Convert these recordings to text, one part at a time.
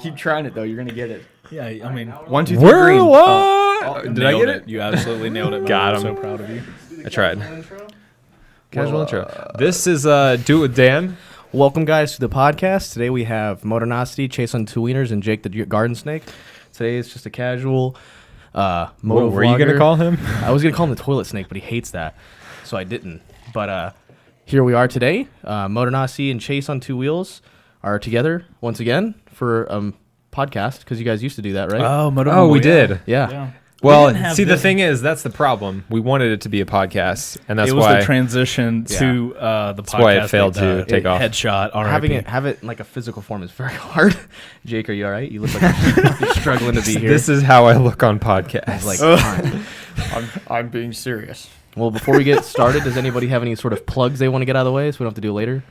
Keep trying it though. You're gonna get it. Yeah, I mean, 1, 2, 3, We're green. what? did I get it? You absolutely nailed it. Got I'm him. so proud of you. I tried. Casual intro. This is Do It With Dan. Welcome, guys, to the podcast. Today we have Motonosity, Chase on Two Wieners, and Jake the Garden Snake. Today is just a casual What Motovlogger. were you going to call him? I was going to call him the Toilet Snake, but he hates that, so I didn't. But here we are today. Motonosity and Chase on Two Wheels are together once again for podcast, because you guys used to do that, right? Oh, we did. Yeah. Well, see, the thing is, that's the problem. We wanted it to be a podcast, and that's it was why the transition to the podcast. That's why it failed to take off. Headshot. Have it in like a physical form is very hard. Jake, are you all right? You look like you're struggling to be here. This is how I look on podcasts. Like, I'm being serious. well, before we get started, does anybody have any sort of plugs they want to get out of the way so we don't have to do it later?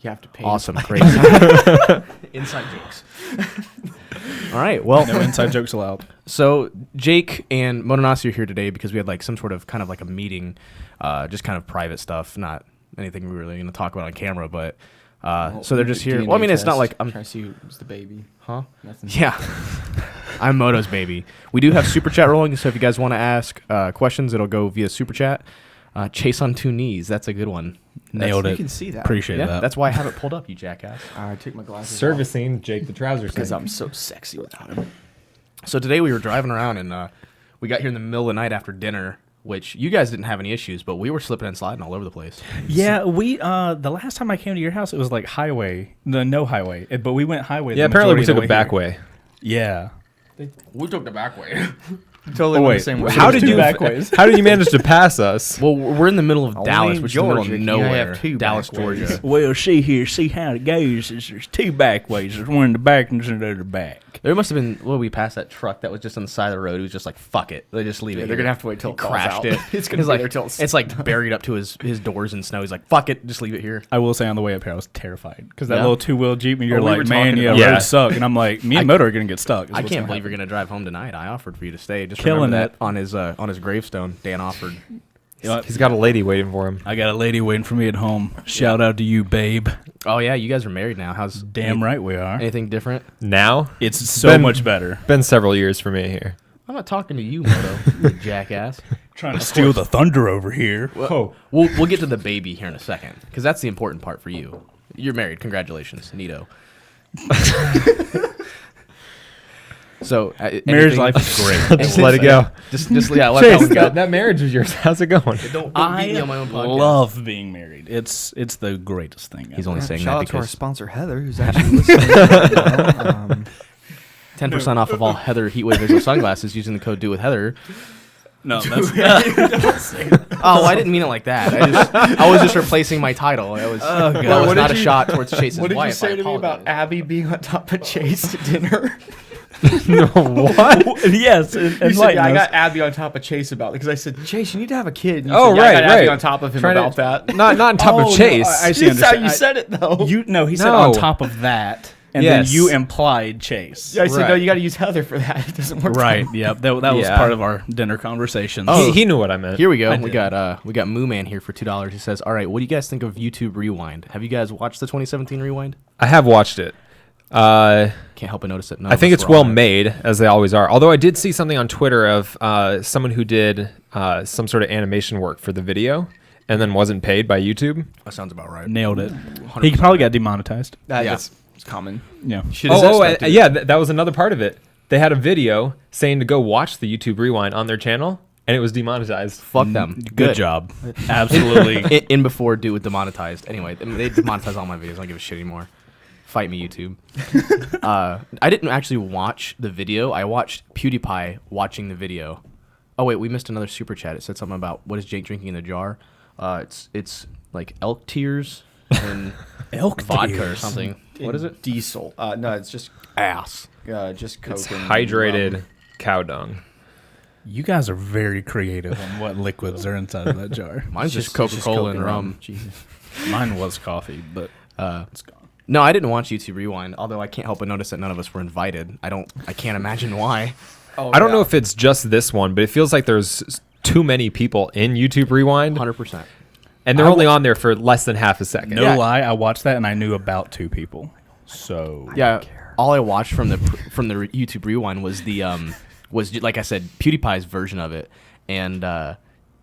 You have to pay. Awesome. Great. Inside jokes. All right. Well, No inside jokes allowed. so Jake and Motonosity are here today because we had like some sort of kind of like a meeting, just kind of private stuff, not anything we were really going to talk about on camera, but so they're just here. DNA Well, I mean, it's not test. like I'm, trying to see who's the baby. huh? Nothing. Yeah. I'm Moto's baby. We do have Super Chat rolling, so if you guys want to ask questions, it'll go via Super Chat. Chase on two knees. That's a good one. Nailed You it. can see that. Appreciate Yeah, that. that's why I have it pulled up, you jackass. I took my glasses Servicing Jake the Trouser because Snake. I'm so sexy without him. So today we were driving around and we got here in the middle of the night after dinner, which you guys didn't have any issues, but we were slipping and sliding all over the place. Yeah, we the last time I came to your house, it was like highway, no highway, but we went highway. Yeah, the apparently we majority took of a the back here. way. Yeah. We took the back way. Totally Oh, went wait. the same way. How There's did two you back ways. How did you manage to pass us? Well, we're in the middle of Only Dallas, in which is in the middle Georgia of can you nowhere. have two Dallas, back ways. Georgia. Well, see how it goes. There's two back ways. There's one in the back and there's another back. There must have been, we passed that truck that was just on the side of the road. He was just like, fuck it. They just leave it. They're here. gonna have to wait till He it thaws crashed out. it. It's gonna He's be like, there till it's like buried up to his doors in snow. He's like, fuck it. Just leave it here. I will say on the way up here, I was terrified because that Yeah? little two-wheel Jeep, and you're Oh, we were like, man, talking yeah, about that. roads suck. And I'm like, me and Moto are going to get stuck. I can't believe you're going to drive home tonight. I offered for you to stay. Just Killing remember it. that on his gravestone. Dan offered. He's got a lady waiting for him. I got a lady waiting for me at home. Shout out to you, babe. Oh, yeah. You guys are married now. How's Damn right we are. anything different? Now? It's so been- much better. Been several years for me here. I'm not talking to you, Moto, you jackass. Trying to steal the thunder over here. Whoa. We'll get to the baby here in a second, because that's the important part for you. You're married. Congratulations, Nito. So Marriage life is great. Just let it go. Just yeah. Let Chase, that one go. that marriage of yours, how's it going? Don't I beat me on my own podcast. love being married. It's the greatest thing. He's ever. only saying Shout that out to our because sponsor Heather, who's actually listening. right now. 10% off of all Heather Heatwave visual sunglasses using the code Do With Heather. No, that's Oh, I didn't mean it like that. I was just replacing my title. That was God. that was What not did a you- shot towards Chase's What did wife. you say I to me about apologize. Abby being on top of Chase at dinner? No, what? yes. You said, yeah, I got Abby on top of Chase about it because I said, Chase, you need to have a kid. And you Oh, said, yeah, I right, got Abby right. on top of him Trying to- about that. Not on top of Chase. I see. That's how understand. you said it, though. He said No. on top of that, and Yes. then you implied Chase. I said, no, Right. you got to use Heather for that. It doesn't work. Right. Yep. That was Yeah. part of our dinner conversations. He knew what I meant. Here we go. I We did. got Moo Man here for $2. He says, "All right, what do you guys think of YouTube Rewind? Have you guys watched the 2017 Rewind? I have watched it. Can't help but notice it. I think it's well made, as they always are. Although I did see something on Twitter of someone who did some sort of animation work for the video and then wasn't paid by YouTube. That sounds about right. Nailed it. He probably got demonetized. That's it's common. Yeah. Yeah, that was another part of it. They had a video saying to go watch the YouTube Rewind on their channel, and it was demonetized. Fuck them. Good job. Absolutely. In before do it demonetized. Anyway, I mean, they demonetized all my videos. I don't give a shit anymore. Fight me, YouTube. I didn't actually watch the video. I watched PewDiePie watching the video. Oh wait, we missed another super chat. It said something about what is Jake drinking in the jar. It's like elk tears and Elk vodka or tears. something. What is it? Diesel. No, it's just Ass. just Coke. It's and hydrated rum. cow dung. You guys are very creative on what liquids are inside of that jar. Mine's It's just Coca-Cola Coke and rum. Jesus. Mine was coffee, but it's gone. No, I didn't watch YouTube Rewind. Although I can't help but notice that none of us were invited. I can't imagine why. Oh, I don't know if it's just this one, but it feels like there's too many people in YouTube Rewind, 100%. and they're only on there for less than half a second. No lie, I watched that and I knew about 2 people. So Yeah, all I watched from the YouTube Rewind was like I said, PewDiePie's version of it, and I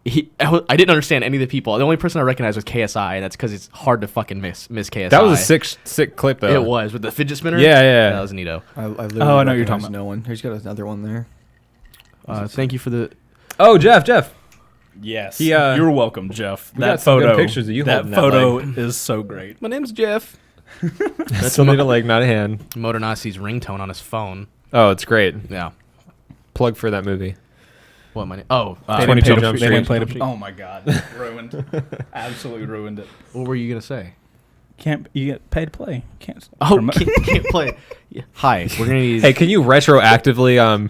didn't understand any of the people. The only person I recognized was KSI, and that's because it's hard to fucking miss KSI. That was a sick clip though. It was with the fidget spinner. Yeah. That was neato. I literally I know what you're talking recognize about. No one. He's got another one there. Thank you for the. Oh, Jeff. yes, He, you're welcome, Jeff. we that got some good photo, pictures of you that holding that photo leg. is so great. My name's Jeff. That's still need a leg, not a hand. Motonosity's ringtone on his phone. Oh, it's great. Yeah. Plug for that movie. What my name? Oh, 22 Jump They didn't Street. play oh my god, ruined, absolutely ruined it. What were you gonna say? Can't you get paid to play? Can't. Oh, promote- can't play. Yeah. Hi, we're gonna need. Hey, can you retroactively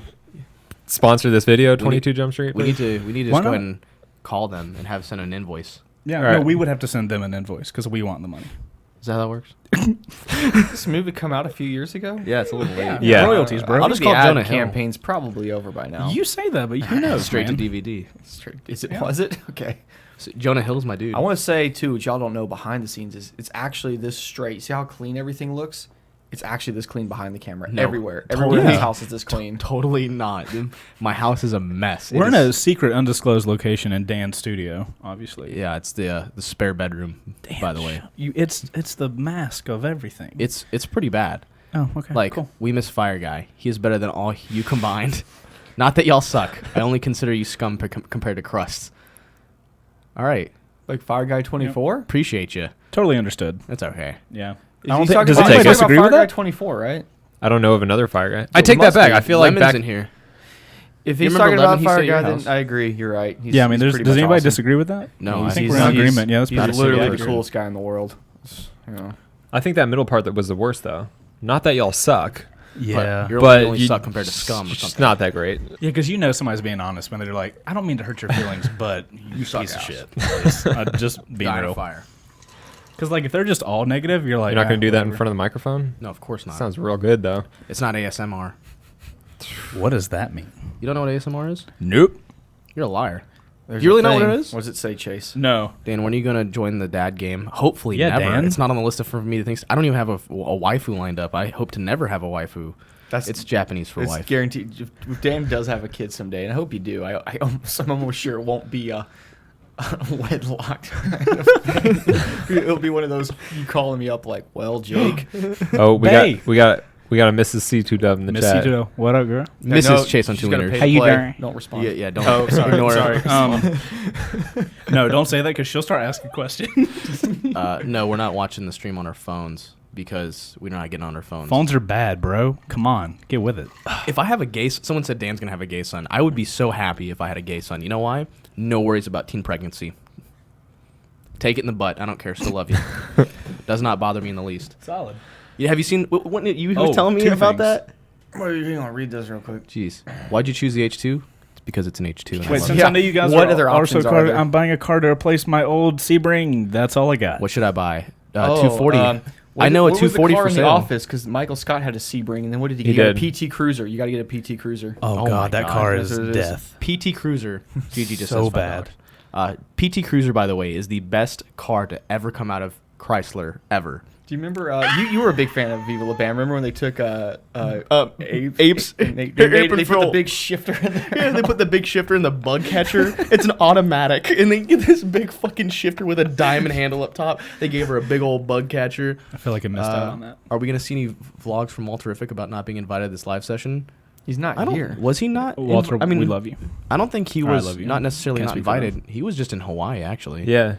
sponsor this video, 22 Jump Street? we need to just Why go not? ahead and call them and have send an invoice. Yeah, All no, right. we would have to send them an invoice because we want the money. Is that how that works? This movie come out a few years ago. Yeah, it's a little late. Yeah. Royalties, bro. I'll I'll just just call call Jonah Hill. campaign's probably over by now. You say that, but who knows? Straight man? to DVD. Is it? Yeah. Was it? Okay. So Jonah Hill's my dude. I want to say too, what y'all don't know behind the scenes is it's actually this straight. See how clean everything looks? It's actually this clean behind the camera. No. Everywhere. Totally Everywhere in this not. house is this clean. Totally not. Dude. My house is a mess. We're It in a is- secret, undisclosed location in Dan's studio, obviously. Yeah, it's the spare bedroom. By the way, It's the mask of everything. it's pretty bad. oh, okay. Like cool. we miss Fire Guy. He is better than all you combined. Not that y'all suck. I only consider you scum compared to Crust. All right, Like Fire Guy 24. appreciate you. Totally understood. That's okay. Yeah. Is I don't he think- talking does about, anybody he's talking disagree about with Fire Guy that? 24, right? I don't know of another fire guy. I it take that must back. be. I feel like Lemon's back. in here. If You he's remember talking about Lemon, he Fire stayed at your Guy, then house? I agree. You're right. He's, Yeah, I mean, he's does pretty much anybody awesome. disagree with that? No, I think he's- we're in he's- agreement. Yeah, that's He's pretty literally sick. the coolest guy in the world. You know. I think that middle part that was the worst though. Not that y'all suck, Yeah. You're but only you suck compared to scum or It's something. not that great. Yeah, because you know somebody's being honest when they're like, I don't mean to hurt your feelings, but you suck piece of ass." shit. I'm just being Dying real. of fire. Because like if they're just all negative, you're like, You're not going to do that in whatever. front of the microphone? No, of course not. Sounds real good though. It's not ASMR. What does that mean? You don't know what ASMR is? Nope. You're a liar. There's You really a know what thing. it is? What does it say, Chase? No. Dan, when are you gonna join the dad game? Hopefully, Yeah, never. Dan. It's not on the list for me to think. I don't even have a waifu lined up. I hope to never have a waifu. It's Japanese for It's wife. guaranteed. If Dan does have a kid someday, and I hope you do. I'm almost sure it won't be a wedlocked. It'll be one of those you calling me up like, well, Jake. Oh, Hey. we got a Mrs. C2W in the Miss chat. C2W, what up, girl? Mrs. Chase on she's two gonna wieners. pay How to you play. doing? Don't respond. Yeah, don't. Oh, sorry. ignore sorry. No, don't say that because she'll start asking questions. No, we're not watching the stream on our phones because we're not getting on our phones. Phones are bad, bro. Come on, get with it. If I have a gay, someone said Dan's gonna have a gay son. I would be so happy if I had a gay son. You know why? No worries about teen pregnancy. Take it in the butt. I don't care. Still love you. Does not bother me in the least. Solid. Yeah, have you seen? What you were Oh, telling me two about things. that? Wait, hang on. Read those real quick. Jeez, why'd you choose the H2? It's because it's an H2. and I Wait, love since it. Yeah. I know you guys What are other also options are car, there? I'm buying a car to replace my old Sebring. That's all I got. What should I buy? Oh, 240. I know a what was the 240 car for in sale. the office because Michael Scott had a Sebring, and then what did he get? He He got did. a PT Cruiser. You got to get a PT Cruiser. Oh, Oh God, my that God, car that's is what it is. death. PT Cruiser. GG just So says bad. $5. PT Cruiser, by the way, is the best car to ever come out of Chrysler ever. Do you remember? You were a big fan of Viva La Bam. Remember when they took Apes. and they Ape put Patrol. the big shifter in there? Yeah, they put the big shifter in the bug catcher. It's an automatic, and they get this big fucking shifter with a diamond handle up top. They gave her a big old bug catcher. I feel like I missed out on that. Are we gonna see any vlogs from Walterific about not being invited to this live session? He's not I don't. here. Was he not? Walter, I mean, we love you. I don't think he I was love you. not necessarily Can't not speak for them. invited. He was just in Hawaii, actually. Yeah.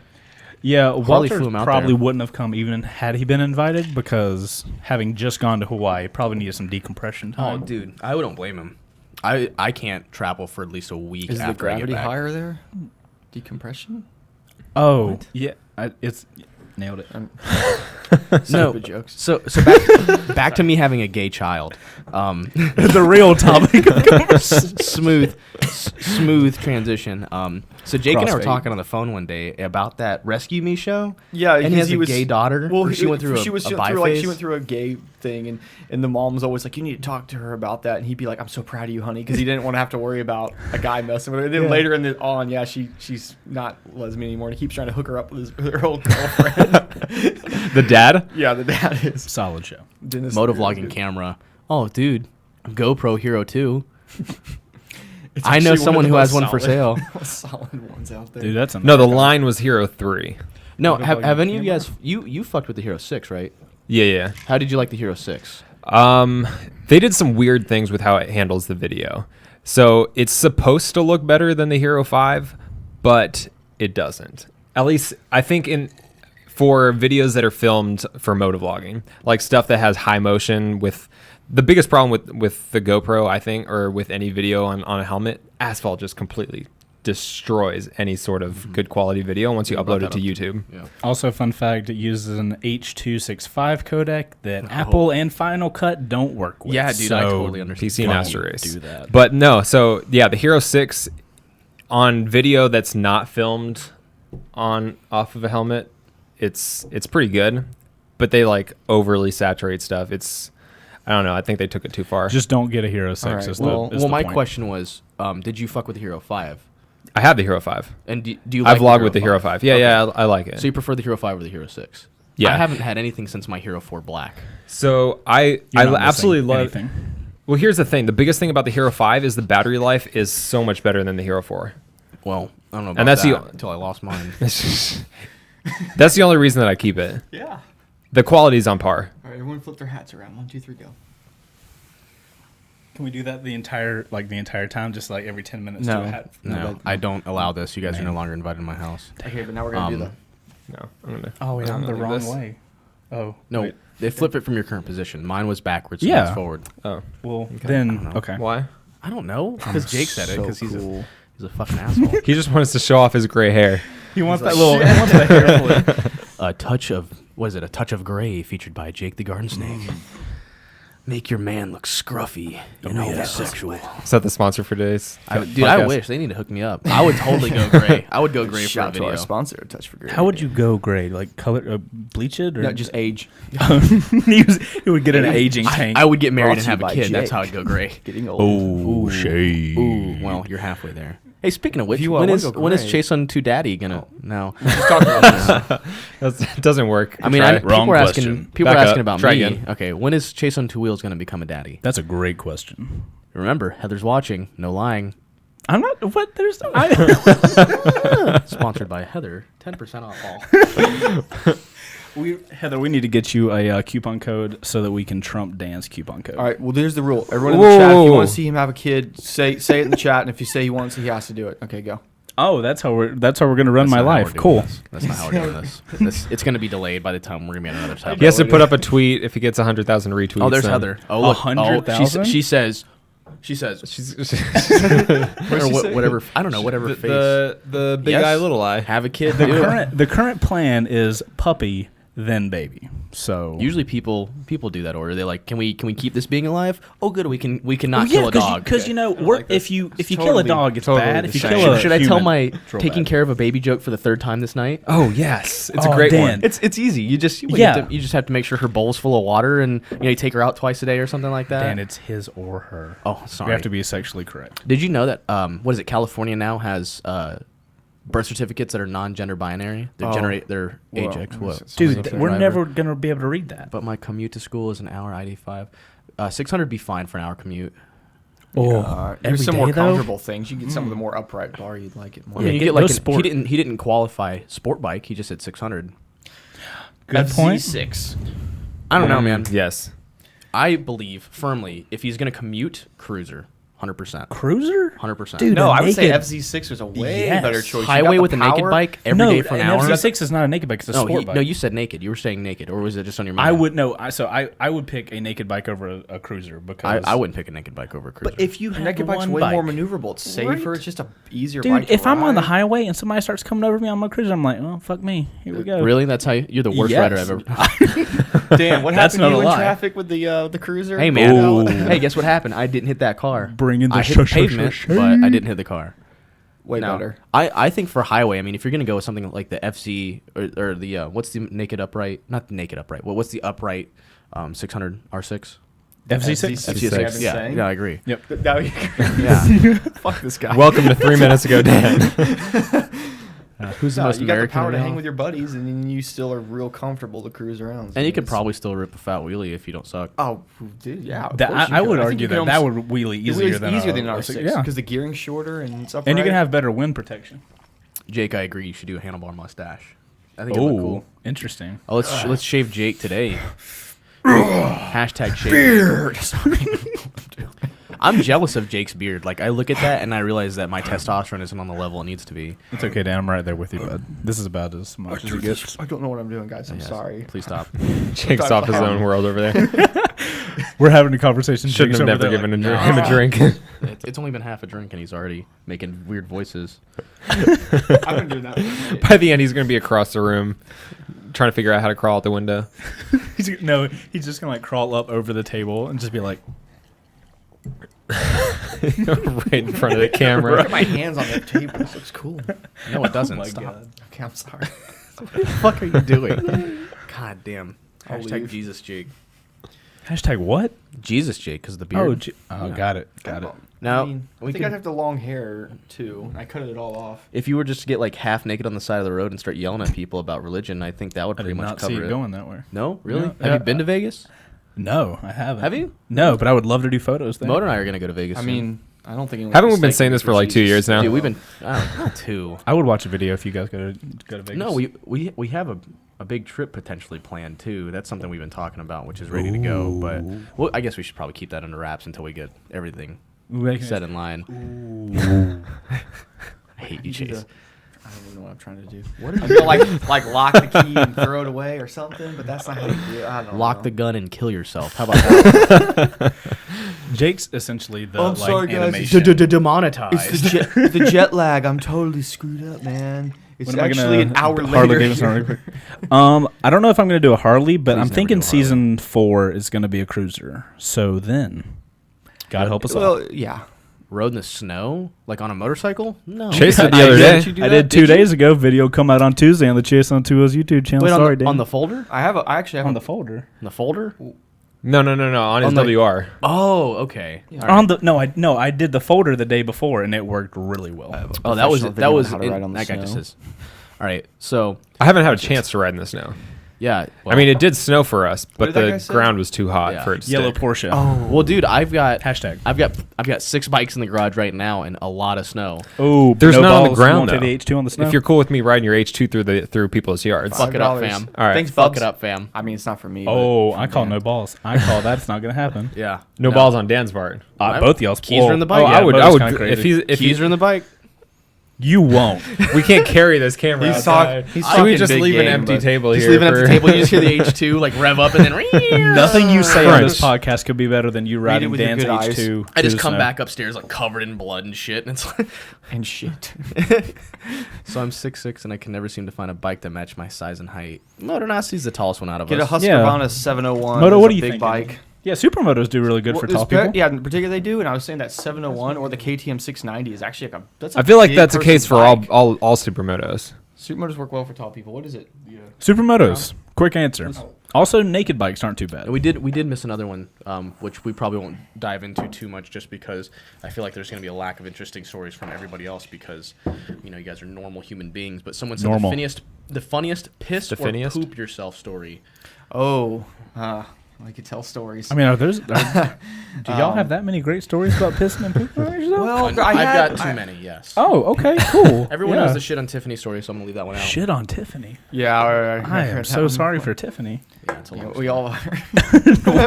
Yeah, Harley Walter flew him out probably there. wouldn't have come even had he been invited because having just gone to Hawaii, probably needed some decompression Oh, time. dude, I wouldn't blame him. I can't travel for at least a week Is the after I gravity get back. higher there? Decompression? Oh, yeah, it's nailed it. No. Stupid jokes. So back to me having a gay child. The real topic. Smooth transition. So Jake and I were Crossfade. talking on the phone one day about that Rescue Me show. Yeah, and he has a gay daughter. Well, or she went through she a went bi through like phase. she went through a gay thing, and the mom was always like, "You need to talk to her about that." And he'd be like, "I'm so proud of you, honey," because he didn't want to have to worry about a guy messing with her. And then later in the on, she's not lesbian anymore, and he keeps trying to hook her up with her old girlfriend. The dad? Yeah, the dad is Solid show. Dennis Motovlogging camera. Oh, dude, GoPro Hero 2. It's I know actually someone of who the has most one for solid- sale. solid ones out there. Dude, that's No, the America. line was Hero 3. No, Motovlogging have any of you camera? guys you fucked with the Hero 6, right? Yeah. How did you like the Hero 6? They did some weird things with how it handles the video. So it's supposed to look better than the Hero 5, but it doesn't. At least I think for videos that are filmed for motovlogging, like stuff that has high motion with the biggest problem with the GoPro, I think, or with any video on a helmet, asphalt just completely destroys any sort of good quality video once you upload it to YouTube. Yeah. Also, fun fact, it uses an H.265 codec that Apple and Final Cut don't work with. Yeah, dude, I So totally understand. PC don't Master Race. do that. But no, so yeah, the Hero 6 on video that's not filmed off of a helmet, it's pretty good, but they like overly saturate stuff. I don't know. I think they took it too far. Just don't get a Hero 6. All right, is well- the, is Well, the my point. question was, did you fuck with the Hero 5? I have the Hero 5. And do you I like vlog with the Hero 5. Yeah, Okay. yeah, I like it. So you prefer the Hero 5 or the Hero 6? Yeah. I haven't had anything since my Hero 4 Black. So I You're not missing absolutely love. anything. Well, here's the thing. The biggest thing about the Hero 5 is the battery life is so much better than the Hero 4. Well, I don't know about And that's that the- until I lost mine. That's the only reason that I keep it. Yeah. The quality's on par. All right, everyone flip their hats around. 1, 2, 3, go. Can we do that the entire time, just like every 10 minutes? No. Do a hat? No, I don't allow this. You guys are no longer invited to my house. Okay, but now we're gonna do Um, the. No, I'm gonna. Oh wait, I'm the like wrong this. way. Oh No, wait. they flip it from your current position. Mine was backwards. Yeah. Yeah. Forward. Oh, Well, I then don't know. okay. why? I don't know because Jake said it so because he's cool. a fucking asshole. He just wants to show off his gray hair. He wants He's that like, little. He wants that hair flip. A touch of a touch of gray featured by Jake the Garden Snake. Make your man look scruffy and homosexual. Is that the sponsor for today's Dude, I podcast? wish they need to hook me up. I would totally go gray. I would go gray for a Shout to our video. sponsor, Touch for Great. How would you go gray? Like color, bleach it, or No, just age. he would get an aging tank. I would get married Brought and to you have a by kid. That's Jake. how I'd go gray. Getting old. oh, shade. Ooh, well, you're halfway there. Hey, speaking of which, If you when wanna is go when is gray- Chase on to Daddy gonna? No, Just talk about this. It doesn't work. I mean, Try it. people Wrong are asking. question. People are Back asking up. about Try me. again. Okay, when is Chase on Two Wheels gonna become a daddy? That's a great question. Remember, Heather's watching. No lying. I'm not. What? There's no. I, Sponsored by Heather. 10% off all. Heather, we need to get you a coupon code so that we can trump Dan's coupon code. All right. Well, there's the rule. Everyone in the chat, if you Whoa. want to see him have a kid, say it in the chat, and if you say he wants it, he has to do it. Okay, go. Oh, that's how we're gonna run That's my not how life. we're doing Cool. this. That's not how we're doing this. It's going to be delayed by the time we're going to be on another tab. He has to put up a tweet if he gets 100,000 retweets. Oh, there's then- Heather. Oh, look. 100,000? She says. She's Or whatever. I don't know. Whatever face. the big Yes. eye, little eye. Have a kid. The do it. current plan is puppy then baby. So Usually people do that order. They're like, can we keep this being alive? Oh, good. We can not kill a dog. because you know like this. if you It's kill a totally- dog, it's totally bad. the If you same. kill a Should I tell human, my it's real taking bad. care of a baby joke for the third time this night? Oh yes, it's Oh, a great Dan. one. It's easy. You just Yeah. you just have to make sure her bowl's full of water, and you take her out twice a day or something like that. Dan, it's his or her. Oh, We sorry. have to be sexually correct. Did you know that what is it? California now has birth certificates that are non-gender binary. They Oh. generate their age Whoa. X. What? Dude, Something we're driver. never gonna be able to read that. But my commute to school is an hour. ID 5. 600 be fine for an hour commute. Oh, There's every some day, more though? comfortable things. You get some of the more upright bar. You'd like it more. Yeah, you get get like those sport- he didn't qualify sport bike. He just said 600. Good point. FZ6. I don't know, man. Yes. I believe firmly if he's gonna commute, cruiser, 100%. Cruiser, 100%. Dude, No, a I would say naked- FZ6 was a way Yes. better choice. You Highway got with the a naked power. bike every day for an hour. FZ6 is not a naked bike; it's a sport bike. No, you said naked. You were saying naked, or was it just on your mind? I would know. I would pick a naked bike over a cruiser because I wouldn't pick a naked bike over a cruiser. But if you A have naked the bike's one way bike, more maneuverable. It's safer. Right? It's just a easier dude, bike to if I'm on the ride. highway and somebody starts coming over me on my cruiser, I'm like, oh fuck me, here we go. Really, that's how you're the worst Yes. rider I've ever. Dan, what That's happened to not you a in lie. traffic with the cruiser? Hey man, Ooh. hey, guess what happened? I didn't hit that car. Bring in the I hit the shush, pavement, shush, but I didn't hit the car. Way better. I think for highway, I mean, if you're gonna go with something like the FC or the what's the naked upright? Not the naked upright. What's the upright 600 R6? FC6. FC6. Yeah, I agree. Yep. Yeah. Fuck this guy. Welcome to 3 minutes ago, Dan. Who's the No, most you got the American? power to right hang now? with your buddies, and then you still are real comfortable to cruise around. And you could probably still rip a fat wheelie if you don't suck. Oh, dude, yeah. of That, course you I could. would think argue you that can that almost- would wheelie it's easier than easier a than R6 Yeah, because the gearing's shorter and it's upright. and you can have better wind protection. Jake, I agree. You should do a handlebar mustache. I think it would look cool. Interesting. Oh, let's shave Jake today. Hashtag shave beard. I'm jealous of Jake's beard. Like, I look at that and I realize that my testosterone isn't on the level it needs to be. It's okay, Dan. I'm right there with you, bud. This is about as much as it gets. I don't know what I'm doing, guys. I'm Yes. sorry. Please stop. Jake's off his own world over there. We're having a conversation. Shouldn't Jake's have over never there given like, him a drink. It's only been half a drink and he's already making weird voices. I've been doing that. By the end, he's going to be across the room trying to figure out how to crawl out the window. he's just gonna like crawl up over the table and just be like, Right in front of the camera. Look at my hands on the table. This looks cool. No, it doesn't. my Stop. God. Okay, I'm sorry. What the fuck are you doing? God damn. I'll Hashtag leave. Jesus Jake. hashtag what? Jesus Jake, because of the beard. Oh, Yeah. got it. Got it. Now, I mean, I we think could- I'd have the long hair too. I cut it all off. If you were just to get like half naked on the side of the road and start yelling at people about religion, I think that would I pretty did much not see cover it it. going that way. No, really? No. Have you been to Vegas? No, I haven't. Have you? No, but I would love to do photos there. Moto and I are gonna go to Vegas. I soon. mean, I don't think. Haven't we been saying this for like 2 years now? dude, we've been not two. I would watch a video if you guys go to Vegas. No, we have a big trip potentially planned too. That's something we've been talking about, which is ready to go. But well, I guess we should probably keep that under wraps until we get everything set in line. I hate you, Chase. I don't even know what I'm trying to do. What I'm gonna like lock the key and throw it away or something, but that's not how you do it. I don't Lock know. the gun and kill yourself. How about that? Jake's essentially the I'm sorry, guys. animation. Demonetized. It's the jet lag. I'm totally screwed up, man. It's When am I actually gonna- an hour Harley later. Davidson really quick. I don't know if I'm going to do a Harley, but Please I'm never thinking do a Harley. season 4 is going to be a cruiser. So then, God help us all. Well, yeah. Rode in the snow, like on a motorcycle? No. Chase did the I other did. day. I did 2 days ago. Video come out on Tuesday on the Chase on 2O's YouTube channel. Wait, Sorry, on Dan. the folder? I actually have on the folder. On the folder? No, on his On the- WR. Oh, okay. Yeah. All right. On the I did the folder the day before and it worked really well. Oh, that was professional video on how to in- ride on the that guy snow. just says. All right, so I haven't had a chance to ride in the snow. yeah. I mean, it did snow for us, but did that guy the say? ground was too hot Yeah. for it to Yellow stick. Porsche. Oh, well, dude, I've got Hashtag. 6 bikes in the garage right now and a lot of snow. Oh, There's no none on the balls, ground, won't take though. the H2 on the snow. If you're cool with me riding your H2 through people's yards, Fuck it up, $5. fam. all right. Thanks, Fuck Bubs. it up, fam. I mean, it's not for me. oh, but I for call Dan. no balls. I call that's not going to happen. Yeah. no balls on Dan's part. Both y'all's Keys are in the bike. Oh, Yeah, I would. motor's kinda If crazy. he's Keys are in the bike. You won't. we can't carry this camera He's outside. talk- he's Should we talking just big leave an game, empty but- table Just here? leave it at the for- table. You just hear the H2 like rev up and then. Nothing you say on this Crunch. podcast could be better than you it riding with your Dan's good eyes. H2. I to just the come snow. back upstairs like covered in blood and shit, and it's like. And shit. So I'm 6'6" and I can never seem to find a bike that match my size and height. Motonosity's the tallest one out of Get a us. Husqvarna 701. Moto, It's what a do you big think? bike. Yeah, supermotos do really good for Well, tall it's people. Yeah, in particular they do. And I was saying that 701 or the KTM 690 is actually like that's. I feel like that's the big case for person's bike. all supermotos. Supermotors work well for tall people. What is it? Supermotos. Quick answer. Also, naked bikes aren't too bad. We did miss another one, which we probably won't dive into too much, just because I feel like there's going to be a lack of interesting stories from everybody else because, you guys are normal human beings. But someone said Normal. the funniest piss The or funniest? poop yourself story. Oh, I could tell stories. I mean, do y'all have that many great stories about pissing and pooping on yourself? well, I've got too many. Yes. Oh, okay, cool. Everyone Yeah. knows the shit on Tiffany story, so I'm gonna leave that one out. Shit on Tiffany. Yeah, I am so sorry for Tiffany. Yeah, it's a long We all are.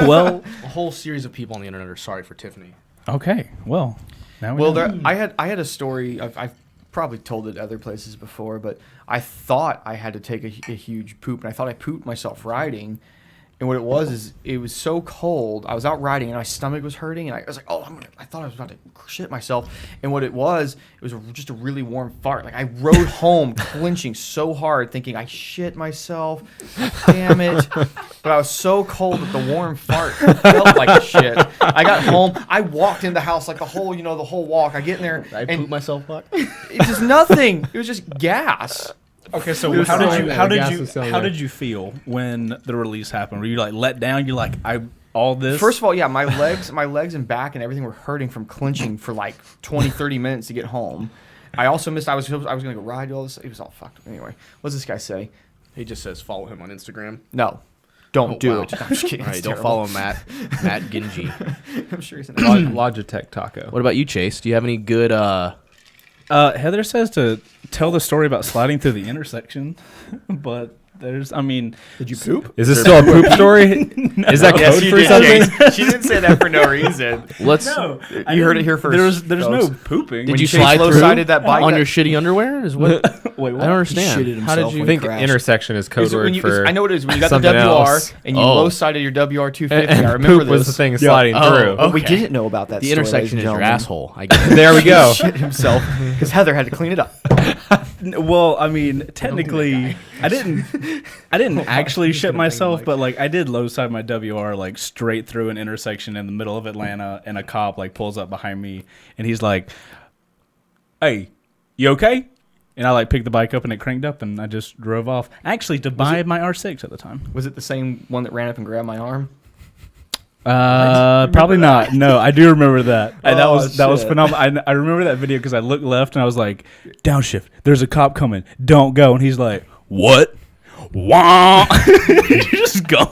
Well, a whole series of people on the internet are sorry for Tiffany. okay. Well, now we Well, know. I had a story. I've probably told it other places before, but I thought I had to take a huge poop, and I thought I pooped myself riding. And what it was is it was so cold. I was out riding and my stomach was hurting, and I was like, "Oh, I thought I was about to shit myself." And what it was just a really warm fart. Like I rode home clenching so hard, thinking I shit myself. Damn it! But I was so cold that the warm fart felt like shit. I got home. I walked in the house like the whole walk. I get in there. I and pooped myself, Buck. It's just nothing. It was just gas. Okay, so how did you feel when the release happened? Were you like let down? You're like all this. First of all, yeah, my legs and back and everything were hurting from clinching for like 20, 30 minutes to get home. I also missed. I was gonna go ride all this. It was all fucked. Anyway, what's this guy say? He just says follow him on Instagram. No, don't do wow. it. I'm just kidding. All right, don't follow Matt Gingy. I'm sure he's an Logitech Taco. What about you, Chase? Do you have any good? Heather says to tell the story about sliding through the intersection, but did you poop? Is this still a poop story? Is that Yes, code you for did, something? James. She didn't say that for no reason. Let's. No, You heard it here first. There's folks. no pooping. Did you Chase slide through low-sided that bike on that- your shitty underwear? Is what? Wait, what? I don't understand. shitted How did himself you? I think crashed. intersection is code Is it word for I know what it is. When you got the something WR else. and you Oh. low-sided your WR250, and I remember poop was the this. thing sliding Oh, through. okay. What we didn't know about that The story, intersection is ladies and your gentlemen. asshole. I get it. There we He go. shit himself because Heather had to clean it up. Well, technically, I didn't actually shit myself, but like I did low side my WR like straight through an intersection in the middle of Atlanta, and a cop like pulls up behind me, and he's like, "Hey, you okay?" And I like picked the bike up and it cranked up, and I just drove off. Actually, to buy my R6 at the time. Was it the same one that ran up and grabbed my arm? Probably not. No, I do remember that. And that Oh, was shit. phenomenal. I remember that video because I looked left and I was like, "Downshift, there's a cop coming. Don't go." And he's like, "What?" Wah! You're just gone.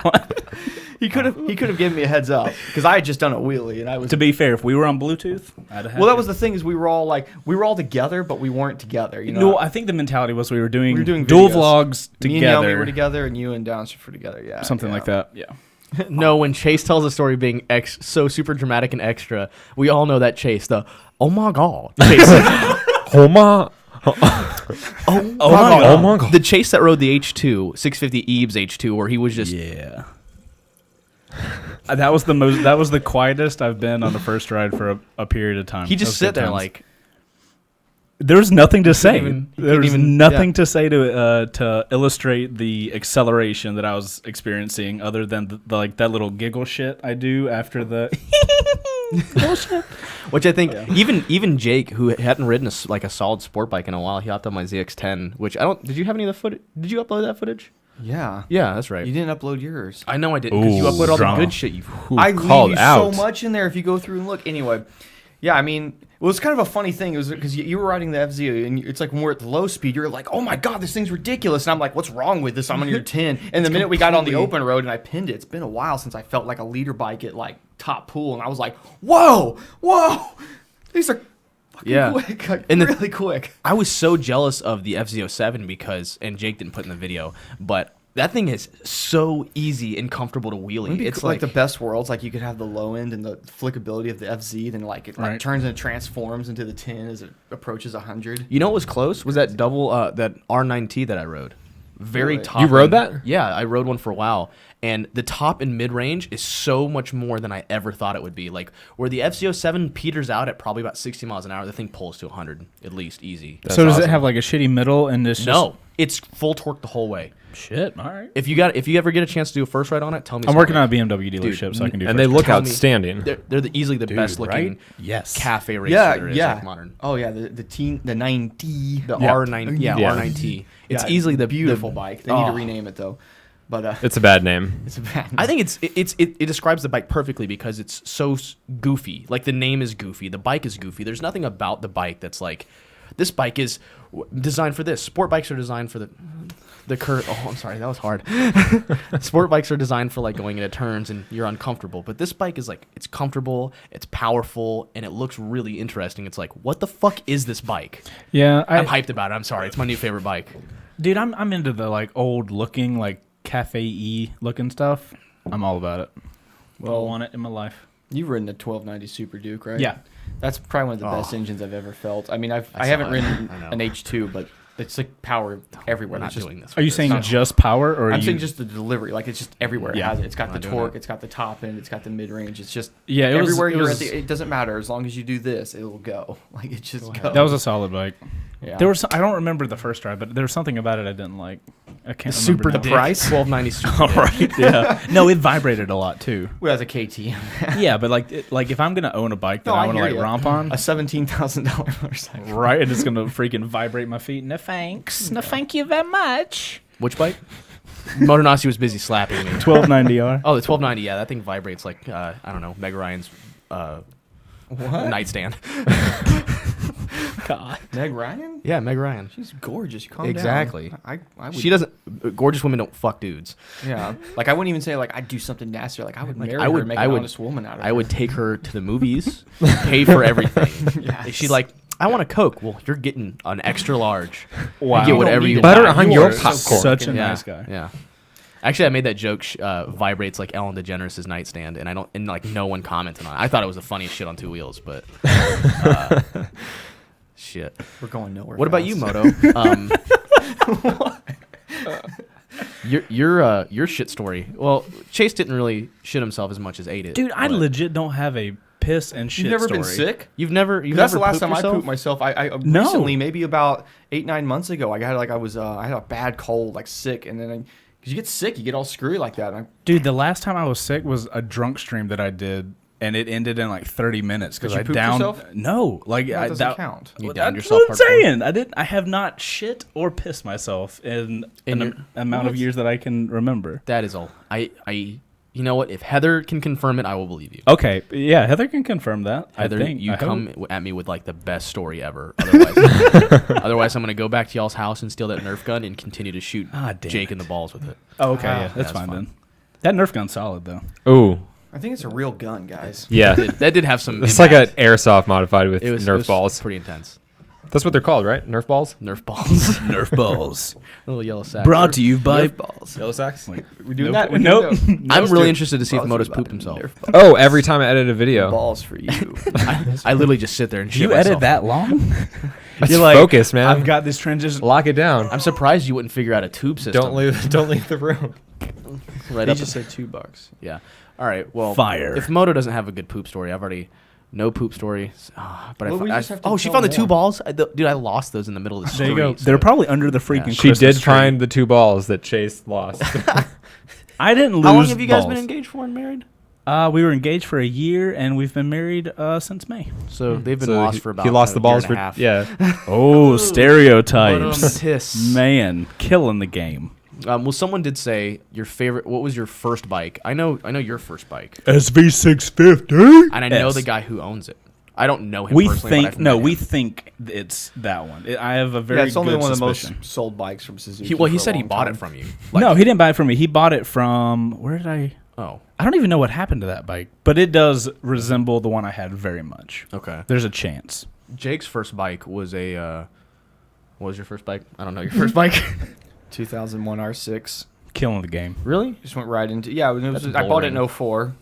He could have given me a heads up because I had just done a wheelie and I was. To be fair, if we were on Bluetooth, I'd have. Well, that was the thing is we were all together, but we weren't together. You know, No, I think the mentality was we were doing doing dual videos. vlogs me and together. Yummy were together, and you and Downshift were together. Yeah, Something yeah. like that. Yeah. No, when Chase tells a story being so super dramatic and extra, we all know that Chase. Oh my god, Chase. Oh my. Oh my God. The Chase that rode the H2 650 Eves H2, where he was just Yeah. That was the quietest I've been on the first ride for a period of time. he just Those sit good there times. like There was nothing to say. even- he There couldn't was even- nothing yeah. to say to illustrate the acceleration that I was experiencing, other than the like that little giggle shit I do after the. Which I think even Jake, who hadn't ridden a solid sport bike in a while, he hopped on my ZX10. Which I don't. Did you have any of the footage? Did you upload that footage? Yeah, Yeah, that's right. you didn't upload yours. I know I didn't because you Ooh, upload all drama. the good shit. You. I called leave you out. so much in there if you go through and look. Anyway, yeah, I mean, well, it's kind of a funny thing. It was because you were riding the FZ, and it's like when we're at the low speed, you're like, "Oh my god, this thing's ridiculous!" And I'm like, "What's wrong with this? I'm on your 10." And the minute we got on the open road and I pinned it, it's been a while since I felt like a leader bike at like top pool, and I was like, "Whoa, these are fucking Yeah. quick, like, And the- really quick." I was so jealous of the FZ07 because, and Jake didn't put in the video, but that thing is so easy and comfortable to wheelie. It's like the best worlds. Like you could have the low end and the flickability of the FZ, then like it like Right. turns and transforms into the 10 as it approaches 100. You know what was close? Was that that R9T that I rode. Very Really? top. You rode end. that? Yeah, I rode one for a while. And the top and mid range is so much more than I ever thought it would be. Like where the FZ07 peters out at probably about 60 miles an hour, the thing pulls to 100 at least, easy. So does it awesome. have like a shitty middle and it's No, it's full torque the whole way. just shit? All right. If you ever get a chance to do a first ride on it, tell me. I'm working on a something. BMW dealership, so I can do. And they first look Tell me- outstanding. They're easily the best looking right? Yes. cafe racer there is, like modern. Oh yeah, the 9T, The Yeah. R9, Yeah. R9T. It's Yeah, easily the beautiful the- bike. They need to Oh. rename it though, but It's a bad name. it's a bad. I think it describes the bike perfectly because it's so goofy. Like the name is goofy, the bike is goofy. There's nothing about the bike that's like, this bike is designed for this. Sport bikes are designed for the curve. Oh, I'm sorry, that was hard. Sport bikes are designed for like going into turns and you're uncomfortable. But this bike is like, it's comfortable, it's powerful, and it looks really interesting. It's like, what the fuck is this bike? Yeah, I'm hyped about it. I'm sorry, it's my new favorite bike. dude, I'm into the like old looking like cafe-y looking stuff. I'm all about it. I want it in my life. You've ridden a 1290 Super Duke, right? Yeah. That's probably one of the best Oh. engines I've ever felt. I mean, I saw haven't it. ridden I know. an H2, but it's like power everywhere. We're not It's just- doing this. Are you with saying this. just power, or are I'm you? saying just the delivery. Like it's just everywhere. Yeah. It has it. It's got I'm the not doing torque. it. It's got the top end. It's got the mid range. It's just Yeah, it was- everywhere it you're was- at. It doesn't matter as long as you do this, it will go. Like it just goes. That was a solid bike. Yeah. There was I don't remember the first ride, but there was something about it I didn't like. I can't Super remember the now. price? $12.90 super. All dick. right. Yeah. No, it vibrated a lot too. Well, that's a KTM. Yeah, but like if I'm gonna own a bike that No, I I want to hear like ya. romp on, A $17,000 motorcycle. right, and it's gonna freaking vibrate my feet. No thanks. No, thank you very much. Which bike? Motonosity was busy slapping me. 1290R. Oh, the 1290. Yeah, that thing vibrates like I don't know, Meg Ryan's What? nightstand. God. Meg Ryan? Yeah, Meg Ryan. She's gorgeous. Calm Exactly. down. I would, She doesn't. Gorgeous women don't fuck dudes. Yeah. Like, I wouldn't even say, like, I'd do something nasty. Like, I would marry I her would- and make I an would- honest woman out of her. I would take her to the movies, pay for everything. Yes. If she's like, I want a Coke. Well, you're getting an extra large. Wow. You get whatever you Butter want. on You your are so popcorn. Such a Yeah. nice guy. Yeah. Actually, I made that joke. Vibrates like Ellen DeGeneres' nightstand, and like no one commented on it. I thought it was the funniest shit on two wheels, but shit. We're going nowhere. What about you, fast. Moto? Your shit story. Well, Chase didn't really shit himself as much as ate it. Dude, I but legit don't have a piss and shit You've never story. been sick? You've never. That's the last time yourself? I pooped myself. I No. recently, maybe about 8-9 months ago, I had a bad cold, like sick, and then because you get sick, you get all screwy like that. And Dude, the last time I was sick was a drunk stream that I did, and it ended in like 30 minutes because Did you I poop downed. yourself? No, like that I doesn't count. You Well, downed that's yourself what I'm hardcore? saying. I didn't. I have not shit or pissed myself in In an amount of what? years that I can remember. That is all. You know what? If Heather can confirm it, I will believe you. Okay, yeah, Heather can confirm that. Heather, I think you I come hope. at me with like the best story ever. Otherwise, I'm gonna go back to y'all's house and steal that Nerf gun and continue to shoot Ah, damn Jake it. in the balls with it. Oh, okay, Ah, yeah, that's that's fine fine. then. That Nerf gun's solid though. Ooh, I think it's a real gun, guys. yeah. That did have some. It's like an impact. airsoft modified with It Nerf was balls. Pretty intense. That's what they're called, right? Nerf balls. Nerf balls. Nerf balls. Little yellow sack. Brought to you by. Nerf balls. Yellow sacks. We're doing Nope. that. Nope. I'm really Dude, interested to see if balls Moto's about pooped it. himself. Nerf Oh, every time I edit a video. balls for you. I literally just sit there and shit You edit myself. that long? That's You're like, focus, man. I've got this transition. Lock it down. I'm surprised you wouldn't figure out a tube system. Don't leave the room. Right He up. just said $2. Yeah. All right. Well, Fire. If Moto doesn't have a good poop story, I've already no poop story. But Well, we just have to oh, she tell found the more. two balls. Dude, I lost those in the middle of the There street. you go. so- They're probably under the freaking. She Christmas did tree. find the two balls that Chase lost. I didn't lose. How long have you guys balls. been engaged for and married? We were engaged for a year, and we've been married since May. So they've been So lost he- for about. He lost the balls year for and a half. yeah. Oh, stereotypes. Mototis. Man, killing the game. Well, someone did say your favorite. What was your first bike? I know your first bike, SV650. and I know Yes. the guy who owns it. I don't know him We personally. think we think it's that one. I have a very Yeah, it's only good one of the suspicion. most sold bikes from Suzuki. He for a said he long bought time. it from you. No, he didn't buy it from me. He bought it from where did I? Oh, I don't even know what happened to that bike, but it does resemble the one I had very much. okay. There's a chance. Jake's first bike was a. What was your first bike? I don't know your first bike. 2001 R6. Killing the game. Really? Just went right into That's I bought it in boring. 04.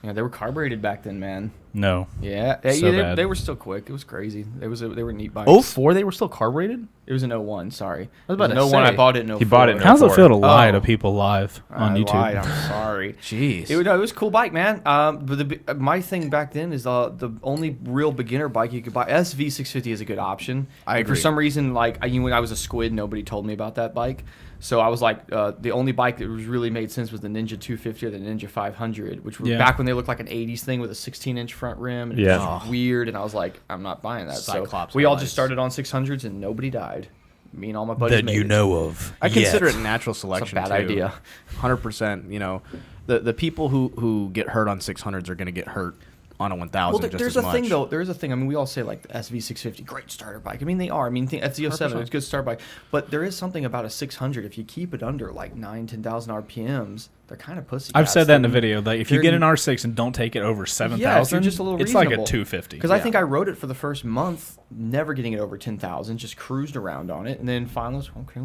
Yeah, they were carbureted back then, man. No. Yeah, So they, bad. they were still quick. It was crazy. They were neat bikes. Oh, 04, they were still carbureted? It was an 01. Sorry, I was about It to was an 01. say. I bought it in 04. He bought it in How's it 04. feel to lie to Oh. people live on I YouTube? lied, I'm sorry. Jeez. It was a cool bike, man. But my thing back then is the only real beginner bike you could buy. SV650 is a good option. I And for agree. some reason, like when I was a squid, nobody told me about that bike. So I was like, the only bike that was really made sense was the Ninja 250 or the Ninja 500, which were Yeah. back when they looked like an 80s thing with a 16-inch front rim. And Yeah. it was weird. And I was like, I'm not buying that. Cyclops so we all headlights. just started on 600s and nobody died. Me and all my buddies made it. of. I consider it natural selection. bad idea. 100%. You know, the people who get hurt on 600s are going to get hurt on a 1000 Well, just there's as a much. thing though. There is a thing. I mean, we all say like the SV650, great starter bike. I mean, they are. I mean, FZ07, 100%. it's a good starter bike. But there is something about a 600. If you keep it under like 10,000 RPMs, they're kind of pussy. I've said that in the They're- video. Like if you they're- get an R6 and don't take it over 7,000, just a little it's like a reasonable. 250. Because I Yeah. think I rode it for the first month, never getting it over 10,000, just cruised around on it, and then finally was okay.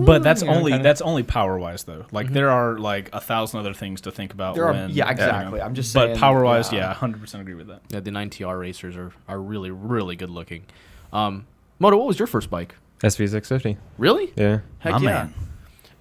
But that's you know, only kinda- that's only power wise though. Like there are like 1,000 other things to think about. There are- when, yeah, exactly. I'm just But saying, power wise, yeah. yeah, 100% agree with that. Yeah, the 9TR racers are really, really good looking. Moto, what was your first bike? SV650. Really? Yeah. Heck My yeah.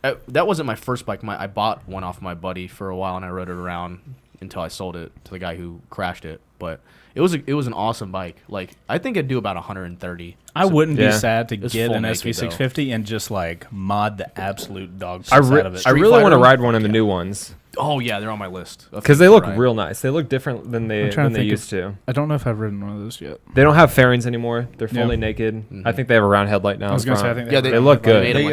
man. That wasn't my first bike. I bought one off my buddy for a while, and I rode it around until I sold it to the guy who crashed it. but it was an awesome bike. Like I think it'd do about 130. I wouldn't be Yeah. sad to It's get full an naked, SV650 and just like mod the absolute dog I, shit out of it. I really want to Fighter? ride one of the new ones Oh yeah, they're on my list because they look Right. real nice. They look different than they I'm trying to think used to. I don't know if I've ridden one of those yet. They don't have fairings anymore. They're Yeah. fully naked. I think they have a round headlight now. I was in gonna say I front. think Yeah, they, they look good. made 'em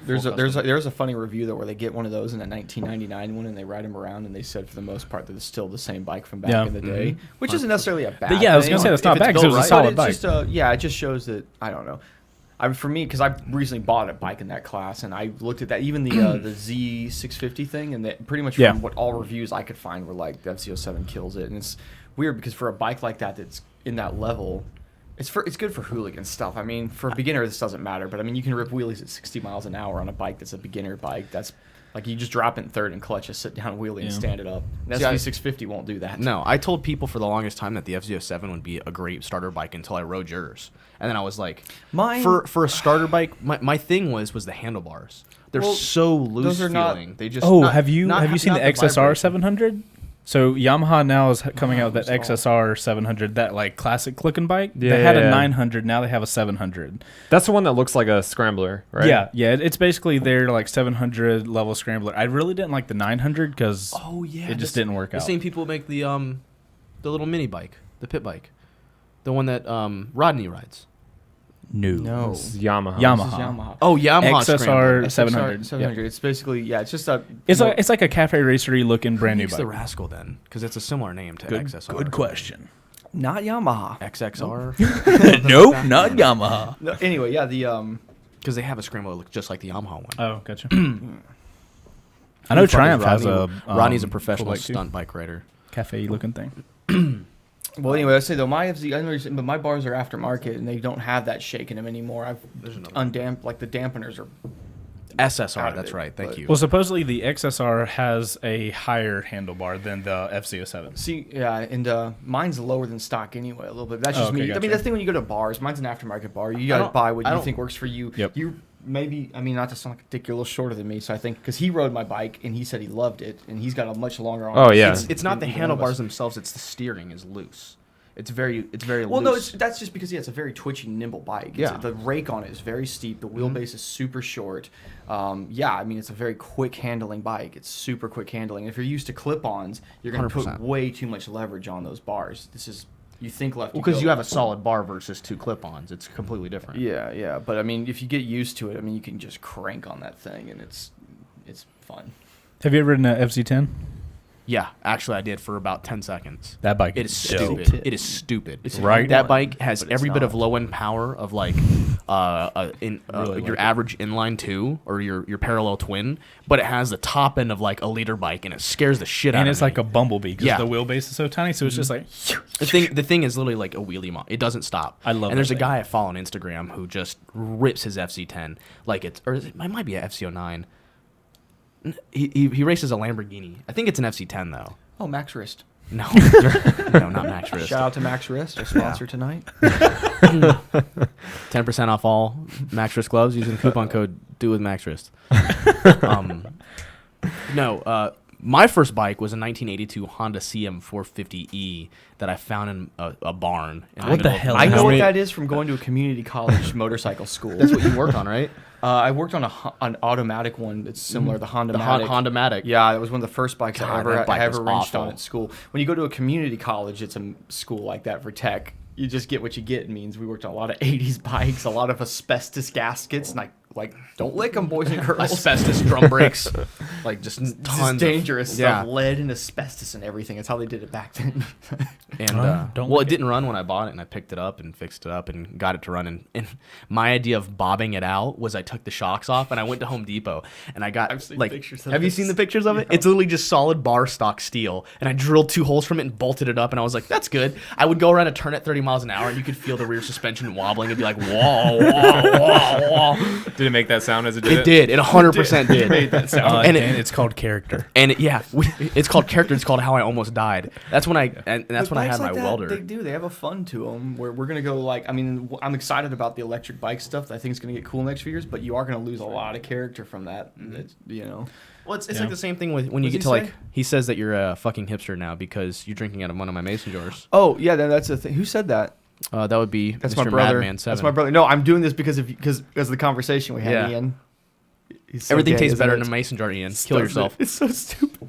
They, like a there's a funny review though where they get one of those in a 1999 one and they ride them around and they said for the most part that it's still the same bike from back Yeah. in the day, which isn't necessarily a bad. But yeah, I was gonna thing say that's not if it's bad because it built was a right. solid But bike. it's just yeah, it just shows that I don't know. For me, because I recently bought a bike in that class, and I looked at that, even the Z650 thing, and that pretty much from Yeah. what all reviews I could find were like the FZ07 kills it, and it's weird because for a bike like that that's in that level, it's good for hooligan stuff. I mean, for a beginner this doesn't matter, but I mean you can rip wheelies at 60 miles an hour on a bike that's a beginner bike. That's like you just drop it in third and clutch a sit down wheelie and Yeah. stand it up. An See, I- SV650 won't do that. No, I told people for the longest time that the FZ07 would be a great starter bike until I rode yours. And then I was like, Mine- for a starter bike, my thing was the handlebars. They're Well, so loose those are not- feeling. They just Oh, not- have you not- seen not the XSR vibration. 700? So Yamaha now is coming out with that Installed. XSR 700, that like classic clicking bike. Yeah, they had yeah, a yeah. 900, now they have a 700. That's the one that looks like a scrambler, right? Yeah, it's basically their like 700 level scrambler. I really didn't like the 900 because Oh yeah, it just didn't work The out. same people make the little mini bike, the pit bike, the one that Rodney rides. No. It's Yamaha. Yamaha. This is Yamaha. Oh, Yamaha XSR Scrambler. 700. 700. It's basically it's just a. It's like a cafe racery looking brand new Who makes bike. the Rascal then? Because it's a similar name to XSR. Good question. not Yamaha. XXR. Nope, not Yamaha. No, anyway, yeah, the Because they have a scrambler that looks just like the Yamaha one. Oh, gotcha. I know Triumph has a Rodney's a cool professional bike, too. stunt bike rider. Cafe looking thing. Well, anyway, I say though my FZ, I know you're saying, but my bars are aftermarket and they don't have that shake in them anymore. I've undamped, like the dampeners are. Out SSR, of that's it, right. Thank but- you. Well, supposedly the XSR has a higher handlebar than the FZ07. See, yeah, and mine's lower than stock anyway, a little bit. That's Oh, just okay, me. I gotcha. mean, that's the thing when you go to bars. Mine's an aftermarket bar. You gotta don't- buy what I you don't- think works for you. Yep. You maybe, I mean, not to sound like a dick, you're a little shorter than me, so I think because he rode my bike and he said he loved it, and he's got a much longer arm. Oh, yeah. It's not the than either one of us. handlebars themselves. It's the steering is loose. It's very Well, no, loose. that's just because it's a very twitchy, nimble bike. Yeah. The rake on it is very steep. The wheelbase is super short. Yeah, I mean it's a very quick handling bike. It's super quick handling. If you're used to clip-ons, you're going to put 100%. way too much leverage on those bars. This is you think left. because go you have a left. solid bar versus two clip-ons. It's completely different. Yeah, but I mean if you get used to it, I mean you can just crank on that thing and it's fun. Have you ever ridden an FZ10? Yeah, actually, I did for about 10 seconds. That bike It is dope. stupid. It is stupid. It's Right. That fun, bike has but it's every bit of not. low end power of like Really your like it. average inline two or your parallel twin, but it has the top end of like a liter bike, and it scares the shit out And of it's me. like a bumblebee because Yeah. the wheelbase is so tiny, so it's just like. The thing is literally like a wheelie mod. It doesn't stop. I love And there's that a thing. guy I follow on Instagram who just rips his FC10 like it's, or it might be a FC09. He races a Lamborghini. I think it's an FC10 though. Oh, Max Wrist. No, no, not Max Wrist. Shout out to Max Wrist, our sponsor tonight. 10% off all Max Wrist gloves using coupon code Do with Max Wrist. My first bike was a 1982 Honda CM450E that I found in a barn. In What the middle of hell I is know How what many- that is from going to a community college motorcycle school. That's what you worked on, right? I worked on an automatic one that's similar, the Honda Matic. Honda Matic. Yeah, that was one of the first bikes God, I that bike was ever wrenched on awful. at school. When you go to a community college, it's a school like that for tech. You just get what you get. It means we worked on a lot of 80s bikes, a lot of asbestos gaskets, and don't lick them, boys and girls. Asbestos drum brakes. Like just This is tons dangerous of, stuff, lead and asbestos and everything. That's how they did it back then. And don't well, like it didn't run when I bought it, and I picked it up and fixed it up and got it to run. And my idea of bobbing it out was I took the shocks off and I went to Home Depot and I got I've seen like. pictures of Have you this. seen the pictures of it? It's literally just solid bar stock steel, and I drilled 2 holes from it and bolted it up. And I was like, "That's good." I would go around a turn at 30 miles an hour, and you could feel the rear suspension wobbling and be like, "Whoa, whoa, whoa, whoa!" Dude, Did it make that sound as it did It did. It 100% It made did. that sound. And it's called character. And it's called character. It's called How I Almost Died. That's when I and that's But when I bikes had my like that, welder. They do. They have a fun to them. Where we're gonna go like. I mean, I'm excited about the electric bike stuff. I think it's gonna get cool next few years. But you are gonna lose a lot of character from that. It's, you know. Well, it's Yeah. like the same thing with when you What's get to he like. say? He says that you're a fucking hipster now because you're drinking out of one of my mason jars. Oh yeah, that's the thing. Who said that? That would be That's Mr. my brother. Madman 7. That's my brother. No, I'm doing this because of the conversation we had. Yeah. Ian. He's so Everything gay, tastes isn't better it? in a mason jar, Ian. Doesn't Kill it? yourself. It's so stupid.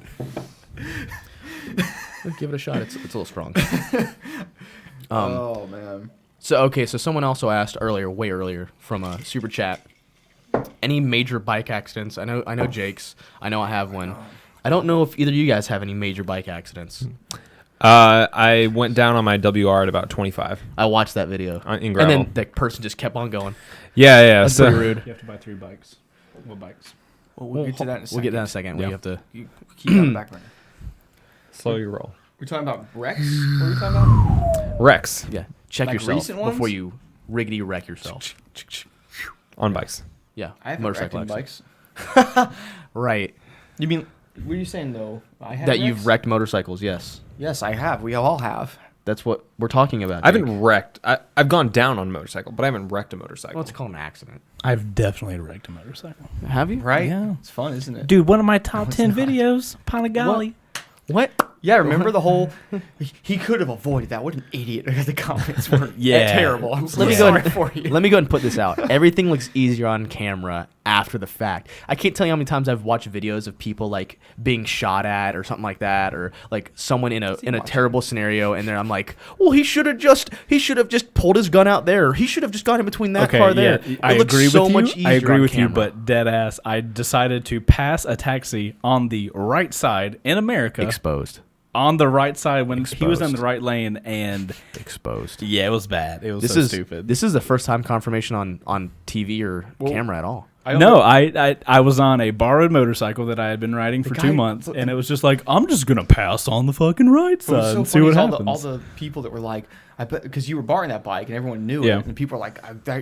Give it a shot. It's a little strong. Oh man. So someone also asked way earlier from a super chat. Any major bike accidents? I know Jake's. I know I have one. I don't know if either of you guys have any major bike accidents. I went down on my WR at about 25 I watched that video. in gravel. And then the person just kept on going. yeah. That's So pretty rude. You have to buy 3 bikes. What bikes? We'll get to that in a second. We'll get that in a second. Yeah. We have to. You keep that in the background. slow your roll. We're talking about Rex. What are we talking about? Rex Check Like yourself recent ones? before you riggedy wreck yourself. on bikes. Yeah, I haven't wrecked any accidents. bikes. Right. You mean? What are you saying though? I have That you've wrecked motorcycles. Yes. Yes, I have. We all have. That's what we're talking about. I Jake. haven't wrecked. I've gone down on a motorcycle, but I haven't wrecked a motorcycle. Well, it's called an accident. I've definitely wrecked a motorcycle. Have you? Right? Yeah. It's fun, isn't it? Dude, one of my top it's 10 not. videos, Pint of Golly. What? Yeah, remember the whole. He could have avoided that. What an idiot! The comments were Yeah. terrible. I'm so Let me go sorry ahead- for you. Let me go ahead and put this out. Everything looks easier on camera after the fact. I can't tell you how many times I've watched videos of people like being shot at or something like that, or like someone in a terrible scenario, and then I'm like, well, he should have just pulled his gun out there. Or he should have just got in between that car there. Yeah, It I looks agree so with much you. easier I agree on with you, camera. but dead ass, I decided to pass a taxi on the right side in America. exposed. On the right side when he was in Exposed. the right lane, and Exposed. yeah, it was bad. It was This so is stupid. This is the first time confirmation on TV or camera at all. No, I was on a borrowed motorcycle that I had been riding for guy- 2 months, and it was just like, I'm just gonna pass on the fucking right It was side so and see funny what is happens. all the people that were like, I bet because you were borrowing that bike and everyone knew Yeah. it, and people were like,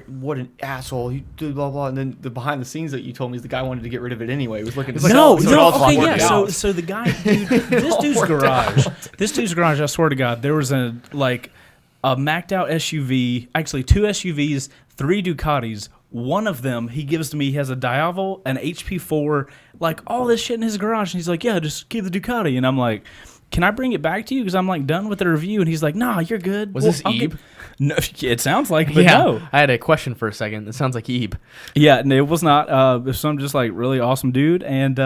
what an asshole, he did blah blah. And then the behind the scenes that you told me is the guy wanted to get rid of it anyway. He was looking. To No, sell it, so it no, all okay, worked yeah. out. So the guy, dude, this dude's worked garage. This dude's garage. I swear to God, there was a macked out SUV, actually 2 SUVs, 3 Ducatis. One of them he gives to me. He has a Diavel, an HP4, like all this shit in his garage. And he's like, yeah, just keep the Ducati. And I'm like, can I bring it back to you? Because I'm like done with the review. And he's like, nah, you're good. Was this I'll get-" Ebe? No, it sounds like, but no. I had a question for a second. It sounds like Ebe. Yeah, no, it was not. It was some just like really awesome dude. And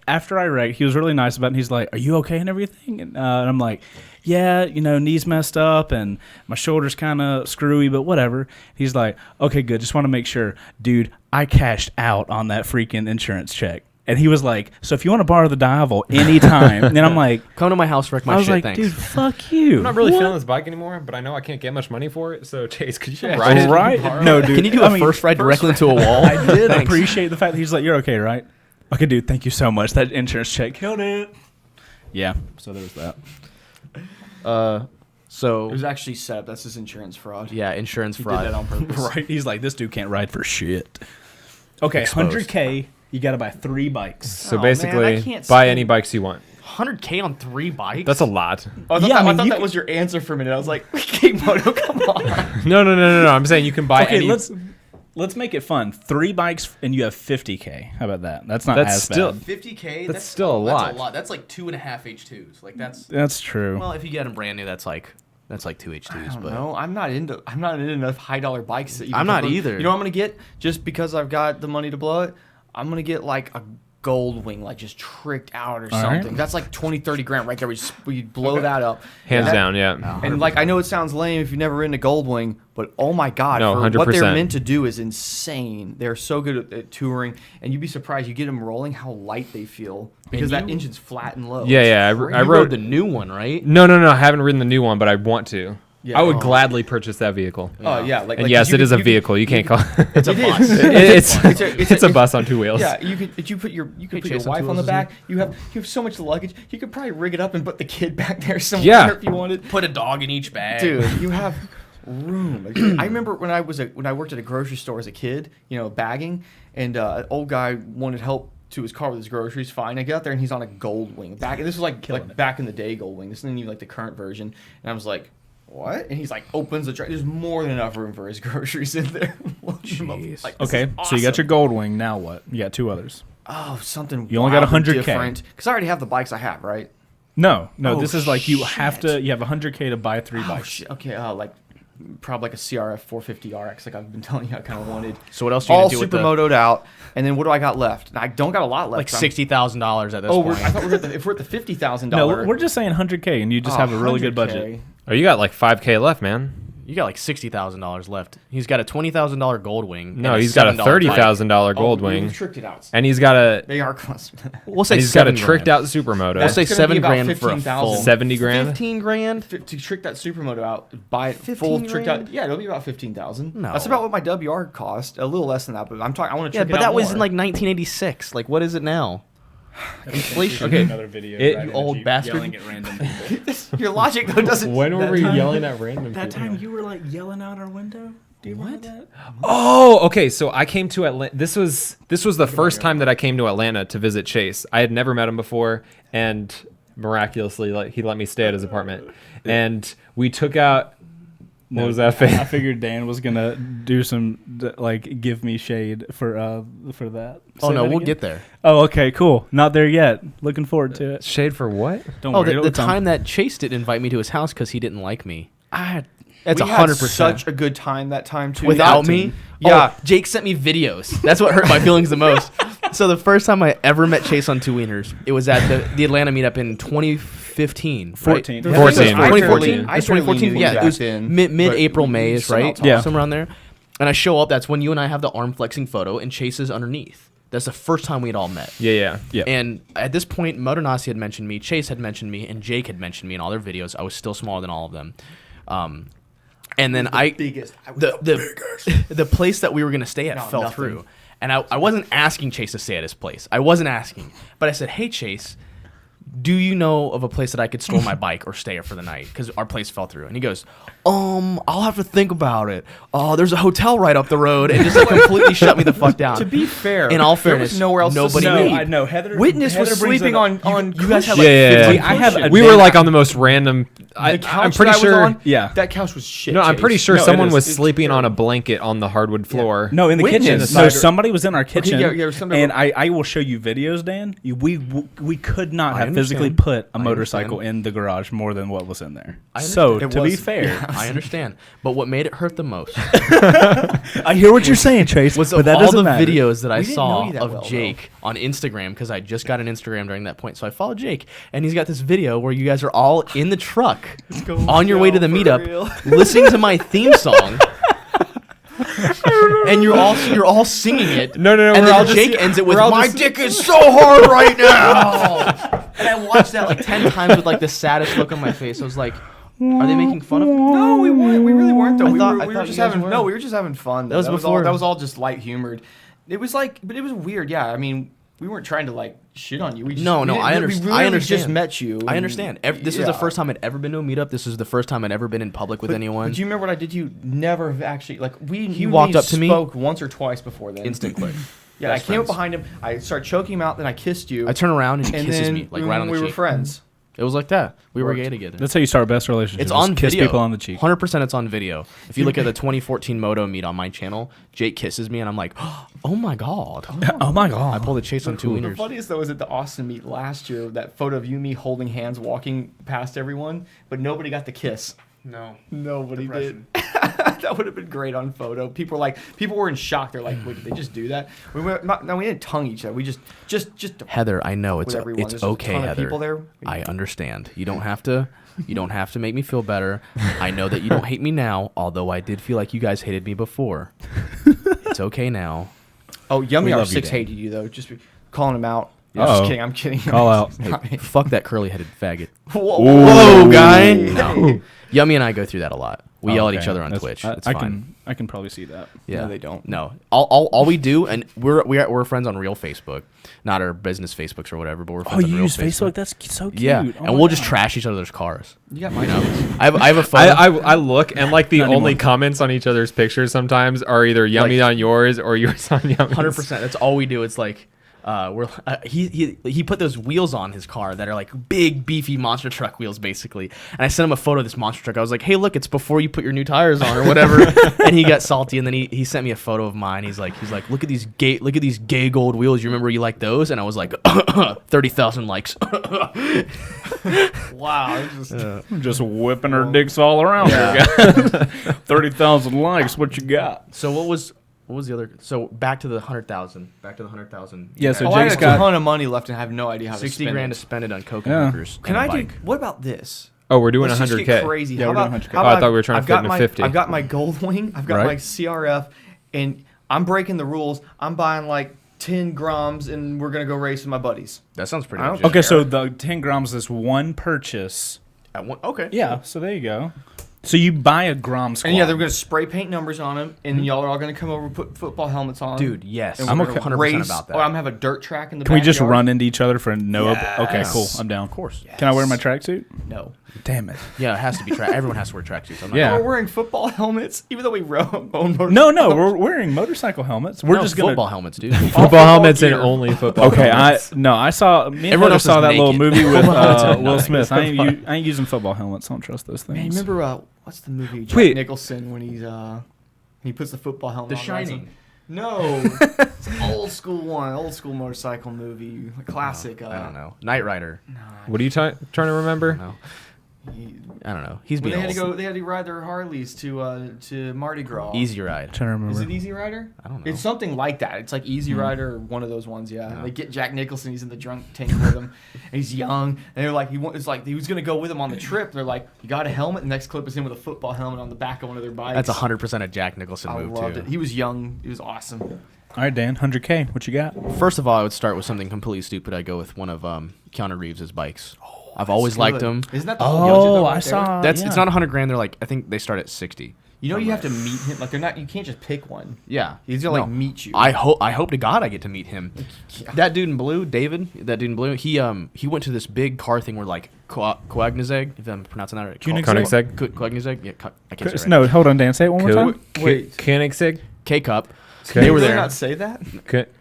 after I wrecked, he was really nice about it. And he's like, are you okay and everything? And I'm like, yeah, knees messed up and my shoulder's kind of screwy, but whatever. He's like, okay, good. Just want to make sure. Dude, I cashed out on that freaking insurance check. And he was like, so if you want to borrow the Diavel anytime. And I'm like, Come to my house, wreck my I was shit, like, thanks. dude, fuck you. I'm not really What? feeling this bike anymore, but I know I can't get much money for it. So Chase, could you Yeah, ride it? Right? No, dude. Can you do a first ride directly into a wall? I did Thanks. appreciate the fact that he's like, you're okay, right? Okay, dude, thank you so much. That insurance check killed it. Yeah, so there was that. So It was actually set up. That's his insurance fraud. yeah, insurance He fraud. did that on purpose. Right? He's like, this dude can't ride for shit. Okay, Exposed. 100K, you got to buy 3 bikes. So Oh, man, I basically, can't buy spend- any bikes you want. 100K on 3 bikes. That's a lot. Oh, I thought, Yeah, that, I I mean, thought you that can- was your answer for a minute. I was like, okay, Moto, come on. No. I'm saying you can buy Okay, any. let's make it fun. 3 bikes and you have 50K. How about that? That's not That's as still- bad. 50K. That's still a That's lot. a lot. That's like 2.5 H2s. Like that's That's true. well, if you get them brand new, that's like 2 H2s. I don't But know. I'm not into enough $high bikes that you I'm can not convert- either. You know what I'm gonna get just because I've got the money to blow it? I'm gonna get like a gold wing, like just tricked out or All right. something. That's like 20-30 grand right there. We blow that up. Hands That- down, yeah. And like I know it sounds lame if you've never ridden a gold wing, but oh my god, No, for what they're 100%. meant to do is insane. They're so good at touring, and you'd be surprised you get them rolling how light they feel because that you- engine's flat and low. Yeah. It's I you rode rode the new one, right? No. I haven't ridden the new one, but I want to. Yeah. I would Oh. gladly purchase that vehicle. Oh yeah, like And like, yes, you it is could- a vehicle. You can't call It's a bus. it's a bus on 2 wheels. Yeah, you could put your put your Chase on wife two on the wheels, back. You have so much luggage. You could probably rig it up and put the kid back there somewhere Yeah. if you wanted. Put a dog in each bag. Dude, you have room. I remember when I worked at a grocery store as a kid, bagging, and an old guy wanted help to his car with his groceries. Fine, I get out there and he's on a Gold Wing. This was like back in the day Gold Wing. This isn't even like the current version. And I was like, what? And he's like, opens the truck. There's more than enough room for his groceries in there. Jeez. Like, okay, so you got your Gold Wing. Now what? You got 2 others. Oh, something. You only got 100K. Because I already have the bikes I have, right? No. Oh, this is like you have shit. You have 100K to buy 3 Oh, bikes. shit. Okay, probably like a CRF 450 RX, like I've been telling you I kind of wanted. So what else do you all do with supermotoed out, and then what do I got left? I don't got a lot left. like $60,000 at this point? I thought if we're at the $50,000. No, we're just saying 100K, and you just have a really good budget. Oh, you got like 5K left, man. You got like $60,000 left. He's got a $20,000 Gold Wing. No, and he's got a $7 bike. $30,000 Gold Wing, We've tricked it out. and he's got a They are close. We'll say he's got a $7 tricked grand. out supermoto. We'll say That's gonna be $7 about grand for a 15,000. full 70 grand. 15 grand. To trick that supermoto out, buy it 15 full tricked grand? out. Yeah, it'll be about 15,000. No. That's about what my WR cost. A little less than that, but I'm talking. I want to Yeah, trick it but out that was more. in like 1986. Like, what is it now? Inflation. Okay. Another video. It- right you in old Jeep bastard. Yelling at random people. Your logic though doesn't. When were that we time- yelling at random That people? time you were like yelling out our window. Do you remember that? Oh, okay. So I came to Atlanta. This was the first time that I came to Atlanta to visit Chase. I had never met him before, and miraculously, he let me stay at his apartment. And we took out. What was that? I figured Dan was gonna do some give me shade for that. Oh Say no, that we'll again? get there. Oh, okay, cool. Not there yet. Looking forward to it. Shade for what? Don't Oh, worry. the it'll come. time that Chase didn't invite me to his house because he didn't like me. That's We had 100%. such a good time that time too. Without me? Yeah. Oh, Jake sent me videos. That's what hurt my feelings the most. So the first time I ever met Chase on Two Wieners, it was at the Atlanta meetup in 2015. 14. The Yeah. thing is, 14. I 2014. barely- I It's barely 2014. knew Yeah, back it was then, mid-April, but May, we is somehow right? talked. Yeah. Somewhere around there. And I show up. That's when you and I have the arm flexing photo, and Chase is underneath. That's the first time we had all met. Yeah. And at this point, Motonosity had mentioned me, Chase had mentioned me, and Jake had mentioned me in all their videos. I was still smaller than all of them. And then the place that we were gonna stay at fell nothing. through, and I wasn't asking Chase to stay at his place. I wasn't asking, but I said, "Hey Chase, do you know of a place that I could store my bike or stay for the night? Because our place fell through." And he goes, I'll have to think about it. There's a hotel right up the road, and just completely shut me the fuck down. To be fair, in all there fairness, was nowhere else nobody to knew. sleep. I know. Heather. Witness was Heather brings sleeping it up. on. You guys had cushions. like Yeah. 15 I have cushions. We were like on the most random. The I'm couch pretty that I was sure. on, Yeah. that couch was shit. No, I'm pretty Chase. sure No, it someone is. was It's sleeping on a terrible. blanket on the hardwood floor. No, in the Witness. kitchen. In the No, cider- somebody was in our kitchen, yeah, somebody- and I will show you videos, Dan. We could not I have physically understand. put a motorcycle in the garage more than what was in there. I So understand. to It be was- fair, I understand, but what made it hurt the most I hear what you're saying, Chase. was but of that all doesn't the matter. videos that I We didn't saw know you that of well, Jake on Instagram, because I just got an Instagram during that point. So I followed Jake, and he's got this video where you guys are all in the truck on your way to the meetup, listening to my theme song. And you're all singing it. No, And we're then all Jake just- ends it with we're all "My just- dick is so hard right now." And I watched that like 10 times with like the saddest look on my face. I was like, "Are they making fun of me?" No, we weren't. We really weren't though. I We thought were you just guys having. were. No, we were just having fun. That was all, before. that was all just light humored. It was like, but it was weird. Yeah, I mean, we weren't trying to like shit on you. We just, No, we no, didn't- I we understand. really I understand. just met you. I understand. This was the first time I'd ever been to a meetup. This was the first time I'd ever been in public with anyone. But do you remember what I did? You never have actually like we. He you and walked me up to me. spoke once or twice before then. Instant click. Yeah, I Best came up friends. behind him. I started choking him out. Then I kissed you. I turn around and he and kisses then me like right on the we cheek. were friends. It was like that. We were Worked. gay together. That's how you start best relationships. It's on kiss video. people on the cheek. 100% it's on video. If you look at the 2014 Moto meet on my channel, Jake kisses me and I'm like, "Oh my god." Oh my I god! pulled a Chase on Two The Wieners. funniest though is at the Austin meet last year. That photo of you and me holding hands, walking past everyone, but nobody got the kiss. No. Nobody did. That would have been great on photo. People were in shock. They're like, "Wait, did they just do that?" We didn't tongue each other. We just Heather, I know it's with everyone. it's There's just a okay, ton of Heather. people there. I understand. You don't have to make me feel better. I know that you don't hate me now, although I did feel like you guys hated me before. It's okay now. Oh, Yummy love you, R6 Dan. hated you though. Just calling him out. Uh-oh. Just kidding. I'm kidding. Call out. Hey, fuck that curly-headed faggot. Whoa, Whoa, guy. No. Yummy and I go through that a lot. We yell at each other on Twitch. It's I fine. I can probably see that. Yeah, No, they don't. No, all we do, and we're friends on real Facebook, not our business Facebooks or whatever, but we're friends on you real use Facebook? That's so cute. Yeah, Oh and my we'll just God. trash each other's cars. You got my I have a photo. I look and like the Not only anymore. comments on each other's pictures sometimes are either yummy on yours or yours on yummy. 100%. That's all we do. It's like he put those wheels on his car that are like big beefy monster truck wheels basically, and I sent him a photo of this monster truck. I was like, hey, look, it's before you put your new tires on or whatever. And he got salty, and then he sent me a photo of mine. He's like look at these gay gold wheels, you remember you like those? And I was like 30,000 likes. Wow. Just whipping her dicks all around here, guys. 30,000 likes. What you got? So what was the other? So back to the 100,000. Yeah, so Oh, I Jake's had a got. ton of money left and I have no idea how to 60 spend grand it. to spend it on coke Yeah. and hookers. Can and a I do? bike. What about this? Oh, we're doing Let's just 100K. get crazy. Yeah, How we're doing about, 100K. how Oh, I about thought we were trying to I've fit got into my, 50. I've got my gold wing. I've got Right. my CRF, and I'm breaking the rules. I'm buying like 10 grams, and we're gonna go race with my buddies. That sounds pretty I don't- legit. Okay, so the 10 grams is one purchase. Okay. Yeah, so there you go. So you buy a gram squad. And yeah, they're gonna spray paint numbers on them, and y'all are all gonna come over and put football helmets on. Dude, yes. And I'm we're okay. gonna 100% race, about that. Or I'm gonna have a dirt track in the Can we just backyard. run into each other for no? Yes. Okay, cool. I'm down. Of course. Can I wear my tracksuit? No. Damn it. Yeah, it has to be track. Everyone has to wear tracksuits. I'm not Yeah. We're wearing football helmets, even though we own motorcycles. No, we're wearing motorcycle helmets. We're No, just gonna. football helmets, dude. Football helmets and gear. only football. Okay, helmets. I saw. Me and Everyone Heather else is saw that little naked. movie with Football helmets are Will naked. Smith. I ain't using football helmets. I don't trust those Man, things. you remember what's the movie? Jack Wait. Nicholson when he puts the football helmet The on. Shining. No, it's an old school motorcycle movie, a classic. I don't know. Knight Rider. What are you trying to remember? No. He, I don't know. He's when being they had old. they had to ride their Harleys to Mardi Gras. Easy Ride. trying to remember. Is it Easy Rider? I don't know. It's something like that. It's like Easy Rider or one of those ones. Yeah. Yeah. They get Jack Nicholson. He's in the drunk tank with him. And he's young. And they're like, it's like he was gonna go with him on the trip. They're like, you got a helmet. The next clip is him with a football helmet on the back of one of their bikes. That's 100% a Jack Nicholson I move, loved too. it. He was young. He was awesome. All right, Dan. 100K. What you got? First of all, I would start with something completely stupid. I'd go with one of Keanu Reeves' bikes. I've always liked him. Isn't that the Oh, right I there? saw. It's yeah. not 100 grand. They're like, I think they start at 60. You know, you have to meet him. Like they're not. You can't just pick one. Yeah. He's gonna like meet you. I hope to God I get to meet him. That dude in blue, David, he went to this big car thing where like Koenigsegg, if I'm pronouncing that right. Koenigsegg? Koenigsegg? Yeah, I can't say it right. No, hold on, Dan. Say it one more time. Wait. Koenigsegg? K-Cup. Okay. They were Did there. not say that? Say it.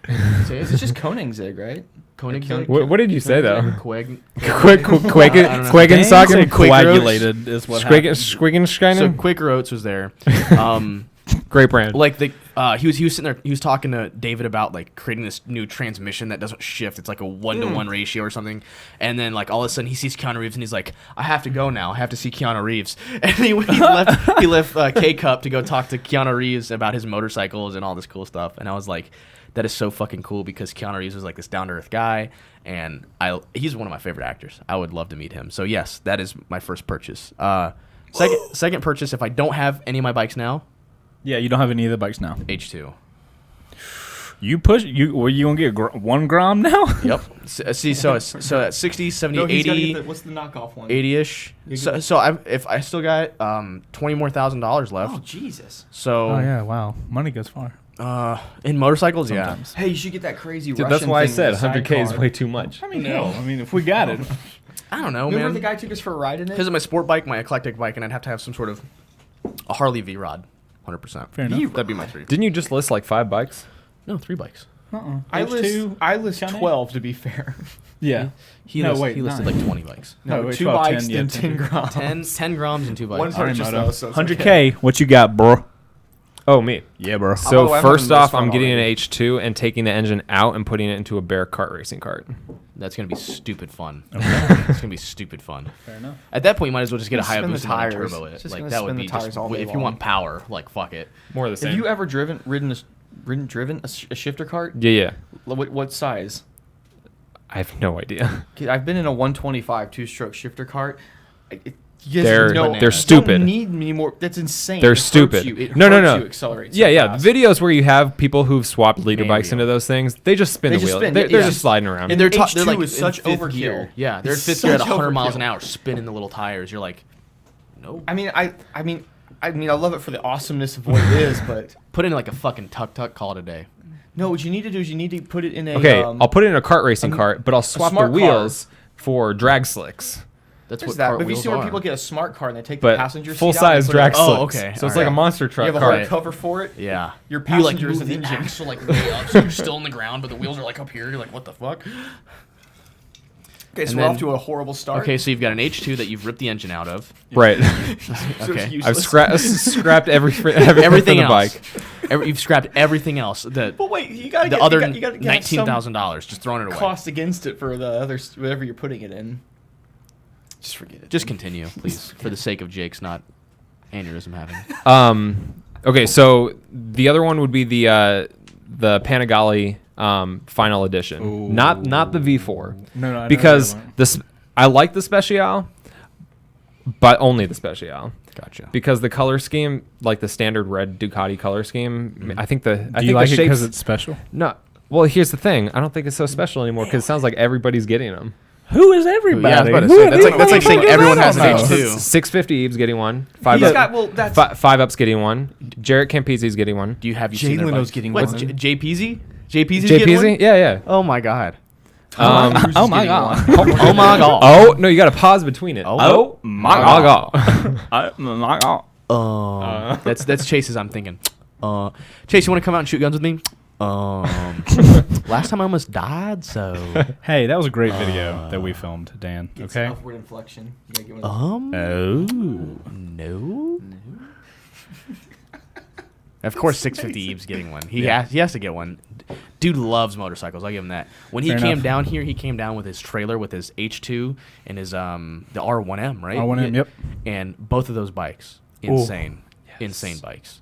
It's just Koenigsegg, right? Koenigsegg? What did you say though? Quag. Quagensagen? Dan said coagulated is what happened. So Schwigensteinen? Quaker Oats was there. Great brand. Like he was sitting there. He was talking to David about like creating this new transmission that doesn't shift. It's like a 1-to-1 ratio or something. And then like all of a sudden he sees Keanu Reeves and he's like, I have to go now. I have to see Keanu Reeves. And he left K Cup to go talk to Keanu Reeves about his motorcycles and all this cool stuff. And I was like, that is so fucking cool because Keanu Reeves was like this down to earth guy, and he's one of my favorite actors. I would love to meet him. So yes, that is my first purchase. Second purchase, if I don't have any of my bikes now, Yeah, you don't have any of the bikes now. H2. You push you. Well, you gonna get 1 gram now? Yep. So at 60, 70, No, he's gotta 80, get what's the knockoff one? 80-ish. If I still got $20,000 more left. Oh Jesus! So Oh yeah, wow. Money goes far. in motorcycles, Sometimes. Hey, you should get that crazy Dude, Russian that's why I thing said with the 100K is sidecar. way too much. I mean, no. I mean, if we got it. I don't know, Remember man. the guy took us for a ride in it? Because of my sport bike, my eclectic bike, and I'd have to have some sort of a Harley V-Rod. 100%. Fair enough. That'd be my 3. Didn't you just list like 5 bikes? No, 3 bikes. I H2, list Johnny? 12 to be fair. Yeah. He No, listed, wait, he listed 9. like 20 bikes. No, No, wait, 2 12, bikes 10, yeah, and 10 grams. 10 grams and 2 bikes. One's All right, purchased Moto. though, so it's 100K. okay. What you got, bro? Oh, me. Yeah, bro. So I'm first having this off, fun I'm getting an already. H2 and taking the engine out and putting it into a Bear kart racing cart. That's going to be stupid fun. It's going to be stupid fun. Fair enough. At that point, you might as well just get a Spin the Hayabusa and run tires. turbo it. Just Like gonna that would spin the be tires just, all day if you long. want power, like fuck it. More of the same. Have you ever ridden a shifter cart? Yeah. What size? I have no idea. I've been in a 125 2-stroke shifter cart. You guys They're don't stupid. need me more. That's insane. They're It hurts stupid. you. It No. hurts you, accelerates so Yeah. fast. The videos where you have people who've swapped leader Man bikes wheel. into those things, they just spin They the just wheel. spin, They're yeah. just sliding around. And they're H2 like is such in fifth overkill. gear. Yeah, they're It's fifth gear at such 100 miles overkill. an hour, spinning the little tires. You're like, no. I mean, I mean, I love it for the awesomeness of what it is, but Put it in like a fucking tuk-tuk, call it a day. no, what you need to do is you need to put it in a. Okay, I'll put it in a kart racing cart, but I'll swap the smart car. wheels for drag slicks. That's There's what that. cart But have you wheels seen where are. people get a smart car and they take the But passenger seat full out and size put drag it, slicks. okay, So it's alright. like a monster You truck have a cart. hard cover for it. Yeah. Your You like passengers move and the engine. axle like way up, so you're still in the ground, but the wheels are like up here. You're like, what the fuck? Okay, so And we're then- off to a horrible start. Okay, so you've got an H2 that you've ripped the engine out of. Right. So Okay. it's I've useless. scrapped everything Everything from the else. bike. You've scrapped everything else. But wait, you gotta The get other you gotta get some $19,000, just throwing it away. cost against it for the other whatever you're putting it in. Just forget it. Just continue, please, for the sake of Jake's not aneurysm having. Okay, so the other one would be the Panigale final edition, Ooh. not the V4, No, I know because the other one. this I like the Special, but only the Special. Gotcha. Because the color scheme, like the standard red Ducati color scheme, I think Do you like it because it's special? no. Well, here's the thing. I don't think it's so special anymore because it sounds like everybody's getting them. Who is everybody? Yeah, I was about to Who say, are that's these like saying motherfuckers? everyone I has an don't know. H2. 650 Eve's getting one. Five He's up, got well that's five up's getting one. Jarrett Campisi's getting one. Do you have you Jay seen their Leno's bikes? getting What, one. JPZ? JPZ's getting one? JPZ? Yeah. Oh my god. Tom Cruise is oh my getting God. one. Oh my god. Oh no, you got to pause between it. Oh my God. That's Chase's. I'm thinking. Chase, you want to come out and shoot guns with me? Last time I almost died, so. Hey, that was a great video that we filmed, Dan. It's Okay. upward inflection. You gotta get one of Oh. No. Of course, 650 Eve's getting one. He has to get one. Dude loves motorcycles. I'll give him that. When he Fair came enough. down here, he came down with his trailer with his H2 and his the R1M, right? R1M, yep. And both of those bikes, insane, insane bikes.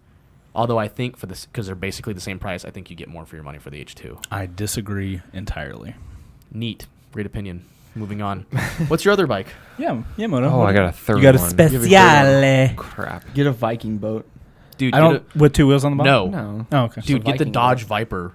Although I think for this, because they're basically the same price, I think you get more for your money for the H2. I disagree entirely. Neat, great opinion. Moving on. What's your other bike? Yeah, Moto. Oh, I got a third You got a one. speciale. Crap. Get a Viking boat. Dude, I don't with two wheels on the bottom. no, No. Oh, okay. dude, get the Viking Dodge boat. Viper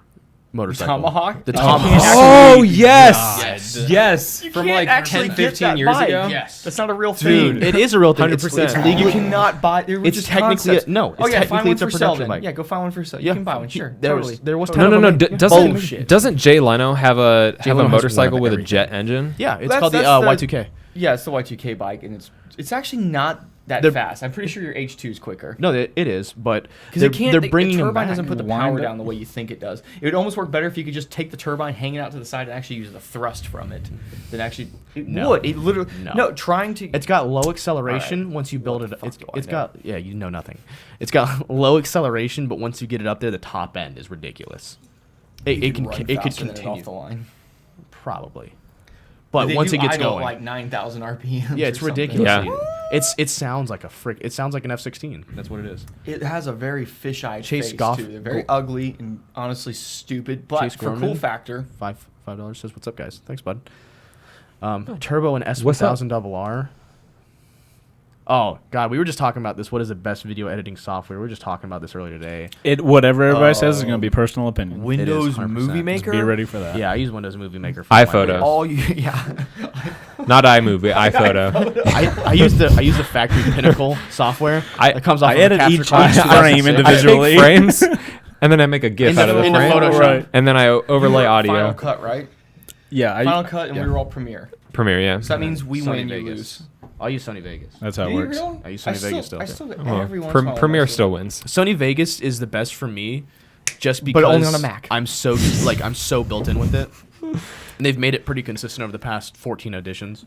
motorcycle. Tomahawk? The Oh, Tomahawk. Oh yes, Yes. yes. You From can't like actually 10, get 15 that years bike. ago. Yes. That's not a real Dude. thing. It is a real thing. 100%. It's You legally. cannot buy. They're It's just technically concepts. no. It's Oh yeah, find technically one it's a for sale production then. bike. Yeah, go find one for sale. Yeah. You can buy one. Sure. There Totally. was No. Totally. Doesn't Bullshit. Jay Leno have a Leno has motorcycle one with of a jet engine? Yeah, it's That's- called the that's the- Y2K. Yeah, it's the Y2K bike, and it's actually not that They're- fast. I'm pretty sure your H2 is quicker. No, it is, but Because it can't. they're bringing the them turbine back. doesn't put the Wind power up. down the way you think it does. It would almost work better if you could just take the turbine, hang it out to the side, and actually use the thrust from it. Than actually, it No. would. It literally. No. No, trying to. It's got low acceleration Alright. once you build What it. the fuck It's do I know? got you know nothing. It's got low acceleration, but once you get it up there, the top end is ridiculous. It run could faster than it continue off the line. probably, but They once do it gets idle at going, like 9,000 RPM. yeah, it's ridiculous. Yeah. It sounds like a frick. It sounds like an F-16. That's what it is. It has a very fisheye Chase face Goff- too. They're very ugly and honestly stupid, but Chase for cool Gorman? factor. $5 says, "What's up, guys? Thanks, bud." Turbo and What's up? S1000 RR. Oh God, we were just talking about this. What is the best video editing software? We were just talking about this earlier today. Whatever everybody says is going to be personal opinion. Windows 100%. Movie Just Maker. Just be ready for that. Yeah, I use Windows Movie Maker. For iPhoto. All you, yeah. Not iMovie, iPhoto. I use the factory Pinnacle software. It comes off. I of a edit capture each card. frame individually. I take frames, and then I make a GIF Into- out of the into frame, Photoshop. Right. and then I overlay Final audio. Cut, right? Yeah, Final Cut, and yeah. we were all Premiere. Premiere, yeah. So that means we Sony win, you Vegas. lose. I'll use Sony Vegas. that's how it works. I use Sony Vegas still. I still get Well, every once in a while. Premiere still wins. Sony Vegas is the best for me, just because. But only on a Mac. I'm so built in with it, and they've made it pretty consistent over the past 14 editions.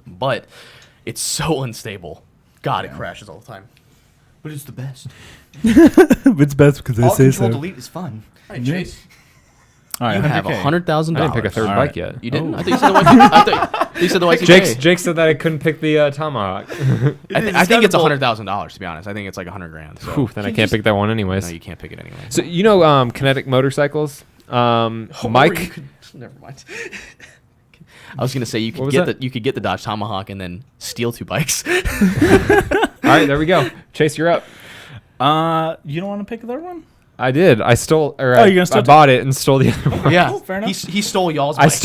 But it's so unstable. God, it crashes all the time. But it's the best. It's best because All control delete is fun. All right, Chase. All right, You have $100K. $100,000. I didn't pick a third All bike right. yet. You didn't? Oh. I thought you said the Y2K. I thought you said the Y2K. Jake said that I couldn't pick the Tomahawk. I think it's $100,000 to be honest. I think it's like $100,000. So Oof, then I can't pick that one anyways. no, you can't pick it anyway. So you know, kinetic motorcycles. Mike. Never mind. I was gonna say you What could was get that? you could get the Dodge Tomahawk and then steal 2 bikes. All right, there we go. Chase, you're up. You don't want to pick a third one? I did. I stole, or you're gonna steal I bought it and stole the other one. Yeah, fair enough. he stole y'all's. I bikes.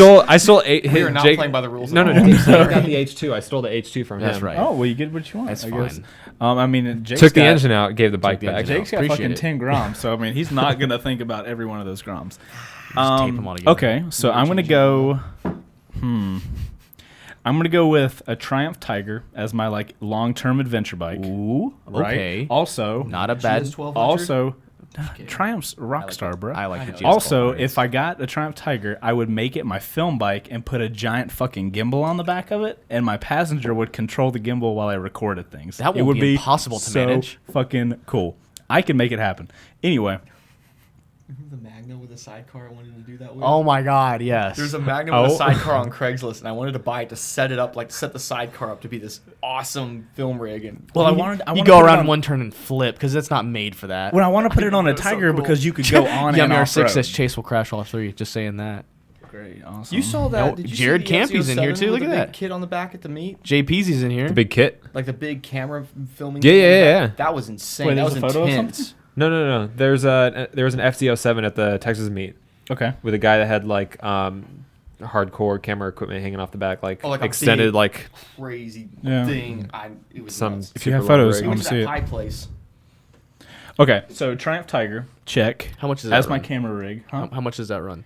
stole eight. We are not Jake, playing by the rules. No, at no, all. no. I got the H2. I stole the H2 from him. That's right. Oh well, you get what you want. That's I guess. fine. I mean, Jake's Took the got- engine out, gave the bike the back. engine out. Jake's got Appreciate fucking it. 10 grams, so I mean, he's not gonna think about every one of those grams. tape them all together. Okay, so I'm gonna go. I'm gonna go with a Triumph Tiger as my like long-term adventure bike. Ooh, Right. okay. Also, Not a She bad. is 1200? also, Triumph's Rockstar, bro. I like the GS. Also, if I got a Triumph Tiger, I would make it my film bike and put a giant fucking gimbal on the back of it, and my passenger would control the gimbal while I recorded things. That it would would be impossible to so manage. Fucking cool. I can make it happen. Anyway, Remember the Magna with a sidecar I wanted to do that with? Oh my God, yes. There's a Magna with Oh. a sidecar on Craigslist, and I wanted to buy it to set it up, like set the sidecar up to be this awesome film rig. And well, I you wanted go put it around on- one turn and flip because it's not made for that. When I want to put it on a That was so Tiger cool. because you could go on Yeah, and off R6 road. says Chase will crash all three. Just saying that. Great, awesome. you saw that? Oh, Did you Jared see the Campy's in here, FZ07 too. with Look the at big that. kid on the back at the meet, J Peasy's in here. The big kit. like the big camera filming. Yeah, thing yeah, in the yeah, back. yeah. That was insane. Wait, that was there's a photo of intense. something? No. There was an FZ07 at the Texas meet Okay. with a guy that had like hardcore camera equipment hanging off the back, like, Oh, like a extended, big- like Crazy Yeah. thing. It was some. nuts. If you have super long photos, rig. We I went wanna to see that it. high place. Okay, so Triumph Tiger, check. How much does that As my run? camera rig. Huh? How much does that run?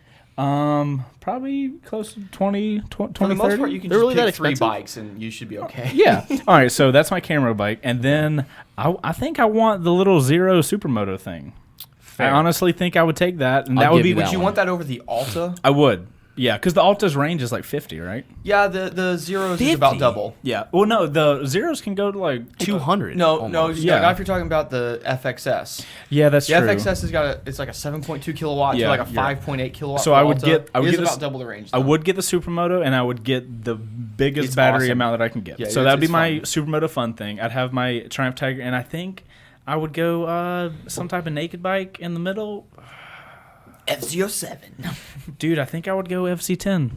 Probably close to 20, 20 For the most 30. part, you can They're just really pick that 3 expensive? bikes, and you should be okay. Yeah. All right, so that's my camera bike. And then I think I want the little Zero Supermoto thing. Fair. I honestly think I would take that. And I'll that would give be you the that Would you one. want that over the Alta? I would. Yeah, because the Alta's range is like 50, right? Yeah, the Zeros is about 50? double. Yeah. Well, no, the Zeros can go to like 200. No, almost. yeah. Yeah. Not if you're talking about the FXS. Yeah, that's The true. FXS has got it's like a 7.2 kilowatt Yeah, to like a you're right. 5.8 kilowatt. So for I would Alta. get- I would It is get this- about double the range. I though. would get the Supermoto, and I would get the biggest It's battery awesome. amount that I can get. Yeah, so it's- that'd be it's my fun. Supermoto fun thing. I'd have my Triumph Tiger, and I think I would go some type of naked bike in the middle. FZ07. Dude, I think I would go FC10.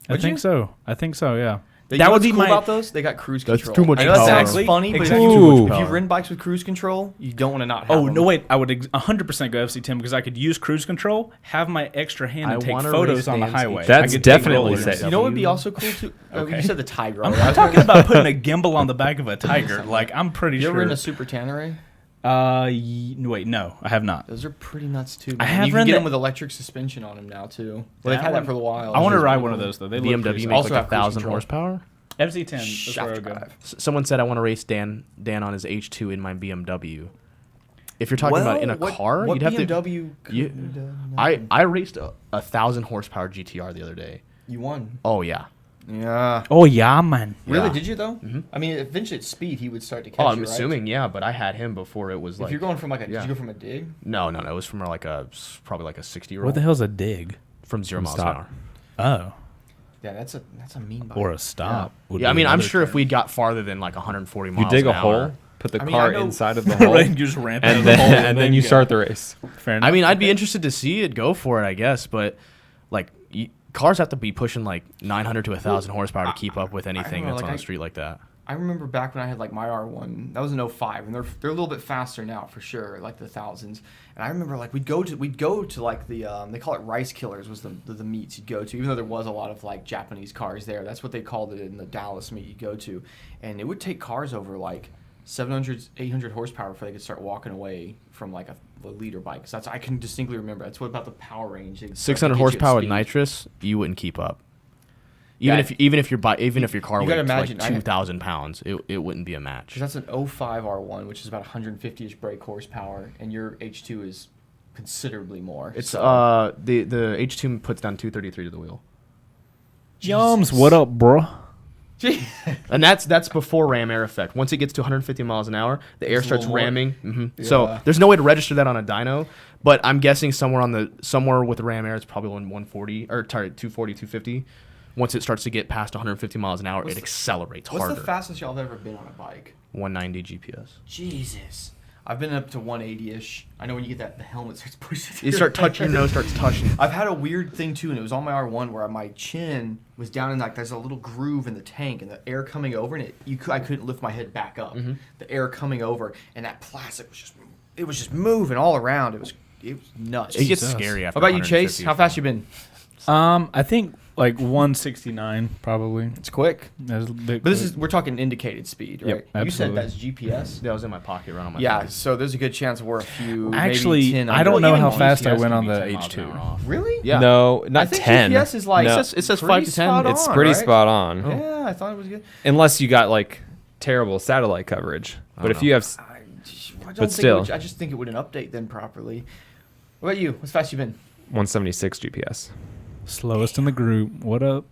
Would I think you? so. I think so. Yeah. You That know would what's be cool my. about those. They got cruise That's control. too much I know that sounds power. funny, but Exactly. if Too you, much if you power. run bikes with cruise control, you don't want to not have Oh them. no! Wait, I would 100% go FC10 because I could use cruise control, have my extra hand, and I take wanna photos race on the Dan's highway. H2. That's I could take definitely rollers and safe. stuff. You know what would be also cool too? Okay. You said the Tiger. I'm already. talking about putting a gimbal on the back of a Tiger. Like I'm pretty You sure. ever ridden a Super Tanneray? Wait, no, I have not. Those are pretty nuts too. I man. have You can ridden get the- them with electric suspension on them now too. Well, That they've had one- that for a while. I want to It's ride really one of cool. those though. They look pretty BMW sick. makes Also like have cruise 1,000 control. horsepower. FC10. That's where I Shaft would go. drive. Someone said I want to race Dan on his H2 in my BMW. If you're talking about in a car, what you'd have BMW to. You, I raced a 1,000 horsepower GTR the other day. You won. Oh yeah. Yeah. Oh yeah, man. Really? Yeah. Did you though? I mean, eventually at speed, he would start to catch Oh, I'm you, right? assuming yeah, but I had him before it was If like. you're going from like a, yeah. did you go from a dig? No, it was from like probably like a 60-year-old. What the hell's a dig? From 0 miles stop. an hour. Oh, Yeah, that's a mean bike. or a stop. would Yeah, I be mean, I'm another sure if term. we got farther than like 140 You miles dig an a hour, hole, put the I mean, car I know- inside of the hole, Right, you just ramp out of and the hole, then you go. start the race. Fair enough. I mean, I'd be interested to see it go for it, I guess, but like cars have to be pushing like 900 to 1,000 horsepower to keep up with anything know, that's like, on the street like that. I remember back when I had like my R1. That was an 05, and they're a little bit faster now for sure, like the thousands. And I remember like we'd go to like the they call it Rice Killers was the meets you'd go to, even though there was a lot of like Japanese cars there. That's what they called it in the Dallas meet you'd go to, and it would take cars over like 700, 800 horsepower before they could start walking away from like a leader bike. So I can distinctly remember. That's what about the power range. They'd start to 600 get you at horsepower with speed. nitrous, you wouldn't keep up. Yeah. Even if your car You gotta weighed imagine, like 2,000 pounds, it wouldn't be a match. 'Cause that's an 05 R1, which is about 150-ish brake horsepower, and your H2 is considerably more. It's so. the H2 puts down 233 to the wheel, Yums, what up, bro? and that's before ram air effect. Once it gets to 150 miles an hour, the air It's a starts little more. ramming. Yeah. So there's no way to register that on a dyno, but I'm guessing somewhere with ram air, it's probably 140 or 240, 250. Once it starts to get past 150 miles an hour, What's it the- accelerates What's harder. the fastest y'all have ever been on a bike? 190 GPS. Jesus. I've been up to 180-ish. I know when you get that, the helmet starts pushing. You start touching your nose, starts touching. I've had a weird thing too, and it was on my R1 where my chin was down in like there's a little groove in the tank, and the air coming over, and I couldn't lift my head back up. The air coming over, and that plastic was just moving all around. It it was nuts. It gets Jesus. scary after. How about you, Chase? 150. How fast you been? I think like 169 probably. It's quick. That's a bit But quick. we're talking indicated speed, right? Yep, You said absolutely. that's GPS. That was in my pocket, right on my. Yeah, phone. so there's a good chance we're a few. Actually, maybe 10 I don't under. know Even how fast I GPS went can on be the 10 miles an hour H2. off. Really? Yeah. No, I not think 10. GPS is like No. It says pretty 5 to 10. spot It's on, pretty right? spot on. Yeah, I thought it was good. Unless you got like terrible satellite coverage. But if you have I don't But think still. I just think it wouldn't update then properly. What about you? What's fast you been? 176 GPS. Slowest in the group. What up?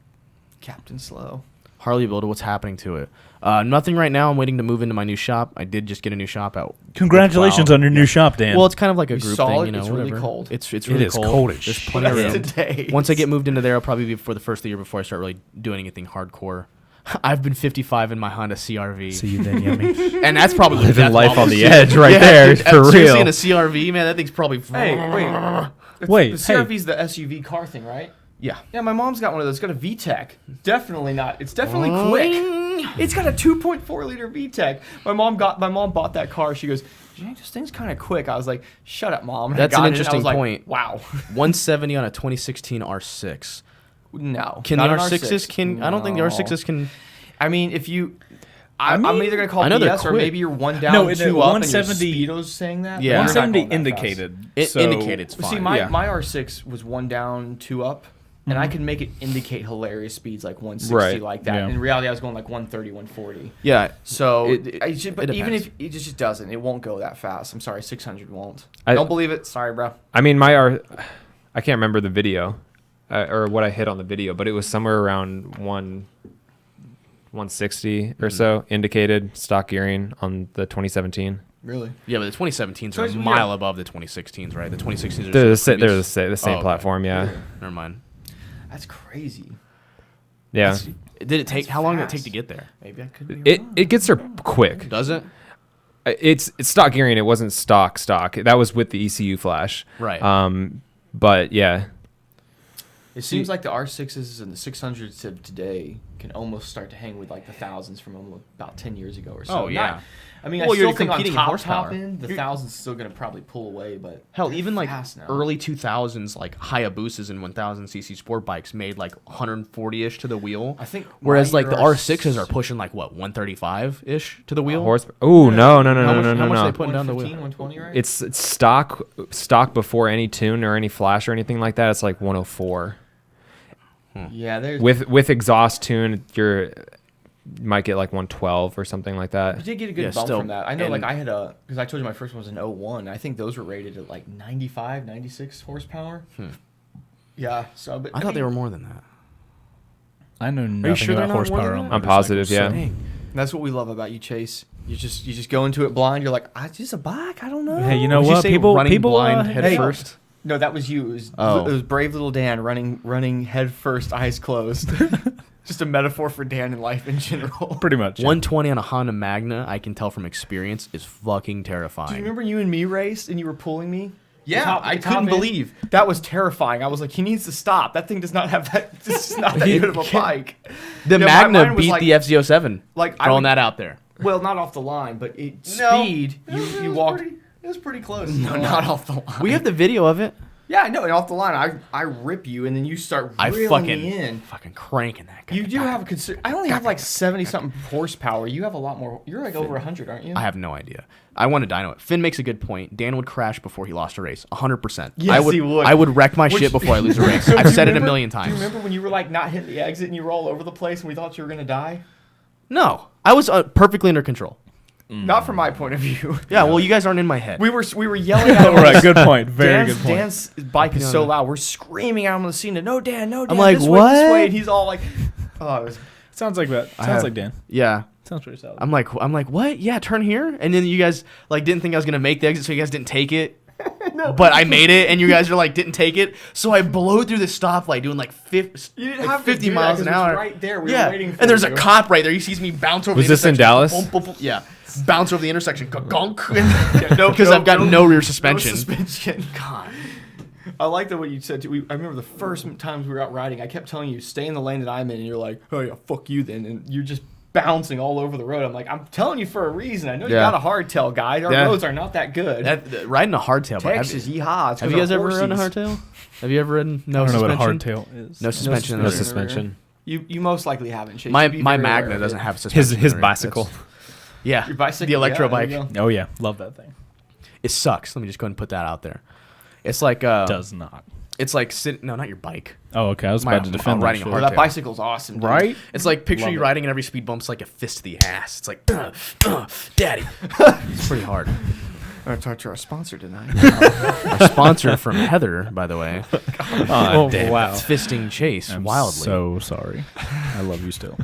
Captain Slow. Harley Builder, what's happening to it? Nothing right now. I'm waiting to move into my new shop. I did just get a new shop out. Congratulations Wow. on your new shop, Dan. Well, it's kind of like a You group saw thing, it? you know. It's really whatever. cold. It's It really is cold. cold as There's shit. plenty of That's room. today. Once I get moved into there, I'll probably be for the first of the year before I start really doing anything hardcore. I've been 55 in my Honda CRV, See you then, Yummy. and that's probably Living that's life on almost the it. edge right Yeah, there, dude, for seriously, real. in a CRV, man, that thing's probably. Hey, wait. Wait, The hey. CRV's the SUV car thing, right? Yeah. Yeah, my mom's got one of those. It's got a VTEC. Definitely not. It's definitely quick. It's got a 2.4 liter VTEC. My mom bought that car. She goes, "Jake, this thing's kind of quick." I was like, "Shut up, mom." And I That's an got it, and I interesting was like, point. Wow. 170 on a 2016 R6. No. Can not the an R6s can? I don't think the No. R6s can. I mean, if you. I'm mean, either gonna call I know they're BS or quick. maybe you're one down, No, it- two up, and 170 your Speedo's saying that. Yeah. but you're not 170 going that fast. indicated. It so indicated it's Well, fine. see, my Yeah. R6 was one down, two up, and I could make it indicate hilarious speeds like 160 Right. like that. Yeah. In reality, I was going like 130, 140. Yeah. So, It- but it even depends. if it just doesn't, it won't go that fast. I'm sorry, 600 won't. I- Don't believe it. Sorry, bro. I mean, I can't remember the video or what I hit on the video, but it was somewhere around 160 or so indicated stock gearing on the 2017. Really? Yeah, but the 2017s So are a it's- mile above the 2016s, right? The 2016s are They're the still previous- same Oh, okay. platform, yeah. Never mind. That's crazy. Yeah. Did it take? That's How long did it take fast. to get there? Maybe I could be It wrong. it gets her quick. Does it? It's stock gearing. It wasn't stock. That was with the ECU flash. Right. But yeah, It seems like the R6s and the 600s to today can almost start to hang with like the thousands from almost about 10 years ago or so. Oh, yeah. I mean, Well, I still you're think on competing in top horsepower. end, the You're- thousands is still going to probably pull away, but Hell, even like fast now. early 2000s, like Hayabusas and 1000cc sport bikes made like 140-ish to the wheel. I think Whereas my like the year R6s are pushing like what 135-ish to the wheel. horse. Oh no no no How no much- no how no much no. they putting down the 115, wheel? 120, right? It's stock before any tune or any flash or anything like that. It's like 104. yeah, there's With exhaust tune, you might get like 112 or something like you that. did get a good Yeah, bump still, from that. I know, like and- I had because I told you my first one was an 01. I think those were rated at like 95, 96 horsepower. Yeah, so but I thought they mean, were more than that. I know Are nothing you sure they're about not more horsepower than on that? I'm positive, yeah. Dang. That's what we love about you, Chase. You just go into it blind. You're like, it's just a bike. I don't know. Hey, you know Would what? you say People running people blind head hey, first? No, that was you. It was brave little Dan running head first, eyes closed. Just a metaphor for Dan in life in general. Pretty much. 120 on a Honda Magna, I can tell from experience, is fucking terrifying. Do you remember you and me raced and you were pulling me? Yeah, The top- I the top couldn't end? believe. That was terrifying. I was like, he needs to stop. That thing does not have that. This is not that good of a bike. The Yeah, Magna mine was beat like- the FZ07. like, I throwing would- that out there. Well, not off the line, but No. speed. You walked. It was pretty close. No, not off the line. We have the video of it. Yeah, no, and off the line, I rip you, and then you start I reeling me in. fucking cranking that guy. You do have a I only have like 70 something horsepower. You have a lot more. You're like over 100, aren't you? I have no idea. I want to dyno it. Finn makes a good point. Dan would crash before he lost a race. 100%. Yes, he would. I would wreck my Which- shit before I lose a race. Do I've you said it a remember- million Do you times. remember when you were like not hitting the exit and you were all over the place and we thought you were gonna die? No. I was perfectly under control. Not from my point of view. Yeah, well, you guys aren't in my head. We were yelling at him. Right, good point. Very Dan's, good point. Dan's bike is so loud. We're screaming out on the scene. No, Dan, no, Dan. like, this way, this what? way. And he's all like, oh, it was, Sounds like that. I Sounds have- like Dan. Yeah. Sounds pretty solid. I'm like, what? Yeah, turn here. And then you guys like didn't think I was gonna make the exit, so you guys didn't take it. But I made it, and you guys are like didn't take it. So I blow through the stoplight doing like 50, you didn't like have to 50 do that miles 'cause an it was hour. right there. We yeah, were waiting for and there's you. a cop right there. He sees me bounce over. Was the this in intersection. Dallas? Boom, boom, boom. Yeah, bounce over the intersection. Gonk. No, because I've got no rear suspension. No suspension. God. I like the way you said. I remember the first times we were out riding. I kept telling you, stay in the lane that I'm in, and you're like, oh yeah, fuck you then, and you just bouncing all over the road. I'm like, I'm telling you for a reason. I know you Yeah. got a hardtail, guy. Our Yeah. roads are not that good. Riding a hardtail. bro. Texas, yeehaw. It's Have 'cause you guys our ever ridden a horsies. hardtail? Have you ever ridden no I don't know suspension? what a hardtail is. No suspension. No in the rear. suspension. You most likely haven't. Chase. My You'd be my very aware Magna of doesn't it. have suspension. His in the rear. bicycle. That's- Yeah, Your bicycle, the electro yeah, there bike. you go. Oh yeah, love that thing. It sucks. Let me just go ahead and put that out there. It's like Does not. It's like no, not your bike. Oh, okay. I was about to defend riding that a shit. Well, that hardtail. bicycle's awesome, dude. Right? It's like picture Love you it. riding and every speed bump's like a fist to the ass. It's like, daddy. It's pretty hard. I'm gonna talk to our sponsor tonight. Our sponsor from Heather, by the way. Oh, wow. It's fisting Chase I'm wildly. so sorry. I love you still.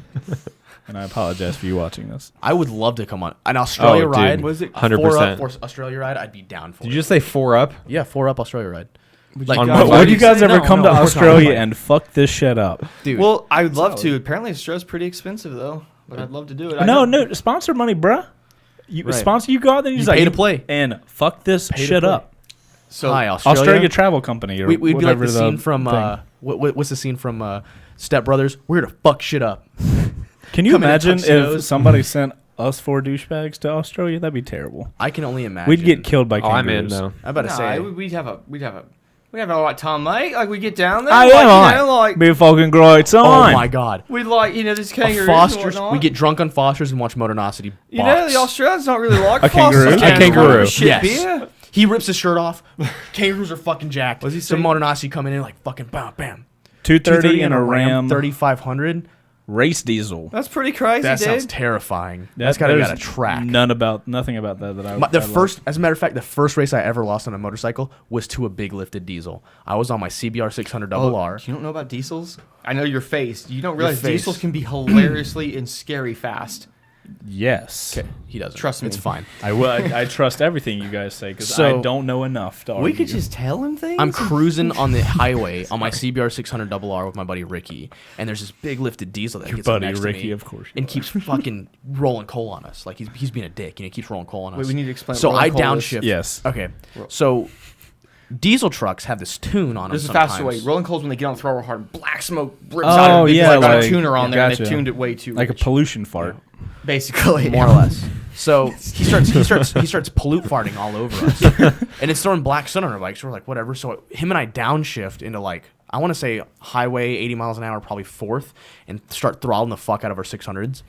And I apologize for you watching this. I would love to come on an Australia dude. ride. Was it 100%. 4 up for Australia ride? I'd be down for Did it. you just say 4 up? Yeah, 4 up Australia ride. Like, on guys- what- Would you guys ever No, come no, to of course not. Australia and fuck this shit up? Dude, Well, I would love to. Apparently, Australia's pretty expensive though, but I'd love to do it. I No, know- no, sponsor money, bruh. You Right. sponsor, you go out there and You he's like, pay to play. and fuck this Pay to shit play. up. So hi, Australia. Australia Travel Company or We'd be like whatever the scene from thing. what's the scene from Step Brothers? We're here to fuck shit up. Can you come in imagine if tuxedos. somebody sent us 4 douchebags to Australia? That'd be terrible. I can only imagine. We'd get killed by Oh, I'm in kangaroos. though. I'm about to say. we'd have a Tom, mate. Like we get down there. I like, am you know, on. like Be fucking great Oh on. my god. we'd like this A kangaroos. Foster's. And whatnot. We get drunk on Foster's and watch Motonosity. You know, the Australians don't really like A kangaroo? Foster's A cans. kangaroo. Shit Yes. beer. He rips his shirt off. Kangaroos are fucking jacked. What's he So saying? Motonosity coming in like fucking bam bam. 230 in a Ram 3500. race diesel. That's pretty crazy, That dude. sounds terrifying. That's gotta be There's on a track. Nothing about that I. The I love. first, as a matter of fact, the first race I ever lost on a motorcycle was to a big lifted diesel. I was on my CBR 600 RR. You don't know about diesels? I know your face. You don't realize face. diesels can be hilariously and scary fast. Yes. Okay, he doesn't. Trust me. It's fine. I will. I trust everything you guys say because So- I don't know enough to argue. We could just tell him things. I'm cruising on the highway on my CBR 600 RR with my buddy Ricky, and there's this big lifted diesel that Your gets up buddy next Ricky, to me of course you and are. keeps fucking rolling coal on us. Like he's being a dick, he keeps rolling coal on us. Wait, we need to explain So what I rolling coal is. downshift. Yes. Okay. So diesel trucks have this tune on There's a them faster sometimes. way. Rolling coals when they get on the thrower hard, black smoke rips Oh, out of it. yeah, It's got like- a tuner on there, and gotcha. they tuned it way too like a rich. pollution fart. Basically, more or less. So he starts pollute farting all over us, and it's throwing black sun on our bikes. So we're like, whatever. So him and I downshift into like I want to say highway 80 miles an hour, probably fourth, and start throttling the fuck out of our 600s,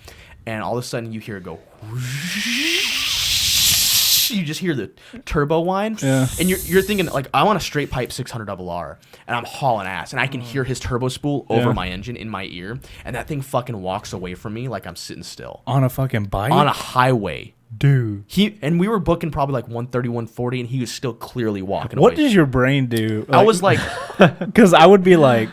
and all of a sudden you hear it go. You just hear the turbo whine, Yeah. and you're thinking like I want a straight pipe 600 RR, and I'm hauling ass, and I can hear his turbo spool over Yeah. my engine in my ear, and that thing fucking walks away from me like I'm sitting still On a fucking bike? on a highway. dude. We were booking probably like 130, 140, and he was still clearly walking What away. does your brain do? I was like, because I would be like,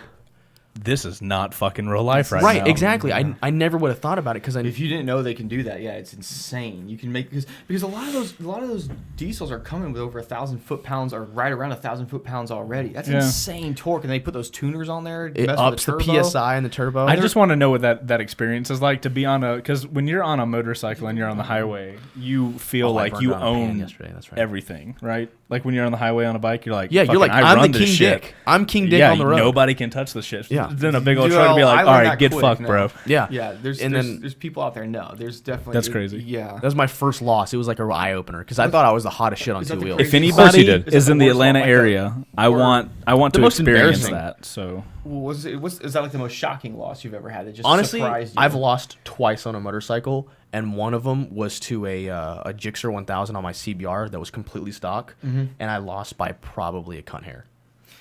this is not fucking real life right now. right, exactly. I never would have thought about it because I if you didn't know they can do that, yeah, it's insane. You can make because a lot of those diesels are coming with over 1,000 foot-pounds or right around 1,000 foot-pounds already. That's Yeah. insane torque, and they put those tuners on there. it mess with ups the turbo. PSI and the turbo. I just want to know what that experience is like to be on because when you're on a motorcycle and you're on the highway, you feel Oh, I like burned you down a pan own yesterday, that's right. everything, right? Like when you're on the highway on a bike, you're like, Yeah, you're like, "Fucking, I I'm run the this king shit." dick. I'm king dick Yeah, on the road. nobody can touch the shit. Yeah. Then a big old Dude, truck to be I like, learned all right, that get quick fucked, now. bro. Yeah, Yeah, there's And then- there's people out there. No, there's definitely That's crazy. Yeah, that was my first loss. It was like a eye opener because I thought I was the hottest shit on Is that two the wheels. If Of course you anybody did. Is is that in the the worst Atlanta one like that? area, I Or- want The to most experience embarrassing. that. So Well, is that like the most shocking loss you've ever had? That just Honestly, surprised you? I've lost twice on a motorcycle, and one of them was to a Gixxer 1000 on my CBR that was completely stock, and I lost by probably a cunt hair,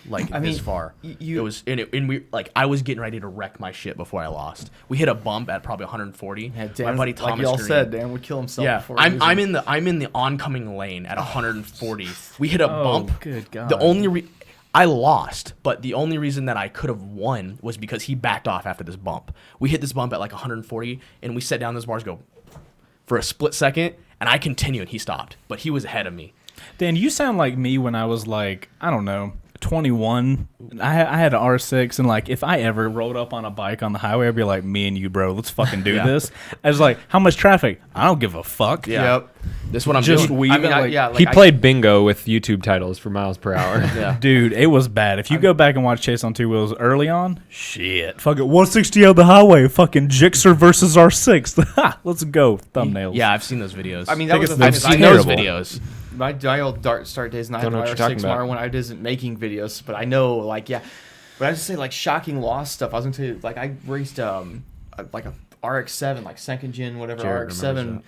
like I this mean, far. you- It was, and we like I was getting ready to wreck my shit before I lost. We hit a bump at probably 140. Yeah, my Dan, buddy Thomas like y'all Green- said, Dan would kill himself. Yeah, before I'm in the oncoming lane at 140. We hit a bump. good God. The only I lost, but the only reason that I could have won was because he backed off after this bump. We hit this bump at like 140, and we set down those bars, go for a split second, and I continued. He stopped, but he was ahead of me. Dan, you sound like me when I was like, I don't know, 21. I had an R6, and like if I ever rode up on a bike on the highway, I'd be like, me and you, bro, let's fucking do this. I was like, how much traffic? I don't give a fuck. Yeah. Yep. This is what I'm Just doing. weave I mean, it, like, He played bingo with YouTube titles for miles per hour. Yeah. dude, it was bad. If you go back and watch Chase on Two Wheels early on, shit, fucking 160 on the highway, fucking Gixxer versus R6. Ha, let's go. Thumbnails. Yeah, I've seen those videos. I mean, that was the I've thing. seen terrible. those videos. My old start days, and I had Don't know my what you're talking R6 about. Mar when I wasn't making videos, but I know, like, yeah. But I just say, like, shocking loss stuff. I was gonna tell you, like, I raced like a RX-7, like second gen, whatever, Jared RX-7 remembers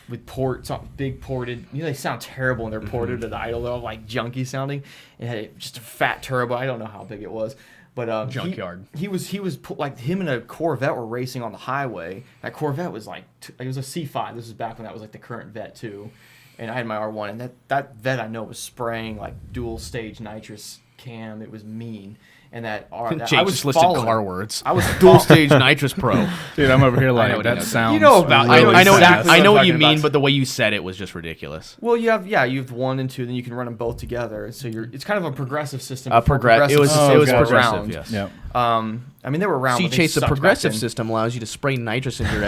with ports, big ported. You know, they sound terrible when they're ported at idle. They're all like junky sounding. It had just a fat turbo. I don't know how big it was, but Junkyard. He was like him and a Corvette were racing on the highway. That Corvette was like it was a C5. This is back when that was like the current Vet too. And I had my R1, and that Vet I know was spraying like dual stage nitrous cam. It was mean. And that Jake I was just listed following car it. words. I was Dual stage nitrous pro. Dude, I'm over here what like, he that knows. sounds You know about- really I know fast. exactly I know what what I'm you talking mean, about. but the way you said it was just ridiculous. Well, you have 1 and 2, then you can run them both together. So it's kind of a progressive system. It before was systems were progressive. around. Yes. Yep. I mean, they were around. See, but they Chase, the sucked back progressive then. system allows you to spray nitrous into your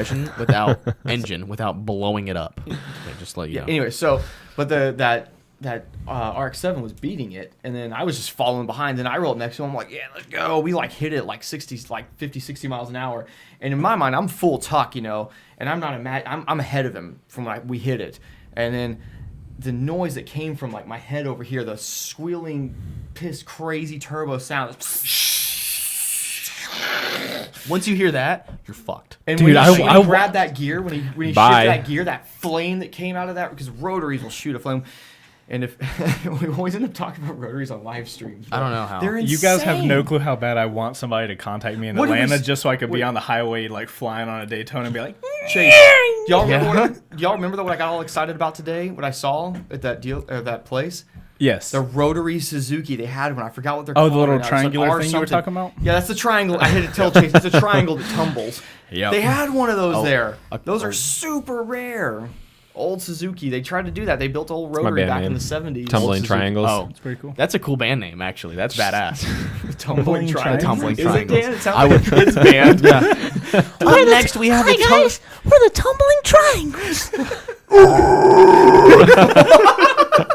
engine without blowing it up. Okay, just to let you Yeah. know. Anyway, so but that RX-7 was beating it, and then I was just following behind. Then I rolled next to him. I'm like, yeah, let's go. We like hit it like 50, 60 miles an hour. And in my mind, I'm full tuck, you know, and I'm not I'm ahead of him from like we hit it, and then the noise that came from like my head over here, the squealing, piss crazy turbo sound. Once you hear that, you're fucked. And Dude, when he I grabbed that gear, when he Bye. shifted that gear, that flame that came out of that, because rotaries will shoot a flame. And if we always end up talking about rotaries on live streams. I don't know how. They're insane. You guys have no clue how bad I want somebody to contact me in What did we Atlanta s- just so I could be wait. on the highway like flying on a Daytona and be like, Chase, y'all remember, Yeah. y'all remember what I got all excited about today? What I saw at that deal or that place? yes. The rotary Suzuki they had one. I forgot what they're Oh, called. the little right now. It's an triangular R thing you were something. talking about? Yeah, that's the triangle. I had to tell Chase it's a triangle that tumbles. Yep. They had one of those Oh, there. a- Those oh. are super rare. Old Suzuki. They tried to do that. They built old my rotary band back in name. the 70s. Tumbling Old Suzuki. triangles. Oh, It's pretty cool. that's a cool band name, actually. That's badass. Tumbling Triangles? triangles. Tumbling Is it, triangles. Dan? It sounds I like would- a kid's band. Yeah. Up next, we have the guys. We're the Tumbling Triangles.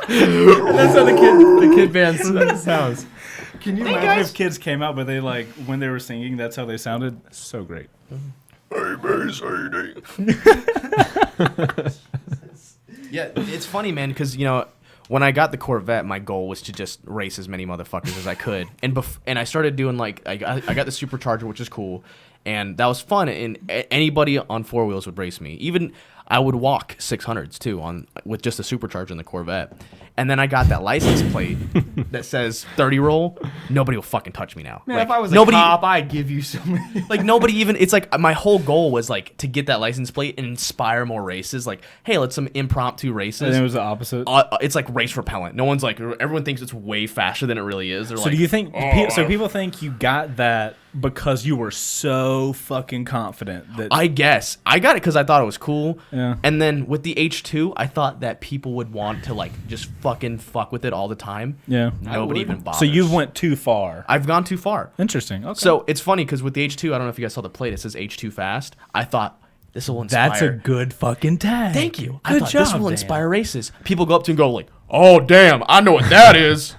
That's how the kid band sounds. Can you imagine if kids came out, but they like, when they were singing, that's how they sounded? So great. Yeah, it's funny, man, because, you know, when I got the Corvette, my goal was to just race as many motherfuckers as I could. And I started doing, like, I got the supercharger, which is cool. And that was fun. And anybody on four wheels would race me. Even I would walk 600s, too, with just a supercharger in the Corvette. And then I got that license plate that says 30 roll. Nobody will fucking touch me now. Man, Like, if I was nobody, a cop, I'd give you some. like nobody even, it's like my whole goal was like to get that license plate and inspire more races. Like, hey, let's some impromptu And races. it was the opposite. It's like race repellent. No one's like, everyone thinks it's way faster than it really is. They're So like, do you think, so people think you got that because you were so fucking confident that I guess I got it because I thought it was cool. Yeah. And then with the H2, I thought that people would want to like just fucking fuck with it all the time. yeah. Nobody even bothers. So you went too far. I've gone too far. Interesting. Okay. So it's funny because with the H2, I don't know if you guys saw the plate. It says H2 fast. I thought this will inspire. that's a good fucking tag. Thank you. I Good thought job, this will Dan. inspire races. People go up to and go like, "Oh damn, I know what that is."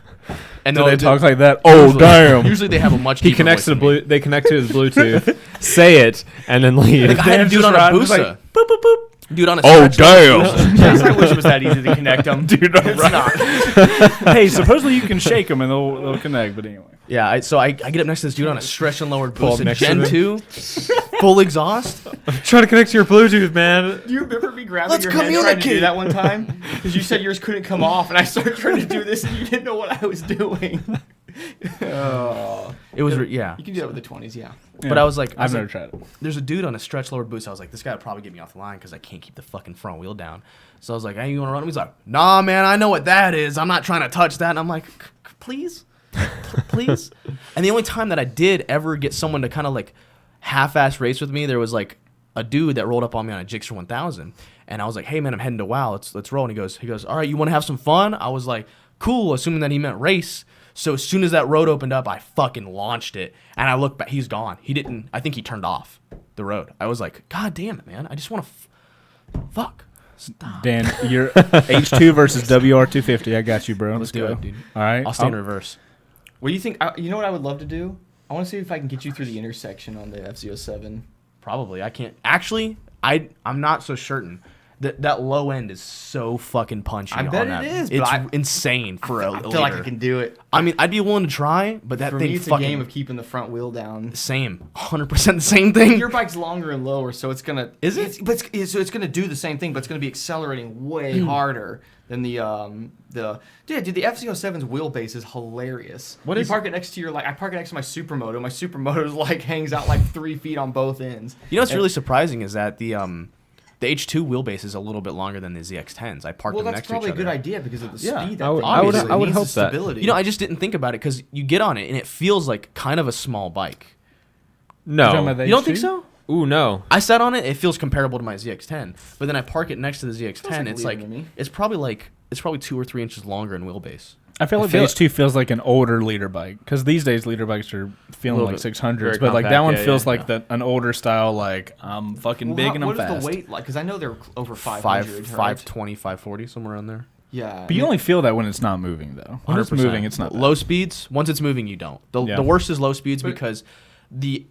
And Do they'll they talk do- like that? Oh usually- damn. Usually they have a much. He deeper connects voice to than me. They connect to his Bluetooth, say it, and then leave. Like, I had a Dan dude just on a riding, just Busa. like, boop boop boop. Dude on a Oh stretch damn! Chase, I wish it was that easy to connect them. Dude, it's not. Hey, supposedly you can shake them and they'll connect. But anyway. Yeah, I get up next to this dude on a stretch and lowered Pull up Busa next to Gen them. 2, full exhaust. Try to connect to your Bluetooth, man. Do you remember me grabbing Let's your hand trying to do communicate. that one time? Because you said yours couldn't come off, and I started trying to do this, and you didn't know what I was doing. Oh. It was yeah. You can do that with the 20s, yeah. But I was like, I've never tried it. there's a dude on a stretch lowered boost. I was like, this guy would probably get me off the line because I can't keep the fucking front wheel down. So I was like, hey, you want to run him? He's like, nah, man, I know what that is. I'm not trying to touch that. And I'm like, please, please. And the only time that I did ever get someone to kind of like half-ass race with me, there was like a dude that rolled up on me on a Gixxer 1000. And I was like, hey, man, I'm heading to WoW. Let's roll. And he goes, all right, you want to have some fun? I was like, cool, assuming that he meant race. So as soon as that road opened up, I fucking launched it. And I looked back. He's gone. I think he turned off the road. I was like, God damn it, man. I just want to fuck. Stop. Dan, you're H2 versus WR250. I got you, bro. Let's do it, dude. All right. I'll stay in reverse. What do you think? You know what I would love to do? I want to see if I can get you through the intersection on the FZ07. Probably. I can't. Actually, I'm not so certain. That low end is so fucking punchy. I bet on that. it is, It's but insane for a I feel like I can do it. I mean, I'd be willing to try, but that For thing me, it's fucking a game of keeping the front wheel down. same, 100% the same thing. Your bike's longer and lower, so it's gonna. Is it? So it's gonna do the same thing, but it's gonna be accelerating way harder than the dude. The FZ07's wheelbase is hilarious. What you is park it next to your I park it next to my Supermoto. My Supermoto like hangs out like 3 feet on both ends. You know what's really surprising is that the H2 wheelbase is a little bit longer than the ZX10s. I parked them Well, that's next to each probably a other. good idea because of the Yeah, speed. I would- That I would- obviously I would needs hope the that. stability. You know, I just didn't think about it because you get on it and it feels like kind of a small bike. No. You don't think so? Ooh, no. I sat on it; it feels comparable to my ZX10. But then I park it next to the ZX10. like It's a like leader to me. it's probably 2 or 3 inches longer in wheelbase. I feel like feel the H2 feels like an older leader bike because these days leader bikes are feeling Little like bit 600s, very but like that compact, one yeah, feels yeah. like an older style. Like I'm fucking big and I'm what fast. is the weight like? Because I know they're over 500. 520, 540, somewhere around there. Yeah. But you only feel that when it's not moving, though. When it's 100%. moving, it's not. Bad. Low speeds. Once it's moving, you don't. Yeah. The worst is low speeds because the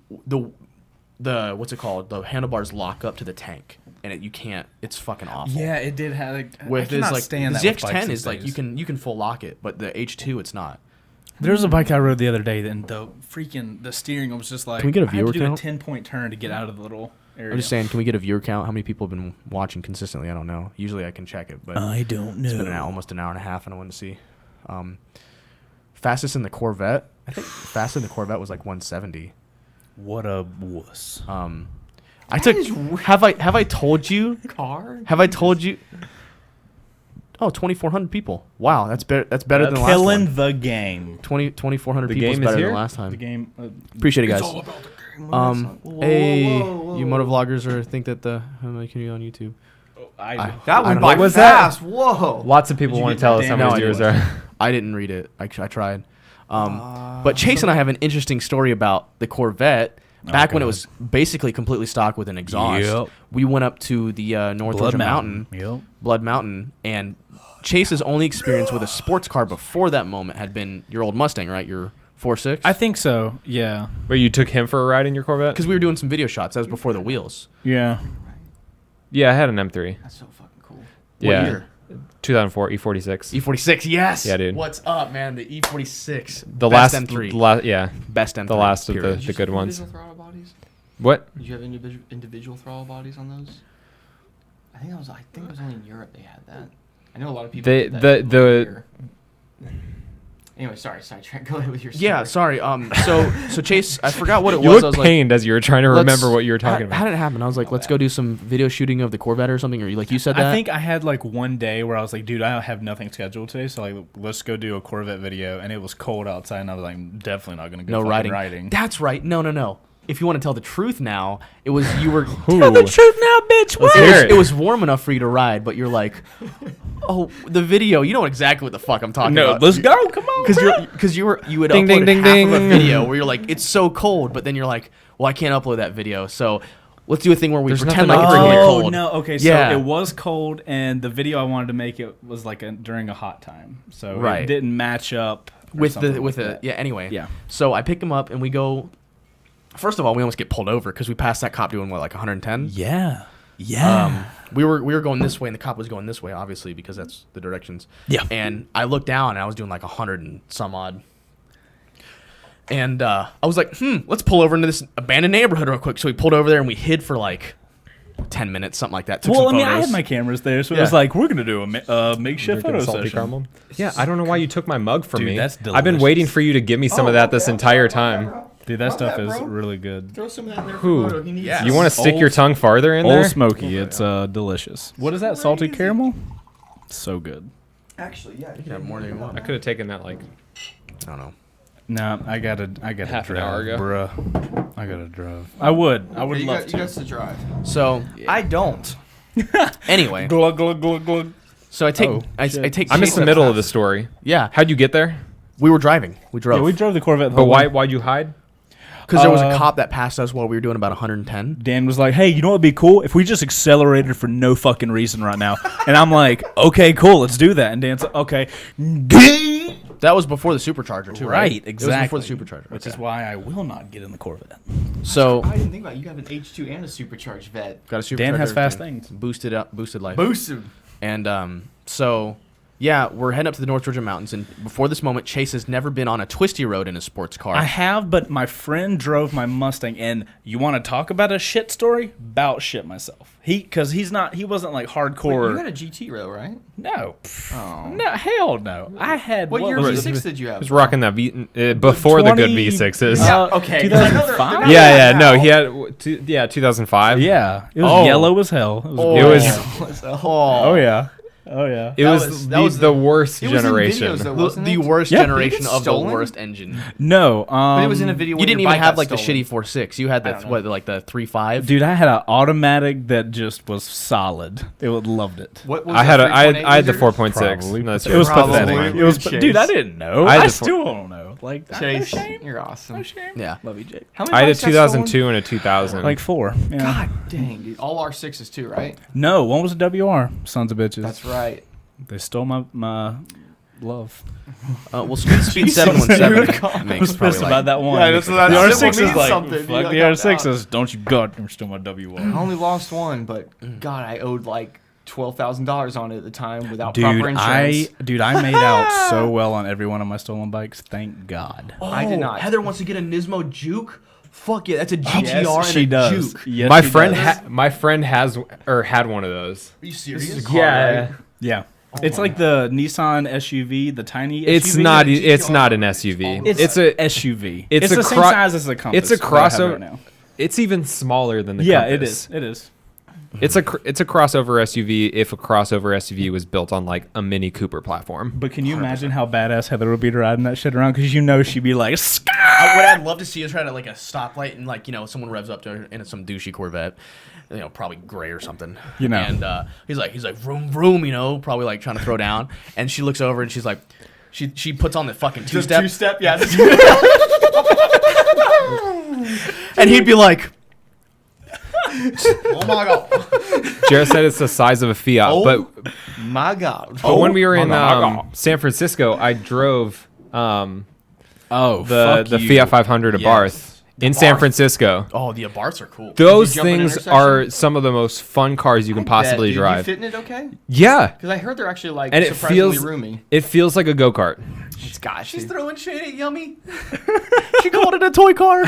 what's it called? The handlebars lock up to the tank, and you can't. It's fucking awful. Yeah, it did have. Like, With I this cannot like stand the that with bikes ZX10 these is like days. you can full lock it, but the H2 it's not. There was a bike I rode the other day, and the steering was just like. Can we get a I had to viewer do count? a 10-point turn to get out of the little area. I'm just saying, can we get a viewer count? How many people have been watching consistently? I don't know. Usually I can check it, but I don't know. it's been almost an hour and a half, and I wanted to see. Fastest in the Corvette. I think fastest in the Corvette was like 170. What a wuss. I took. Have I told you? car. Have I told you? Oh, 2,400 people. Wow, that's better. That's better than the last killing one. the game. 2,400 The people is game is better here? than last The time. game. Appreciate it, guys. Whoa, Hey, whoa, whoa, you whoa. motovloggers are think that how many can you on YouTube? I That I went don't by know. Was that- fast. Whoa. Lots of people Did you want to get tell that us how damn- many No, I viewers didn't. are. I didn't read it. I tried. But Chase and I have an interesting story about the Corvette. Back when it was basically completely stock with an exhaust, Yep. we went up to the North Georgia Mountain, Yep. Blood Mountain, and Chase's only experience with a sports car before that moment had been your old Mustang, right? Your 4.6? I think so. Yeah. Wait, you took him for a ride in your Corvette? Because we were doing some video shots. That was before the wheels. Yeah. Yeah, I had an M3. That's so fucking cool. Yeah. year? 2004 E46. E46, yes. Yeah, dude. What's up, man? The E46. The best last M3. yeah, Best M3. the last of period. the good ones. Individual throttle bodies? What? Did you have individual throttle bodies on those? I think it was only in Europe they had that. I know a lot of people. They- did that the- over here. Anyway, sorry, sidetrack. Go ahead with your story. Yeah, sorry. So Chase, I forgot what it You was. I looked was pained as you were trying to let's- remember what you were talking How about. did it happen? I was like, let's go do some video shooting of the Corvette or something, or like you said that. I think I had like one day where I was like, dude, I have nothing scheduled today, so like, let's go do a Corvette video. And it was cold outside, and I was like, I'm definitely not gonna go. no fucking riding. riding. That's right. No. If you want to tell the truth now, it was you were. Tell the truth now, bitch. Let's hear it. It was warm enough for you to ride, but you're like, oh, the video. You know exactly what the fuck I'm talking No, about. let's go. Come on, Because you would Ding, upload ding, half ding, of a ding. video where you're like, it's so cold, but then you're like, well, I can't upload that video, so let's do a thing where we There's pretend nothing like I it's can really do. Oh cold. no. Okay, so Yeah. it was cold, and the video I wanted to make it was like during a hot time, so Right. it didn't match up or with something the like that. yeah. Anyway, Yeah. So I pick him up and we go. First of all, we almost get pulled over because we passed that cop doing what, like 110. Yeah. We were going this way and the cop was going this way, obviously, because that's the directions. Yeah. And I looked down and I was doing like 100 and some odd. And I was like, let's pull over into this abandoned neighborhood real quick. So we pulled over there and we hid for like 10 minutes, something like that. Took Well, I some mean, I photos. had my cameras there, so it Yeah. was like, we're gonna do a makeshift photo Salty session. caramel? Yeah, I don't know why you took my mug from Dude, me. that's I've been delicious. waiting for you to give me some of that this entire time. Dude, that stuff that, is bro. really good. Throw some of that in there Who? for Moto. He needs Yeah. some. You want to stick your Old- tongue farther in Old there? Smoky, it's delicious. What is that? Salty caramel? So good. Actually, yeah. You can have more than you want. I could have taken that like I don't know. No, I gotta Half an drive, hour ago. bruh. I gotta drive. I would You love got to. to drive. So I don't. anyway, Glug glug glug glug. so I take Oh, I shit. take. I missed Chase the up middle of fast. the story. Yeah. How'd you get there? We were driving. We drove. Yeah, we drove the Corvette. But why'd you hide? Because there was a cop that passed us while we were doing about 110. Dan was like, hey, you know what would be cool? If we just accelerated for no fucking reason right now. And I'm like, okay, cool, let's do that. And Dan's like, okay. That was before the supercharger, too, right? Right, It was before the supercharger. Which is why I will not get in the Corvette. So, I didn't think about it. You have an H2 and a supercharged vet. got a supercharger. Dan has fast everything. things. Boosted up, boosted life. Boosted. And so, yeah, we're heading up to the North Georgia mountains. And before this moment, Chase has never been on a twisty road in a sports car. I have, but my friend drove my Mustang, and you want to talk about a shit story? About shit myself. He wasn't like hardcore. Wait, you had a GT row, right? No. Oh. No, hell no. I had, What year was V6 it? did you have? He was rocking that before the good 20 V6s. Yeah, okay. 2005? Yeah, no, he had 2005. Yeah. It was yellow as hell. It was Oh, yeah. Oh, yeah. It was the worst generation. The worst Yeah. generation Did it get of the stolen? worst engine. No. But it was in a video. You when didn't your even bike have got like the stolen. shitty 4.6. You had I don't know. like the 3.5. Dude, I had an automatic that just was solid. They loved it. What was I had that, I had the 3.8 4.6. Probably. No, that's It was right. Probably. pathetic. It It was, Chase. dude, I didn't know. I had I the still don't know. Like, Chase, no shame. you're awesome. No shame. Yeah. Love you, Jake. How many I had a bikes got stolen? 2002 and a 2000. Like 4. Yeah. God dang, dude. All R6s too, right? No, one was a WR. Sons of bitches. That's right. They stole my love. Well, Speed Jesus, 717 I makes was probably pissed like, about that one. Yeah, that's- the that R6 symbol is means like, something. You fuck got the that R6 out. is, don't you goddamn steal my WR. I only lost one, but God, I owed like $12,000 on it at the time without Dude, proper insurance. I made out so well on every one of my stolen bikes. Thank God. I did not. Heather wants to get a Nismo Juke. Fuck yeah, that's a GTR Yes, and she a does. Juke. Yes, my she friend does. my friend has or had one of those. Are you serious? Yeah. Yeah. It's like the Nissan SUV, the tiny SUV. It's not an SUV. It's a SUV. it's a the same size as the Compass. it's a that I have crossover. right now. It's even smaller than the Yeah, Compass. it is. It's a crossover SUV if a crossover SUV was built on like a Mini Cooper platform. But can you imagine how badass Heather would be riding that shit around? Because you know she'd be like, "Sky!" What I'd love to see is right at like a stoplight and like someone revs up to her in some douchey Corvette, probably gray or something. And he's like vroom vroom, probably like trying to throw down, and she looks over and she's like, she puts on the fucking two-step, Two-step, yeah. and he'd be like, oh my god. Jared said it's the size of a Fiat, but My God. when we were in God. San Francisco, I drove Oh, the Fiat 500 Abarth in San Francisco. Oh, the Abarths are cool. Those jump in things intersection? are some of the most fun cars you can possibly Dude, drive. You fit in it okay? Yeah, Because I heard they're actually like and it surprisingly feels roomy. it feels like a go kart. It's got She's throwing shade at Yummy. She called it a toy car.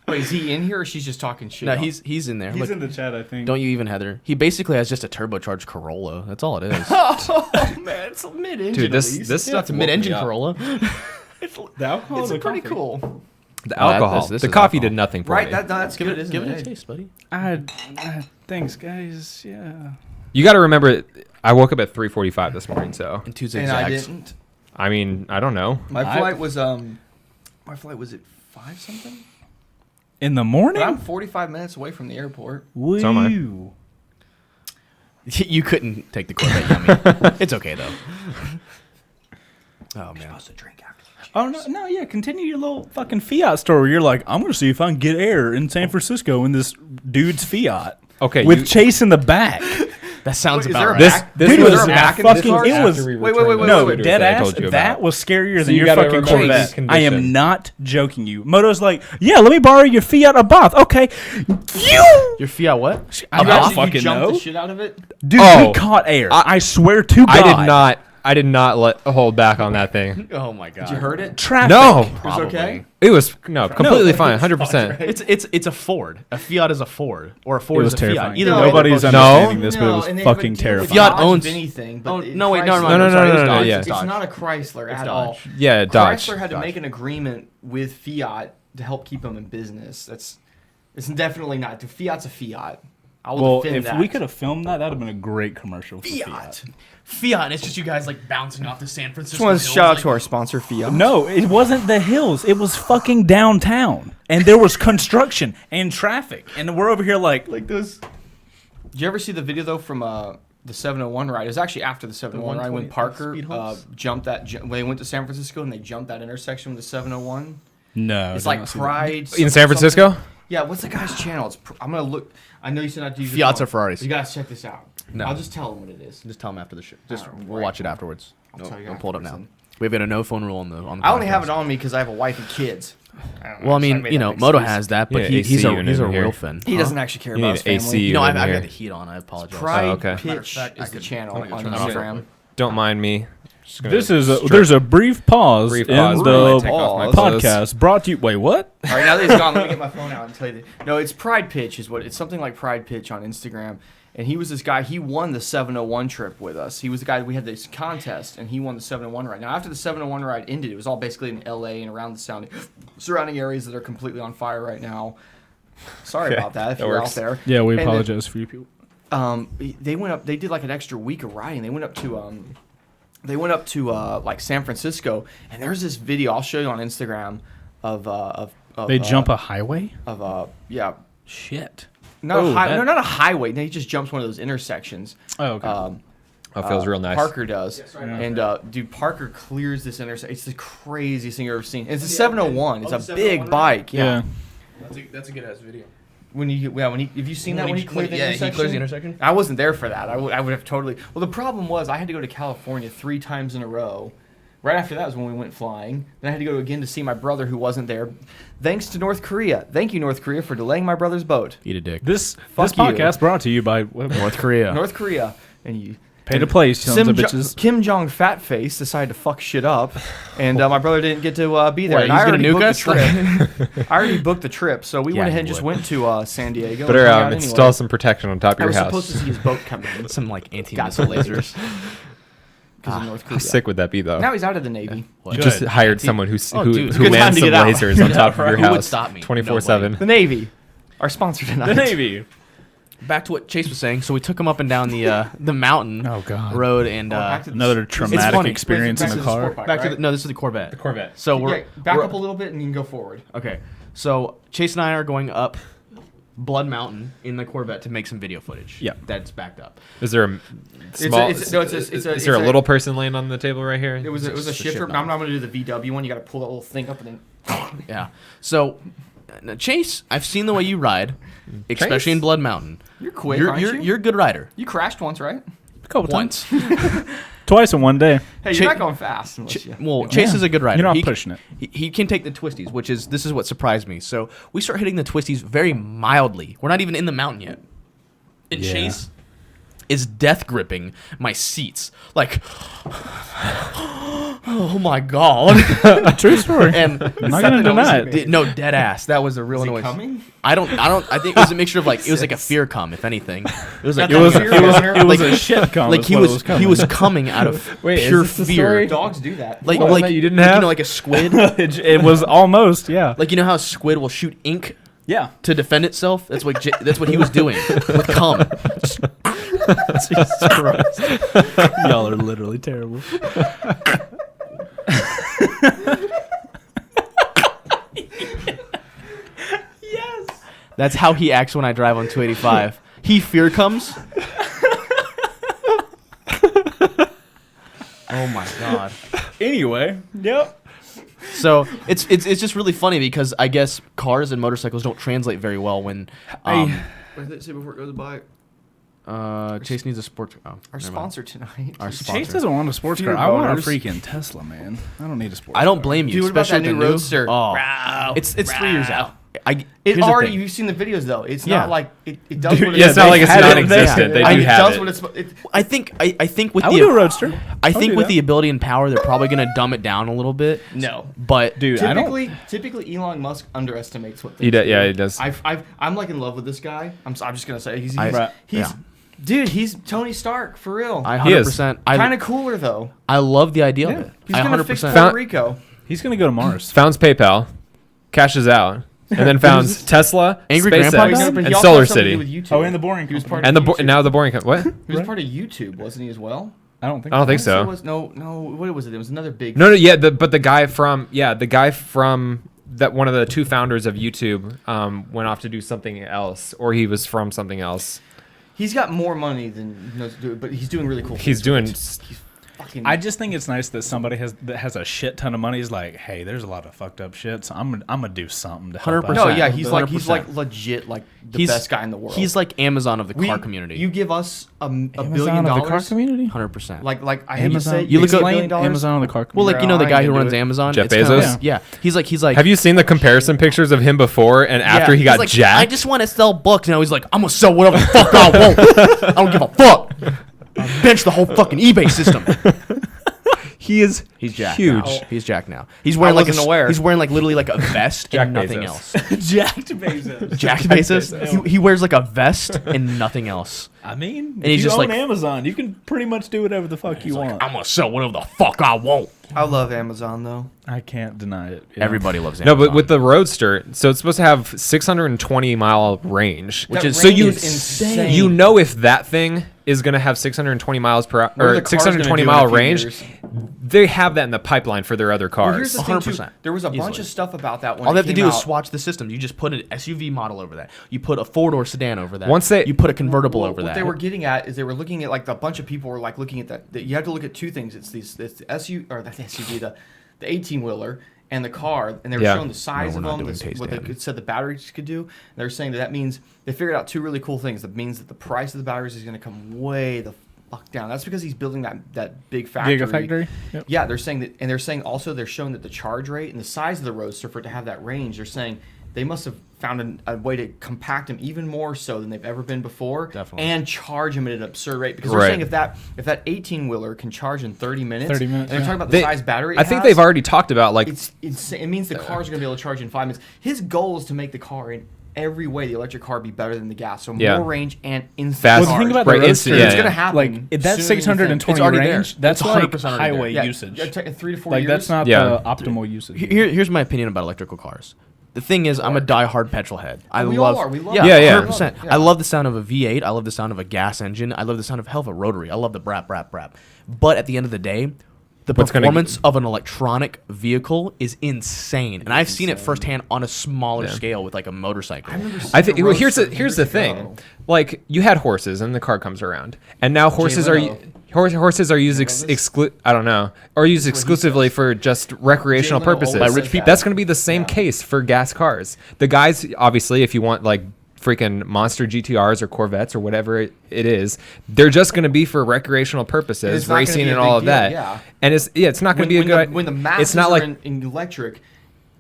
Wait, is he in here or she's just talking shit? No, he's in there. He's Look, in the chat, I think. don't you even, Heather? He basically has just a turbocharged Corolla. That's all it is. Oh man, it's a mid-engine. Dude, this at least. stuff It's a mid-engine Corolla. The alcohol It's or the pretty coffee? cool. The Oh, alcohol, this the is coffee alcohol. did nothing for Right, me. that's good, isn't Give it a it? taste, buddy. Thanks, guys. Yeah. You got to remember, I woke up at 3:45 this morning, so And two And I zigzags. didn't. I mean, I don't know. My flight was at 5 something. In the morning? But I'm 45 minutes away from the airport. Woo. So am I. You couldn't take the Corvette, Yummy. It's okay though. Oh man. Oh, no, yeah. Continue your little fucking Fiat story. You're like, I'm going to see if I can get air in San Francisco in this dude's Fiat. Okay, With Chase in the back. That sounds Wait, is about there a right. This back? this Dude, was it was back in fucking, this car? it was, after we Wait, returned the no, scooter dead that I ass. told you That about. was scarier So than you your gotta fucking remember Corvette. these I am conditions. not joking you. Moto's like, yeah, let me borrow your Fiat Abarth. Okay. Your Fiat what? I You don't actually fucking jumped know. the shit out of it. Dude, Oh. we caught air. I swear to God. I did not hold back on that thing. Oh my god. Did you heard it? Traffic. No, It was okay. it was completely fine, 100%. It's a Ford. A Fiat is a Ford, or a Ford It was is a terrifying. Fiat. Either No, way, Nobody's they're both- understanding this, but it was and they have a fucking deal terrifying. with Fiat Dodge owns- of anything, but Oh, it- no, wait, Chrysler- never mind. No, I'm sorry, no, it's no, Dodge. yeah. It's It's Dodge. not a Chrysler at Dodge. all. Yeah, Dodge. Chrysler had to Dodge. make an agreement with Fiat to help keep them in business. It's definitely not. Fiat's a Fiat. I will Well, defend if that. we could have filmed that, that would have been a great commercial for Fiat. Fiat, and it's just you guys like bouncing off the San Francisco. Just want to hills, shout out like- to our sponsor, Fiat. No, it wasn't the hills. It was fucking downtown. And there was construction and traffic. And we're over here like Like those. Did you ever see the video though from the 701 ride. It was actually after the 701 ride when 120 Parker speed humps? jumped that. When they went to San Francisco and they jumped that intersection with the 701. No, It's I like don't see Pride In something- San Francisco? something. Yeah, what's the guy's channel? I'm gonna look. I know you said not to use your Fiat phone. or Ferraris? You guys check this out. No. I'll just tell them what it is. Just tell them after the show. Just Alright, we'll watch it afterwards. I'll tell you Don't pull it up now. afterwards We've got a no phone rule on the I only have podcast. it on me because I have a wife and kids. Well, I mean, you know, Moto has that, but Yeah, he's AC a unit in here. real fan. He doesn't actually care You about need his family. AC. You know, unit I've in got here. the heat on. I apologize. Pride okay. Pitch Matter of fact, is the channel I'm on gonna turn that off. Instagram. Don't mind me. Just gonna This is strip- there's a brief pause Brief in pause. the Take off my Pause. clothes. podcast brought to you. Wait, what? All right, now that he's gone, let me get my phone out and tell you. No, it's Pride Pitch is what it's something like Pride Pitch on Instagram. And he was this guy. He won the 701 trip with us. He was the guy. We had this contest, and he won the 701 ride. Now, after the 701 ride ended, it was all basically in LA and around the surrounding areas that are completely on fire right now. Sorry Okay, about that if that you're works. out there. Yeah, we And then, apologize for you people. they went up. They did like an extra week of riding. They went up to like San Francisco, and there's this video I'll show you on Instagram of They jump a highway? yeah. Shit. Not Oh, a high, that- no, not a highway. No, he just jumps one of those intersections. Oh, okay. Oh, it feels real nice. Parker does, and dude, Parker clears this intersection. It's the craziest thing you've ever seen. It's a 701. It's a big bike. Yeah. That's a good ass video. Have you seen that when he cleared the intersection? he clears the intersection. I wasn't there for that. I would have totally. Well, the problem was I had to go to California 3 times in a row. Right after that was when we went flying. Then I had to go again to see my brother who wasn't there. Thanks to North Korea. Thank you, North Korea, for delaying my brother's boat. Eat a dick. This Fuck podcast brought to you by North Korea. North Korea. And you. Pay to play, sons of bitches. Kim Jong fat face decided to fuck shit up, and my brother didn't get to be there. What, And he's I gonna already nuke booked the us? trip. I already booked the trip, so we Yeah, went he ahead and just would. went to San Diego. Better and hung out install anyway. some protection on top of I your was house. supposed to see his boat come in Some like anti-missile lasers. because of North How Korea. sick would that be, though? Now he's out of the Navy. You just Good. hired someone who Oh, who, dude, it's a who good time lands to some get out. lasers on top of your Who house. would stop me? 24/7. The Navy, our sponsor tonight. The Navy. Back to what Chase was saying. So we took him up and down the mountain Oh, God. road and Back to the- Another it's traumatic funny. experience Back in to the car. sport bike, back to right? the, no, this is the Corvette. The Corvette. So we're Yeah, back we're- up a little bit and you can go forward. Okay, so Chase and I are going up Blood Mountain in the Corvette to make some video footage. Yeah. That's backed up. Is there a small? it's a- Is there a little person laying on the table right here? It was a just a shifter. shit But I'm not going to do the VW one. You got to pull that little thing up and then. Yeah. So, Chase, I've seen the way you ride, especially in Blood Mountain. You're quick, You're aren't you? you're a good rider. You crashed once, right? A couple times. Once. Twice in one day. Hey, Ch- you're not going fast. Unless you, Well, Chase is a good rider. You're not He- pushing it. He can take the twisties, this is what surprised me. So we start hitting the twisties very mildly. We're not even in the mountain yet. And Yeah. Chase is death gripping my seats. Like, oh my God. True story. And I'm not going to deny it. no, dead ass. That was a real Is he noise. coming? I think it was a mixture of like, it was like a fear come, if anything. It was like, It was a shit comment. like is he what was coming. he was coming out of Wait, is pure this the fear. story? Dogs do that. Like What, like that you didn't like, have? you know, like a squid. It was almost, yeah. Like, you know how a squid will shoot ink Yeah. to defend itself? That's what he was doing with cum. Jesus Christ. Y'all are literally terrible. That's how he acts when I drive on 285. He fear comes. Oh my God. Anyway. Yep. So it's just really funny because I guess cars and motorcycles don't translate very well when What did it say before it goes by? Chase needs a sports. Oh, Our never mind. sponsor tonight. Our Chase sponsor. doesn't want a sports Fear car. I want a boners. freaking Tesla, man. I don't need a sports car. I don't blame you, Dude, what about especially that with new the Roadster? Oh, it's 3 years out. It here's the already. thing. You've seen the videos though. It's Yeah. not like it does. Dude, what yeah, It's not like it's had it. non-existent. They do it have does it. what it's. I think with I the would do a Roadster. I would think do with that. the ability and power, they're probably gonna dumb it down a little bit. No, But Dude, I don't. typically Elon Musk underestimates what He things does, yeah, do. he does. I'm like in love with this guy. I'm just gonna say he's Right. he's dude. He's Tony Stark for real. I He is. 100%. Kind of cooler though. I love the idea of it. He's I gonna fix 100%. Puerto Rico. He's going to go to Mars. Founds PayPal, cashes out, and then founds Tesla, Angry SpaceX, Grandpa But he and also Solar has something to City. do with YouTube. Oh, and the boring He was company. part And of YouTube. now the boring. What? He was Right. part of YouTube, wasn't he as well? I don't think I don't think So so. was no. What was it? It was another big. No, yeah, but the guy from that one of the two founders of YouTube went off to do something else, or he was from something else. He's got more money than knows to do it, but he's doing really cool. He's things doing. with it. He's fucking. I just think it's nice that somebody that has a shit ton of money is like, hey, there's a lot of fucked up shit, so I'm gonna do something to help. 100%. out. no, yeah, he's 100%. like legit like the best guy in the world. He's like Amazon of the car community. You give us $1 Amazon billion of the car community. 100%. Like I hate to say, Amazon. You look at- $1 billion. Amazon of the car Well, community. like you know the I guy ain't who gonna runs do it. Amazon. Jeff It's kinda Bezos? like- yeah, he's like. Have you seen the comparison pictures of him before and after he got he's like, jacked? I just want to sell books. Now he's like, I'm gonna sell whatever the fuck I want. I don't give a fuck. I bench the whole fucking eBay system. He's He's huge. Now. He's jacked now. He's wearing like wasn't aware. He's wearing like literally like a vest Jack and nothing Bezos. else. Jacked Bezos. Jack Bezos. He wears like a vest and nothing else. I mean, And if he's you just own like- Amazon, you can pretty much do whatever the fuck you want. I'm gonna sell whatever the fuck I want. I love Amazon though. I can't deny it. Yeah. Everybody loves No, Amazon. but with the Roadster, so it's supposed to have 620-mile range, That so range you is insane. you know if that thing is going to have 620 miles per What are the or cars 620 gonna do mile in a few range. years? They have that in the pipeline for their other Well, here's cars. the thing too. 100%. There was a bunch Easily. of stuff about that when all it they have to came do is out. swatch the system. You just put an SUV model over that. You put a 4-door sedan over that. Once they- you put a convertible Well, over what that. they were getting at is they were looking at like a bunch of people were like looking at that you have to look at two things. It's the SUV or the SUV, the 18-wheeler and the car, and they were Yeah. showing the size we're of not them, doing taste what they damage. said the batteries could do. And they were saying that means they figured out two really cool things. That means that the price of the batteries is going to come way the fuck down. That's because he's building that big factory. Gigafactory? Yep. Yeah, they're saying that, and they're saying also they're showing that the charge rate and the size of the Roadster for it to have that range. They're saying they must have found a way to compact them even more so than they've ever been before, Definitely. and charge them at an absurd rate. Because they're Right. saying if that 18-wheeler can charge in 30 minutes, 30 minutes, and they're yeah. talking about the They- size battery. I think they've already talked about like It's insane. It means the cars are going to be able to charge in 5 minutes. His goal is to make the car in every way, the electric car, be better than the gas. So Yeah. more range and instant Fast- Well, the charge. thing about Right, the instant- Roadster, yeah, it's yeah. going to happen. like if that sooner than you think. 620 It's already there. range, that's It's like 100% already there. highway Yeah, usage. yeah, 3 to 4 Like years. that's not Yeah. the optimal usage. Here's my opinion about electrical cars. The thing is, I'm a diehard petrol head. We all are. We love yeah, it. Yeah, 100%. yeah. I love the sound of a V8. I love the sound of a gas engine. I love the sound of hell of a rotary. I love the brap, brap, brap. But at the end of the day, the What's gonna- performance of an electronic vehicle is insane, and I've seen it firsthand on a smaller scale with like a motorcycle. I think the well, Roadster here's the years thing. ago. Like you had horses and the car comes around. And now horses Leno. horses are used I don't know. Or used he exclusively says. for just recreational Leno purposes. always By rich says people. that. That's going to be the same case for gas cars. The guys obviously if you want like freaking monster GTRs or Corvettes or whatever it is, they're just going to be for recreational purposes, it's not gonna racing be a and big all of deal, that. yeah. And it's not going to be a good when the masses it's not are like in electric.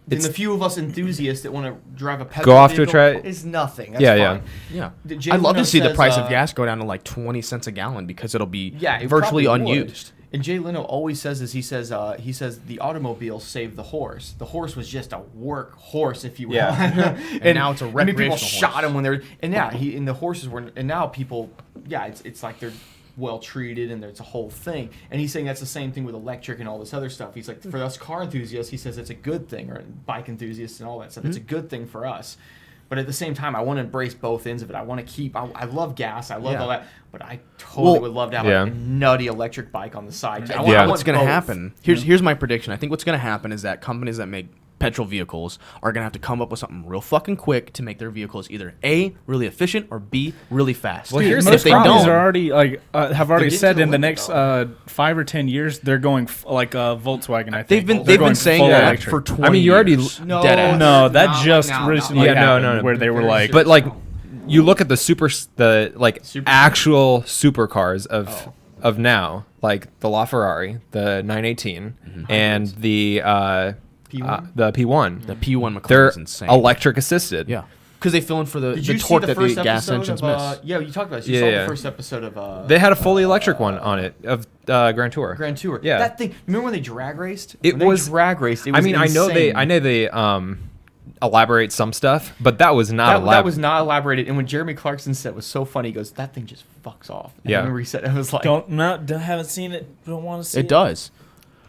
Then the few of us enthusiasts that want to drive a petrol Go off to a vehicle try- is nothing. That's Yeah, fine. Yeah, Jay I'd love Leno to see the says, price of gas go down to like 20 cents a gallon because it'll be Yeah, it virtually probably would. unused. And Jay Leno always says this. He says the automobile saved the horse. The horse was just a work horse, if you will. Yeah. and now it's a I mean, people recreational shot horse. him when they were. And yeah, the horses were. And now people, yeah, it's like they're well treated and there's a whole thing. And he's saying that's the same thing with electric and all this other stuff. He's like, for us car enthusiasts, he says it's a good thing, or bike enthusiasts and all that stuff. It's a good thing for us. But at the same time, I want to embrace both ends of it. I want to keep. I love gas. I love Yeah. all that. But I totally Well, would love to have yeah. a nutty electric bike on the side. I I want- think I want what's going to both. happen? Here's my prediction. I think what's going to happen is that companies that make petrol vehicles are going to have to come up with something real fucking quick to make their vehicles either A, really efficient, or B, really fast. Well, here's And the if they problem. Companies don't, are already like have already getting said to the in the limit, next though. 5 or 10 years they're going like Volkswagen. I think they've been They're going saying full that electric. for 20 I mean, you already- years. No, Dead ass. No, that Not just now, recently Yeah, no, happened no. where they were Very like, But like, you look at the Super- actual supercars of now, like the LaFerrari, the 918, and the P1? the P1. The P1 McLaren They're is insane. electric assisted. Yeah, because they fill in for the Did you see torque the that first the gas episode engines of, miss. yeah, you talked about this. You Yeah, saw yeah. the first episode of They had a fully electric one on it of Grand Tour. Grand Tour. Yeah. That thing. Remember when they drag raced? It When they was- drag raced. It I was mean, insane. I know they elaborate some stuff, but that was not that elaborate. was not elaborated. And when Jeremy Clarkson said it was so funny, he goes, "That thing just fucks off." And Yeah. I remember he said, "I was like, haven't seen it, don't want to see It does.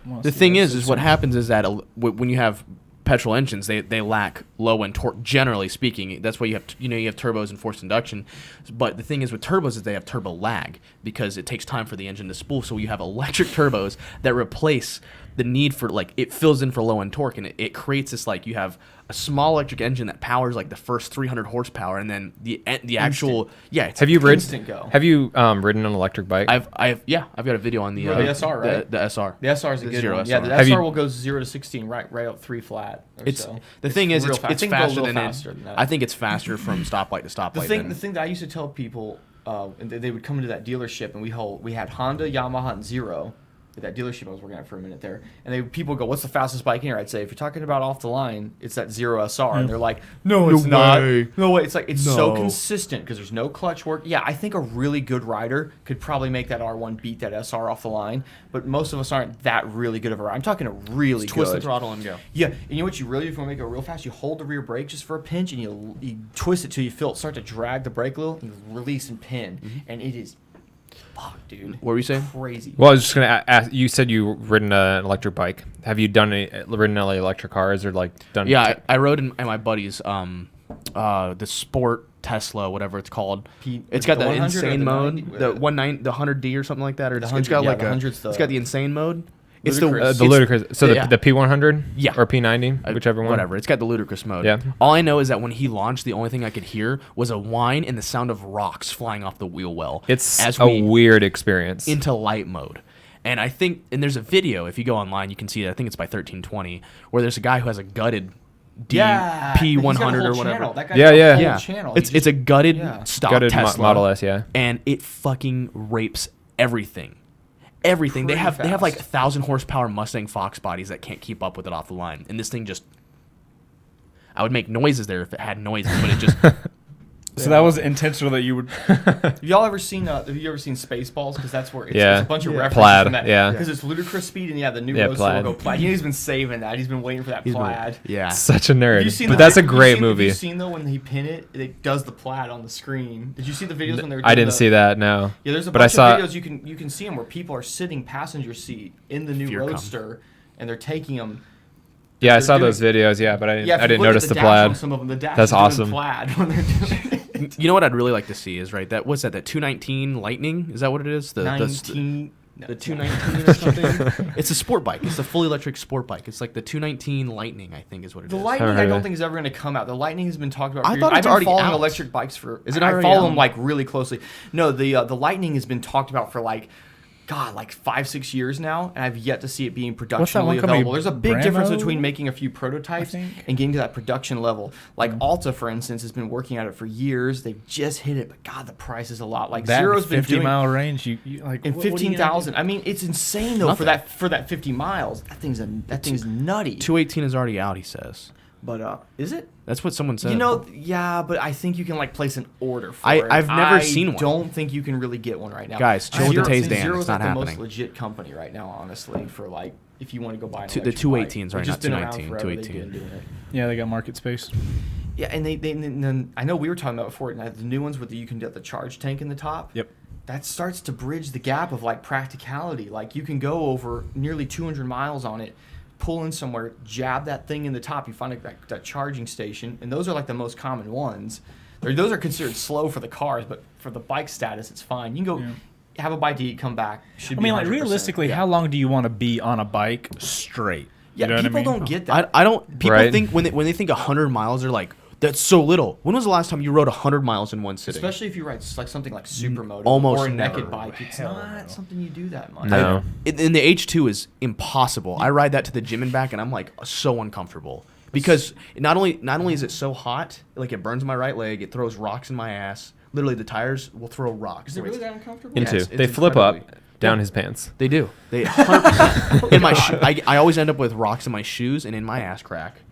Wanna The see thing it. is what happens is that when you have petrol engines, they lack low end torque. Generally speaking, that's why you have you have turbos and forced induction. But the thing is with turbos is they have turbo lag because it takes time for the engine to spool. So you have electric turbos that replace the need for like it fills in for low end torque, and it creates this like you have a small electric engine that powers like the first 300 horsepower, and then the actual it's Have you instant go. Have you ridden an electric bike? I've got a video on the SR, right? The SR. The SR is a good Zero one. SR. Yeah, the Have SR you- will go 0 to 16 right up 3 flat. It's so. the thing is real it's fast. I it's think it'll go a faster little than faster than that. I think it's faster from stoplight to stoplight. The thing that I used to tell people, and they would come into that dealership, and we had Honda, Yamaha, and Zero at that dealership I was working at for a minute there. And people go, "What's the fastest bike in here?" I'd say, if you're talking about off the line, it's that Zero SR. And they're like, "No, it's not. No way." It's like it's so consistent because there's no clutch work. Yeah, I think a really good rider could probably make that R1 beat that SR off the line, but most of us aren't that really good of a rider. I'm talking a really twist good. the throttle and go. Yeah, and you know what you really do if you want to make it real fast? You hold the rear brake just for a pinch, and you twist it till you feel it start to drag the brake a little, and you release and pin, and it is, fuck, dude. What were you saying? Crazy. Well, I was just gonna ask. You said you ridden an electric bike. Have you ridden any electric cars or like done? Yeah, I rode in my buddy's the sport Tesla, whatever it's called. It's got the 100 or insane the mode, 90? the 190, the 100D or something like that, or it's 100, got yeah, like the a, 100's the it's got the insane mode. It's ludicrous. the ludicrous. So yeah. the P100, Yeah. or P90, whichever one. Whatever. It's got the ludicrous mode. Yeah. All I know is that when he launched, the only thing I could hear was a whine and the sound of rocks flying off the wheel well. It's as a we weird experience. into light mode. And I think, and there's a video, if you go online, you can see it. I think it's by 1320, where there's a guy who has a gutted Yeah, he's got a P100 whole or whatever. channel. That guy's Yeah, got a yeah. whole Yeah, channel. it's a gutted stock Gutted Tesla Model S, yeah. and it fucking rapes everything. Everything. They have Pretty like fast. 1,000 horsepower Mustang Fox bodies that can't keep up with it off the line, and this thing just. I would make noises there if it had noises, but it just. So that was intentional that you would. Have you ever seen Spaceballs? Because that's where it's Yeah. a bunch of references Plaid, from that. yeah. Because it's ludicrous speed, and the new Yeah, Roadster Plaid. will go Plaid. He's been saving that. He's been waiting for that Plaid. Yeah. Such a Have you nerd. seen But the that's a vid- have you great seen- movie. Have you seen though when he pin it, it does the Plaid on the screen? Did you see the videos when they were? I doing didn't see that. No. Yeah, there's a But I bunch saw. of videos you can see them where people are sitting passenger seat in the new Fear come. Roadster, and they're taking them. Yeah, I they're saw doing- those videos. Yeah, but I Yeah, if didn't. I you didn't look at notice the dash on plaid. Some of them, the dash That's is doing awesome. Plaid when they're doing it. You know what I'd really like to see is that what's that? The 219 Lightning? Is that what it is? The 219 or something. It's a sport bike. It's a fully electric sport bike. It's like the 219 Lightning, I think, is what it is. The Lightning, Haven't I heard don't of it. think is ever going to come out. The Lightning has been talked about. I For thought years. it's I've already been following out. electric bikes for. Is it I already follow out? them like really closely. No, the Lightning has been talked about for like 5-6 years now, and I've yet to see it being What's that one productionally company? available. There's a big difference Bramo? between making a few prototypes I think. and getting to that production level. Like Alta, for instance, has been working at it for years. They've just hit it, but God, the price is a lot. Like That Zero's been 50 doing mile range. You like in what are you gonna 15,000. I mean, it's insane though Nothing. for that 50 miles. That thing's nutty. 218 is already out, he says. But is it? That's what someone said. You know, yeah, but I think you can like place an order for it. I've never seen one. I don't think you can really get one right now. Guys, chill with the taste, Dan. Zero's It's not like the most happening. legit company right now, honestly, for like if you want to go buy an The electric 218s, bike. right, They've just not been around 219, forever. They've 218. been doing it. Yeah, they got market space. Yeah, and and then I know we were talking about before the new ones with you can get the charge tank in the top. Yep. That starts to bridge the gap of like practicality. Like you can go over nearly 200 miles on it, pull in somewhere, jab that thing in the top. You find that charging station, and those are like the most common ones. Those are considered slow for the cars, but for the bike status, it's fine. You can go have a bite to eat, come back. Should I be mean, like 100%. realistically, how long do you want to be on a bike straight? Yeah, You know what I people mean? don't get that. I don't. People Right. think when they think 100 miles, they're like, that's so little. When was the last time you rode 100 miles in one sitting? Especially if you ride like something like Supermoto Almost or a never. naked bike. It's Hell not no. something you do that much. No. And the H2 is impossible. I ride that to the gym and back, and I'm like so uncomfortable because not only is it so hot, like it burns my right leg, it throws rocks in my ass. Literally, the tires will throw rocks. Is it really that uncomfortable? Into. it's They flip up incredibly- down Yeah. his pants. They do. They 100%. In my I always end up with rocks in my shoes and in my ass crack.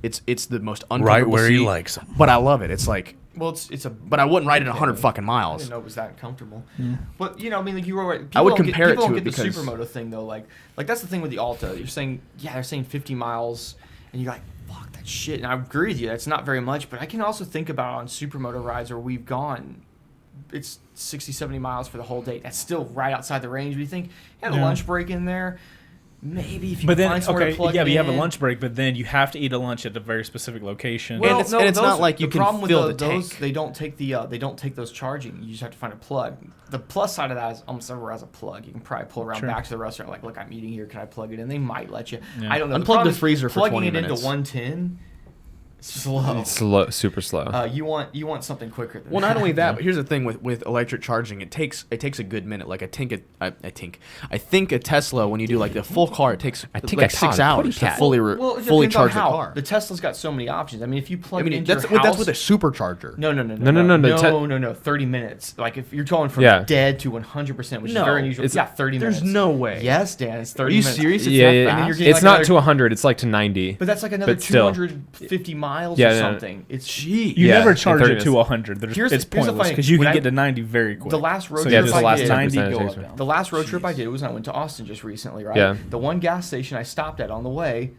It's the most uncomfortable seat, likes them. but I love it. It's like, Well, it's a. but I wouldn't ride it 100 fucking I miles. didn't know it was that uncomfortable. But I mean, like you were right. I People would don't get- compare it people to don't it get the because- Supermoto thing though. Like that's the thing with the Alta. You're saying, they're saying 50 miles, and you're like, fuck that shit. And I agree with you. That's not very much. But I can also think about on Supermoto rides where we've gone, it's 60, 70 miles for the whole day. That's still right outside the range. But you think you had a lunch break in there. maybe if you But can then, find somewhere to plug yeah, it but you have a in. lunch break, but then you have to eat a lunch at a very specific location. Well, And it's not like you the can problem with fill the those, tank. they don't take those charging. You just have to find a plug. The plus side of that is almost everywhere has a plug. You can probably pull around Sure. back to the restaurant like, look, I'm eating here. Can I plug it in? They might let you. Yeah. I don't know. Unplug problem the is freezer for plugging 20 it minutes. into 110. Slow. It's slow, super slow. You want something quicker than Well, that. not only that, but here's the thing with electric charging, it takes a good minute. Like I think a Tesla, when you do like the full car, it takes think like a 6 Todd hours to Putty fully Well, it fully depends on charge the how. car. The Tesla's got so many options. I mean, if you plug it into that's your house, that's with a supercharger. No. No. 30 minutes. Like if you're going from Yeah. dead to 100%, which No, is very unusual. it's- Yeah, 30 minutes. There's no way. Yes, Dan, it's 30 Are you minutes. serious? It's Yeah, that yeah, And then fast? you're getting it's like not to 100. It's like to 90. But that's like another But still. 250 miles Yeah, or no, no. something. It's Gee. You Yeah, never in charge 30 it to minutes. 100. Here's It's the- here's the pointless funny- because you when can I- get to 90 very quick. the last road so trip you just I last did- 90 10% go takes up me. down. The last road trip I did was when I went to Austin just recently, right? Yeah. The one gas station I stopped at on the way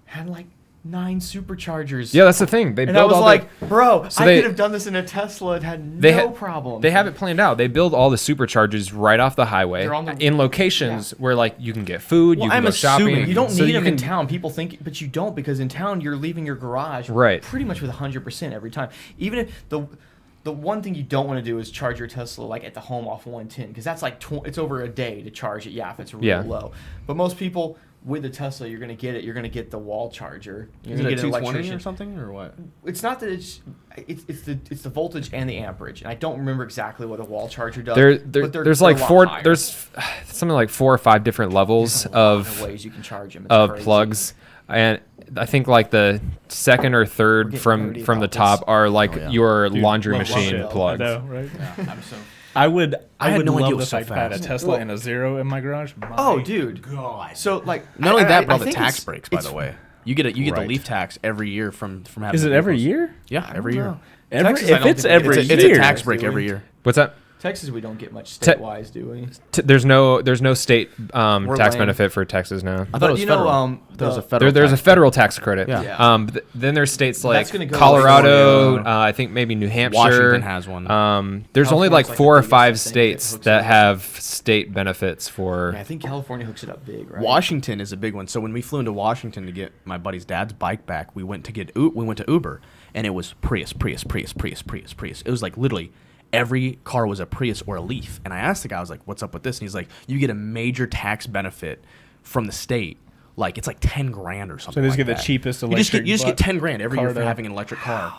had like 9 superchargers. Yeah, that's the thing. They And build I was all like, bro, So I they- could have done this in a Tesla. It had They no ha- problem. They have it planned out. They build all the superchargers right off the highway They're on the- in locations where like you can get food, Well, you can I'm go shopping. assuming You don't So need you them in can- town. People think, but you don't, because in town you're leaving your garage Right. pretty much with 100% every time. Even if the one thing you don't want to do is charge your Tesla like at the home off 110, because that's like it's over a day to charge it. Yeah, if it's real Yeah. low. But most people with a Tesla, you're gonna get it. You're gonna get the wall charger. You're Is it gonna a get an 220 or electrician. something or what? It's not that it's the voltage and the amperage, and I don't remember exactly what a wall charger does. There, but there's they're like a lot four. higher. There's something like 4 or 5 different levels There's a lot of ways you can charge them. It's of crazy. plugs, and I think like the second or We're third getting from nerdy the about top this. are like Oh, yeah. your Dude, laundry love machine shit. plugs. I know, right? I'm so. I would had no love idea it the was so fact that I had a fast. Tesla Well- and a Zero in my garage. Oh, dude. God. So like, Not only that, but all I the think tax it's- breaks. By it's- the way, you get the Right. leaf tax every year from having. Is it every vehicles. year? Yeah, every don't year. know. Every, Texas, I if don't it's think every It's year, a tax break Do we? every year. What's that? Texas, we don't get much Te- state-wise, do we? There's no state We're tax lame. benefit for Texas now. I thought it was you know, federal. There was a federal. There's a tax federal tax credit. Yeah. Then there's states like That's gonna go Colorado. California. I think maybe New Hampshire. Washington has one. There's only like California's like 4 the or 5 biggest thing that states hooks that it up. have state benefits for. Yeah, I think California hooks it up big, right? Washington is a big one. So when we flew into Washington to get my buddy's dad's bike back, we went to Uber, and it was Prius. It was like literally every car was a Prius or a Leaf. And I asked the guy, I was like, "What's up with this?" And he's like, "You get a major tax benefit from the state. Like it's like 10 grand or something." So they just like get the that. cheapest You just electric. get 10 grand every year car for to- having an electric car.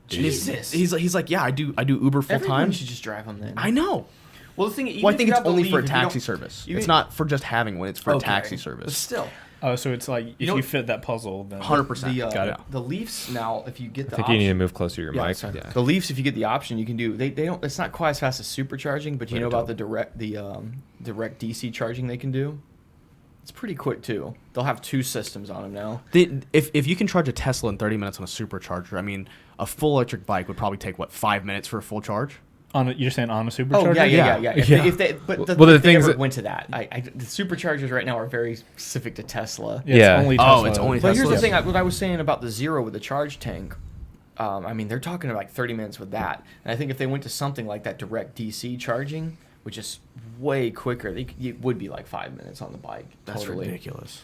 Jesus. He's like, "Yeah, I do Uber full Everyone time." should just drive them then. I know. Well, the thing, even Well, I if think you it's have the only leave, for a if you don't- taxi service. even- It's not for just having one. It's for a Okay. taxi But service. still, Oh, so it's like if know- you fit that puzzle, then 100%. Got it. the Leafs now, if you get the I think option, you need to move closer to your yeah, mic. sorry. The Leafs, if you get the option, you can do. They don't. It's not quite as fast as supercharging, but you Way know to about go. the direct DC charging they can do. It's pretty quick too. They'll have 2 systems on them now. If you can charge a Tesla in 30 minutes on a supercharger, I mean, a full electric bike would probably take, what, 5 minutes for a full charge? You're saying on a supercharger? Oh yeah. Yeah. If they, but Well, the if they things ever that- went to that, the superchargers right now are very specific to Tesla. Yeah. It's only Oh, Tesla. it's only But here's the Teslas. thing: what I was saying about the Zero with the charge tank. I mean, they're talking about like 30 minutes with that, and I think if they went to something like that direct DC charging, which is way quicker, it would be like 5 minutes on the bike. That's totally. ridiculous.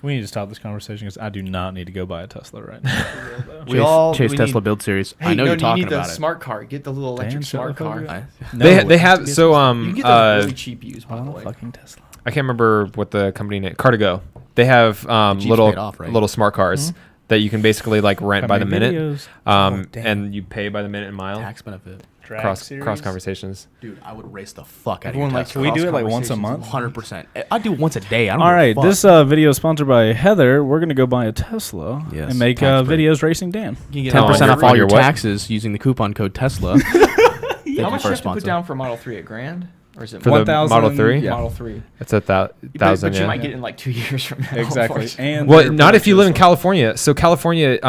We need to stop this conversation because I do not need to go buy a Tesla right now. Chase we Tesla need- build series. Hey, I know no, you're talking you need about the it. smart car. Get the little electric Dan, shut smart the fuck car. up. No, They it they has have to get so You can get those really cheap used, by the Oh, way. fucking Tesla. I can't remember what the company name. Car2Go. They have Jeep's little paid off, right? little smart cars that you can basically like rent I by the made minute, videos. Oh, damn. and you pay by the minute and mile. Tax benefit. Drag Cross series. conversations. Dude, I would race the fuck out Everyone of likes Can we do it like once a Cross-conversations. month? 100%. I do it once a day. I don't All give a right, fuck. this video is sponsored by Heather. We're gonna go buy a Tesla Yes, and make tax break. videos racing Dan. You can get 10% on off your- all on your your what? taxes using the coupon code Tesla. Thank How you much for do you our have to put sponsor. down for Model 3? $1,000, or is it For more? the 1,000 Model 3? yeah. Model 3? It's a But thousand. you Yeah. might get it in like 2 years from now. Exactly. unfortunately. And Well, they're not if you live in purchased- California. So California,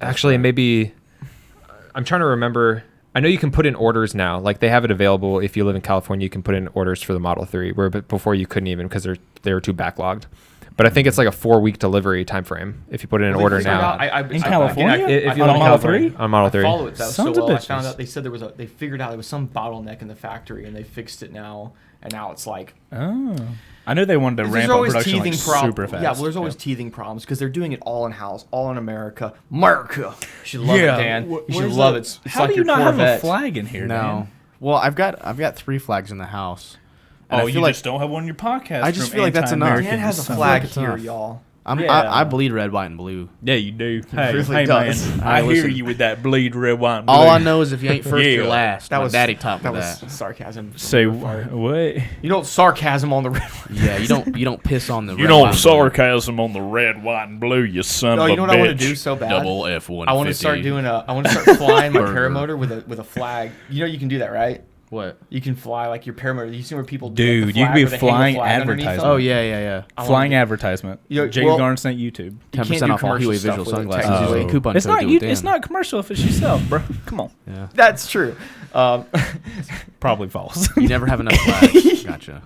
actually, maybe I'm trying to remember. I know you can put in orders now. Like they have it available if you live in California. You can put in orders for the Model 3, where before you couldn't even because they were too backlogged. But I think it's like a 4-week delivery time frame if you put in an Well, they order figured now. out- In California? If you On live a in Model California 3? on Model 3. I follow it though so Sons of well. I found bitches. out they said they figured out there was some bottleneck in the factory and they fixed it now, and now it's like Oh. I know they wanted to There's ramp up always production teething like problems. super fast. Yeah, well, there's always teething problems because they're doing it all in house, all in America. America. You should love it, Dan. You should love it. It's How like do your you not have Corvette. a flag in here? No. Dan? Well, I've got 3 flags in the house. And Oh, I feel you like just don't have one in your podcast. I just room, feel like that's enough. anti-American Dan has a son of flag it's here, enough. y'all. I bleed red, white, and blue. Yeah, you do. Hey, really hey, does. man. I I hear listen. you with that bleed red, white, and blue. All I know is if you ain't first, you're Yeah. last. My daddy taught me that that. was sarcasm. Say what? You know sarcasm on the red. Yeah, you don't piss on the. You red, know white, and blue. sarcasm on the red, white, and blue. You son No, of a you know what bitch. I want to do so bad. Double F150. I want to start doing I want to start flying my Burger. paramotor with a flag. You know you can do that, right? What? You can fly like your paramotor. You see where people do Dude, like, the you flag could be where they hang the flying flag underneath them? advertisement. Oh yeah. I Flying wanna- advertisement. You know, Jake well, Garnsnet YouTube. You 10% can't do off all commercial Huey stuff visual with it, sunglasses. technically. Coupon It's code not do you. with It's Dan. not commercial if it's yourself, bro. Come on. Yeah. That's true. Probably false. You never have enough flags. Gotcha.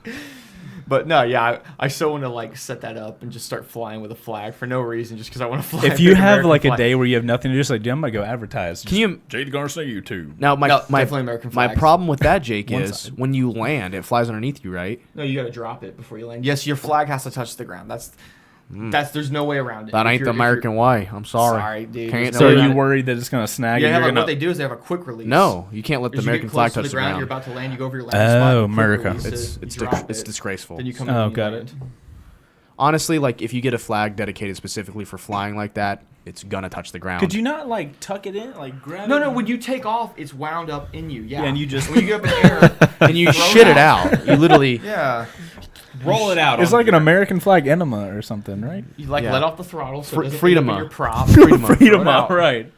But no, yeah, I so want to like set that up and just start flying with a flag for no reason, just because I want to fly. If a you big have American like a flag. day where you have nothing to do, just like, I'm gonna go advertise. Can you? Jake Garnsnet YouTube? Now my No, definitely American my flags. problem with that, Jake, One is side. when you land, it flies underneath you, right? No, you got to drop it before you land. Yes, your flag has to touch the ground. That's there's no way around it. That If ain't you're- the if you're- American way. I'm sorry. Sorry, dude. Can't There's So no are way you around it. worried that it's gonna snag Yeah, and you're like, gonna? what they do is they have a quick release. No, you can't let the As you American get flag close to touch the the ground, you're ground. about to land. You go over your landing spot. Oh, quick America. release It's it, it's you drop it's it, disgraceful. Then you come Oh, in and you got land. Honestly, like if you get a flag dedicated specifically for flying like that, it's gonna touch the ground. Could you not like tuck it in, like grab No, it? no. When you take off, it's wound up in you. Yeah. Yeah, and you just- when you get up in the air and you throw shit it out? You literally. Yeah. Roll it out. It's on like an your- American flag enema or something, right? You like Yeah. let off the throttle so Fr- it doesn't freedom end up in up. your prop. Freedom, out. right,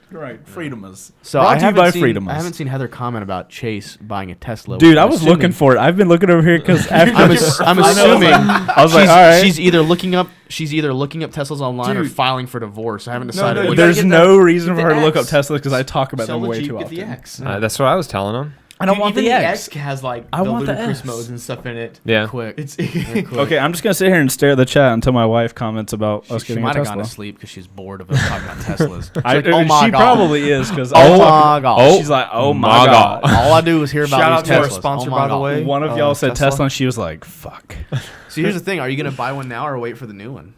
Freedomas. So Brought I to you haven't by seen. Freedomas. I haven't seen Heather comment about Chase buying a Tesla. Dude, which I I'm was assuming- looking for it. I've been looking over here because after I'm assuming. I was she's, like, all right. she's either looking up Teslas online or Dude. filing for divorce. I haven't decided. no, which. you gotta There's get no the- reason get for her the to look up X. Tesla because I talk about Sell them the way Jeep, too get often. the X. That's what I was telling him. I don't Dude, want even the X. has like I the want the ludicrous S. modes and stuff in it. Yeah. quick. It's Okay, I'm just gonna sit here and stare at the chat until my wife comments about us She getting a might have gone Tesla. to sleep because she's bored of us talking about Teslas. She's I, like, oh my she God. probably is because Oh my God. she's like, oh my my god. All I do is hear about Shout out these to our Teslas. sponsor, Oh my by the God. way. One of y'all said Tesla. Tesla, and she was like, "Fuck." So here's the thing: are you gonna buy one now or wait for the new one?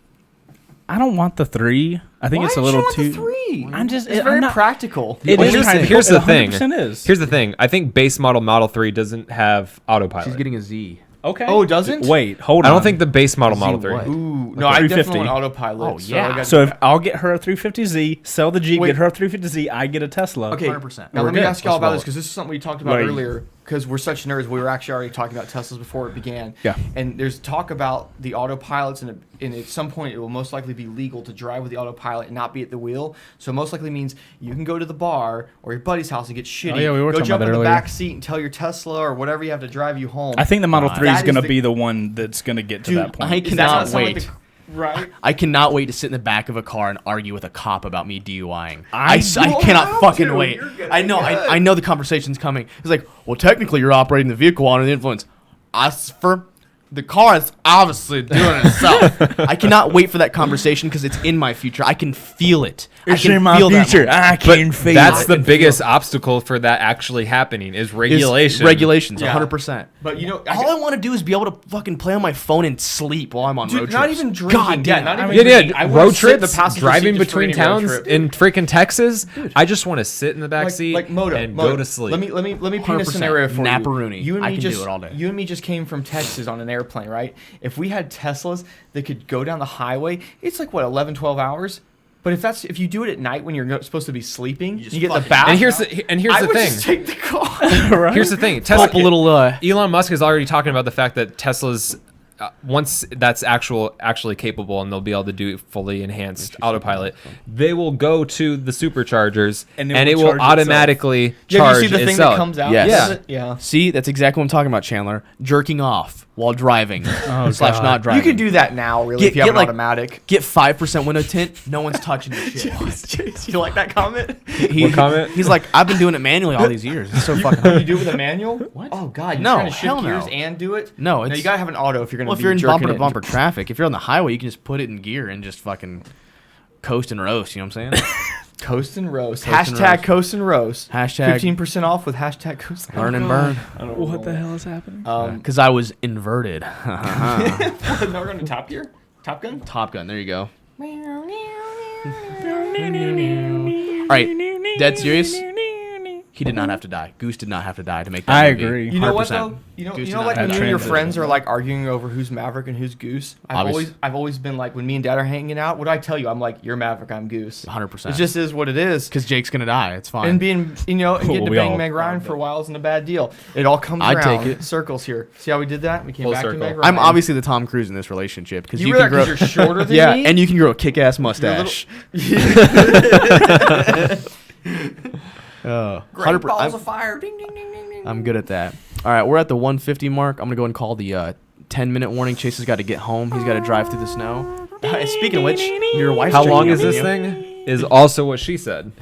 I don't want the 3. I think Why it's a don't little you want too. the 3? I'm just. It's I'm very not- practical. It Well, is here's- practical. here's the It 100% thing. Is. Here's the thing. I think base model Model 3 doesn't have autopilot. She's getting a Z. okay. Oh, it doesn't? Wait, hold I on. don't think the base model Model Z 3. what? Ooh, Like no, a I 350. definitely want autopilot. Oh, so yeah. I gotta So do if that. I'll get her a 350Z, sell the Jeep, Wait. get her a 350Z, I get a Tesla. Okay, 100%. now We're let me good. ask y'all Let's about roll this it. because this is something we talked about Right. earlier. Because we're such nerds, we were actually already talking about Teslas before it began. Yeah. And there's talk about the autopilots, and at some point it will most likely be legal to drive with the autopilot and not be at the wheel. So it most likely means you can go to the bar or your buddy's house and get shitty. yeah, we were go talking jump about in that the earlier. back seat and tell your Tesla or whatever you have to drive you home. I think the Model 3 is That going to is the- be the one that's going to get to Dude, that point. I Does that not cannot sound like wait. the- right? I cannot wait to sit in the back of a car and argue with a cop about me DUIing. I I don't cannot have fucking to. wait. You're gonna I know. be good. I know the conversation's coming. He's like, well, technically, you're operating the vehicle under the influence. The car is obviously doing it itself. I cannot wait for that conversation because it's in my future. I can feel it. I can feel that moment. I can feel That's it. the biggest obstacle for that actually happening is Is regulation. Regulations, Yeah. 100%. But you know, All I want to do is be able to fucking play on my phone and sleep while I'm on road dude, trips. not even drinking. God damn. not even Yeah, drinking. yeah. I wanna Road sit in trips, the passenger driving seat just for between any road towns trip. in freaking Texas. I just want to sit in the back seat like Moto, and Moto. go to sleep. Let me paint a 100%. scenario for Napperoonie. you. You and I me can just do it all day. You and me just came from Texas on an airplane, right? If we had Teslas that could go down the highway, it's like what 11, 12 hours. But if you do it at night when you're supposed to be sleeping, you get the bath. and here's the I thing. would just take the car. right? Here's the thing. Pull up a little. Elon Musk is already talking about the fact that Tesla's once that's actually capable and they'll be able to do fully enhanced autopilot, they will go to the superchargers and it will charge automatically Yeah, charge you see the thing itself. that comes out. Yes. does Yeah. it? Yeah. See, that's exactly what I'm talking about, Chandler. Jerking off while driving slash God. not driving. You can do that now, really, Get- if you have get an like- automatic. Get 5% window tint. No one's touching the shit. Chase, you like that comment? What comment? He's like, I've been doing it manually all these years. It's so fucking. You do it with a manual? What? Oh God, you're No, trying to hell shift no. gears and do it? No, No, it's you gotta have an auto if you're gonna well, be if you're in jerking bumper to it. bumper traffic, if you're on the highway, you can just put it in gear and just fucking coast and roast. You know what I'm saying? Coast and roast. Coast and Hashtag roast. coast and roast. Hashtag 15% off with hashtag coast and learn and burn. What the hell is happening? Because I was inverted. Now we're going to Top Gear? Top Gun? Top Gun. There you go. All right. Dead serious. He did not have to die. Goose did not have to die to make that I movie. agree. You know what 100%. though? You know Goose did like not when have you and your transition. friends are like arguing over who's Maverick and who's Goose. I've always been like, when me and Dad are hanging out, what do I tell you? I'm like, you're Maverick, I'm Goose. 100%. It just is what it is. Because Jake's gonna die. It's fine. And being, and getting to We bang all Meg Ryan are, for a while isn't a bad deal. It all comes I'd around. take it. Circles here. See how we did that? We came Full back circle. to Meg Ryan. I'm obviously the Tom Cruise in this relationship because You you were can that grow. 'cause you're shorter than yeah, me? and you can grow a kick-ass You're a mustache. Great 100%. balls of fire. Ding, ding, ding, ding, ding. I'm good at that. All right, we're at the 150 mark. I'm gonna go and call the 10-minute warning. Chase has got to get home. He's got to drive through the snow. Speaking of which, your wife's How checking long in is on this you. thing? Is also what she said.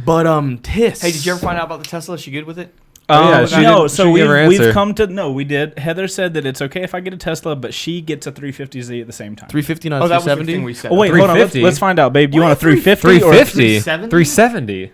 But Tiss. Hey, did you ever find out about the Tesla? Is she good with it? yeah, she no, didn't- so she gave her we've answer. come to we did. Heather said that it's okay if I get a Tesla, but she gets a 350Z at the same time. 350 not Oh, that was the 370? thing we said. Oh wait, hold on. 350? Let's find out, babe. Do you want a 350 or 350? 370? 370?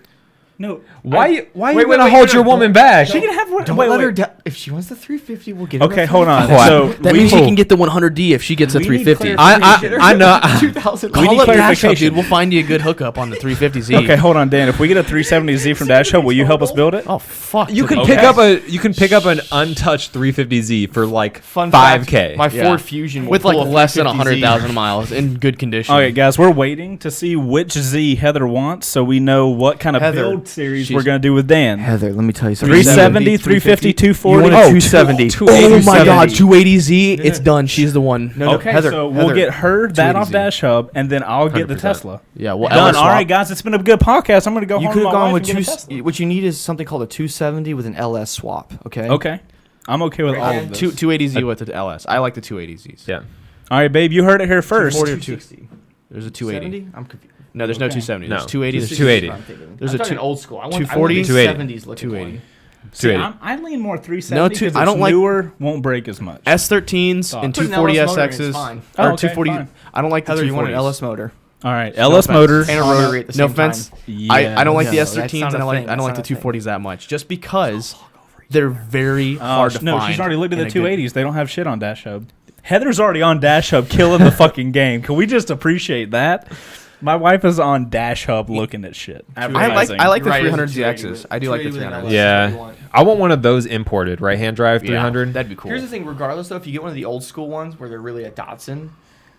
no? Why you wait, gonna wait, hold no, your don't- woman back? She can have one. Don't wait, let wait. her down. If she wants the 350, we'll get her. Okay, the hold on. What? So That we means she need- can get the 100D if she gets a We need 350. clarification. I know. 2000. We need Call up Dash Hub, clarification. dude. We'll find you a good hookup on the 350Z. Okay, hold on, Dan. If we get a 370Z from Dash Hub, will you help us build it? Oh fuck. You can Okay. pick up an untouched 350Z for like Fun 5K. fact, my Yeah. Ford Fusion will with like pull a less than 350Z. 100,000 miles in good condition. Okay, guys, we're waiting to see which Z Heather wants, so we know what kind of Heather, build series she's- we're gonna do with Dan. Heather, let me tell you something. 370, 350, 240. You want a 270. Oh my god, 270. 280Z, it's done. She's the one. No, no, Okay, Heather, so we'll Heather. get her that off 280Z. Dash Hub, and then I'll get the 100%. Tesla. Yeah, well, Done. All right, guys, it's been a good podcast. I'm gonna go You home could to have my gone wife with and get a Tesla. what you need is something called a 270 with an LS swap. Okay. Okay, I'm okay with all of this. 280Z with the LS. I like the 280Zs. Yeah. All right, babe, you heard it here first. 240 or 260. There's a 280. 70? I'm confused. No, there's no Okay. 270. No. There's 280. There's 280. There's I'm a talking two- old school. I want 240, 70s looking 280. one. See, 280. I lean more 370 No, because I don't like- newer, won't break as much. S13s Thought. and Put an 240 LS motor in, it's SXs. fine. Oh, Or okay, 240. fine. I don't like the Heather, you want an 240s. LS motor All right, LS offense. motors. and a rotary at the No same time. offense. Yeah. I don't like the No, S13s. that's not and a I thing. don't like That's the not a thing. 240s that much, just because they're very Oh, hard to no, find. she's already looked at in the a good- 280s. They don't have shit on Dash Hub. Heather's already on Dash Hub, killing the fucking game. Can we just appreciate that? My wife is on Dash Hub looking at shit. I advertising. like the Right, 300ZXs. I do like the 300. Yeah. I want one of those imported, right hand drive 300. That'd be cool. Here's the thing, regardless though, if you get one of the old school ones where they're really a Datsun,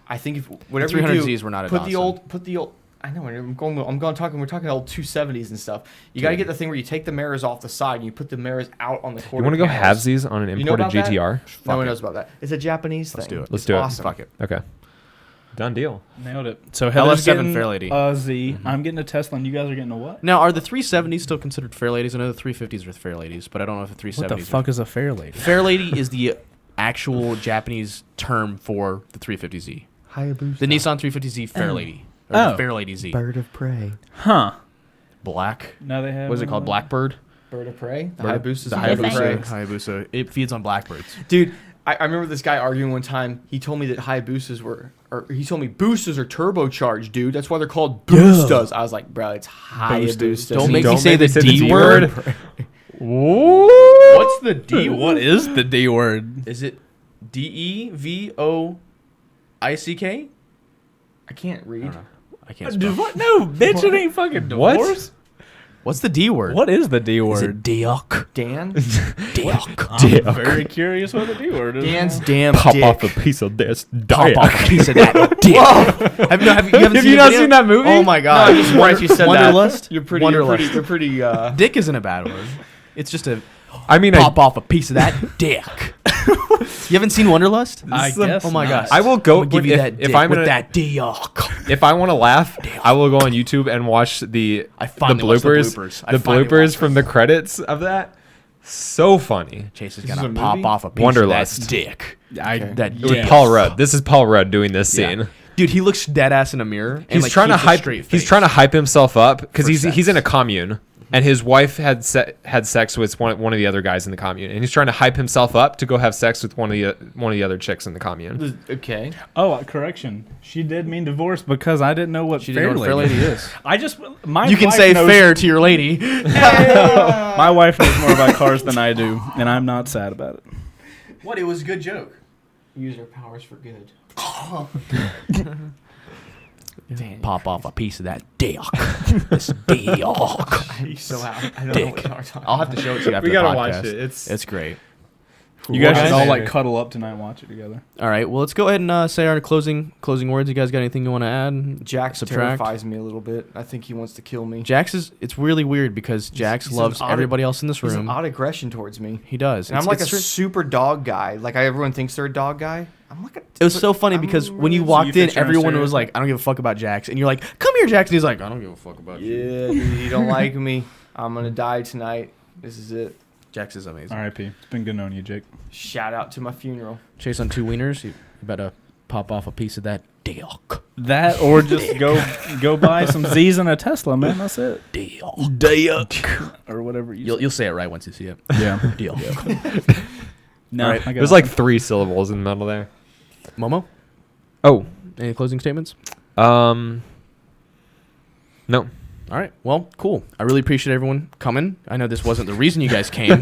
I think if whatever you 300Zs do, were not a put the Datsun. old. I know we're talking old 270s and stuff. You got to get the thing where you take the mirrors off the side and you put the mirrors out on the You quarter. want to go panels. halvesies on an You know imported about that? GTR? No one it. knows about that. It's a Japanese thing. Let's do it. Let's It's do it. awesome. Fuck it. Okay. Done deal. Nailed it. So Heather's LS7 getting Fairlady. a Z. I'm getting a Tesla, and you guys are getting a what? Now, are the 370s still considered fair ladies? I know the 350s are fair ladies, but I don't know if the 370s. What the fuck is a fair lady? Fair lady is the actual Japanese term for the 350Z. Hayabusa. The Nissan 350Z Fair Lady. Or Oh. the Fair Lady Z. Bird of prey. Huh? Black. Now they have. What is it called? Blackbird? Bird of prey. The Bird- Hayabusa's The bird of Hayabusa. prey. Hayabusa. It feeds on blackbirds. Dude, I remember this guy arguing one time. He told me that Hayabusas were, or he told me boostas are turbocharged, dude. That's why they're called boostas. I was like, bro, it's Hayabusas. Don't make me Don't say make the me say the D D word. word. What's the D word? What is the D word? Is it DEVOICK? I can't read. I can't spell. What? No, bitch, it ain't fucking What? divorce. What's the D word? What is the D Is word? it Diok? Dan? I'm very curious what the D word is. Dan's damn Pop dick. off a piece of this. Pop dick. off a piece of that dick. Have you haven't Have you the not video? seen that movie? Oh my No, god! I'm just surprised you said that. Wanderlust? You're pretty. Wanderlust. You're pretty. Dick isn't a bad word. It's just a I mean, pop off a piece of that dick. You haven't seen Wanderlust? I guess. Oh my not. gosh. I will go I'm gonna give you if, that if dick I'm with gonna, that dick. if I want to laugh, I will go on YouTube and watch the I finally watched the bloopers. I the finally bloopers watched from the credits of that. So funny. Chase is This is gonna a pop movie? off a piece Wanderlust. of that dick. That With dick. Paul Rudd. This is Paul Rudd doing this scene. Yeah. Dude, he looks dead ass in a mirror. And He's like, trying to keeps a hype. straight He's face trying to hype himself up because for he's sex. in a commune. and his wife had sex with one of the other guys in the commune, and he's trying to hype himself up to go have sex with one of the other chicks in the commune. Okay. Oh, correction. She did mean divorce because I didn't know what She fair didn't know what fair lady is. I just my You can wife say knows, fair to your lady. My wife knows more about cars than I do, and I'm not sad about it. What? It was a good joke. Use our powers for good. Pop off a piece of that dick. This dick. I'm so out. I don't know Dick. what y'all are talking I'll have to show it to you after We the gotta podcast. watch it. It's great. You guys should all guys? like cuddle up tonight and watch it together. All right. Well, let's go ahead and say our closing words. You guys got anything you want to add? Jax Subtract? terrifies me a little bit. I think he wants to kill me. Jax is. It's really weird because Jax he's loves an odd- everybody else in this He's an room. odd aggression towards me. He does. And I'm like a it's super dog guy. Like everyone thinks they're a dog guy. I'm like a. It was so funny because when you walked So you in, fit your everyone stereotype? was like, "I don't give a fuck about Jax," and you're like, "Come here, Jax." And he's like, "I don't give a fuck about you." Yeah, dude, you don't like me. I'm gonna die tonight. This is it. Jax is amazing. R.I.P. It's been good knowing you, Jake. Shout out to my funeral. Chase on 2 wieners. You better pop off a piece of that dick. That or just go buy some Z's and a Tesla, man. That's it. Dick. Or whatever you You'll say it right once you see it. say. Yeah. Deal. No, All right. I got There's like 3 syllables in the middle there. Momo, Oh, any closing statements? no. All right. Well, cool. I really appreciate everyone coming. I know this wasn't the reason you guys came,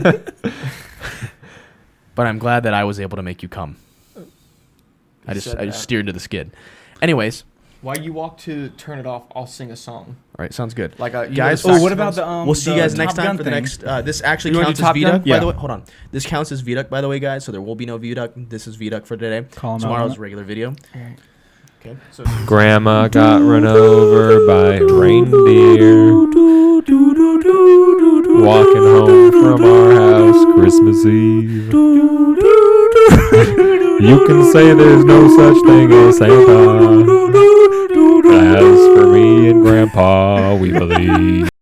but I'm glad that I was able to make you come. I just steered to the skid. Anyways, While you walk to turn it off, I'll sing a song. all right. Sounds good. Like a Guys, Oh, what about the we'll see you guys the next Top time Gun for the thing? next. This actually You wanna counts do as Top Gun? VDUC, by Yeah. the way. Hold on. This counts as VDUC, by the way, guys. So there will be no VDUC. This is VDUC for today. Call 'em out Tomorrow's on it. regular video. Okay. So Grandma got run over by a reindeer. Walking home from our house Christmas Eve. You can say there's no such thing as Santa. As for me and Grandpa, we believe.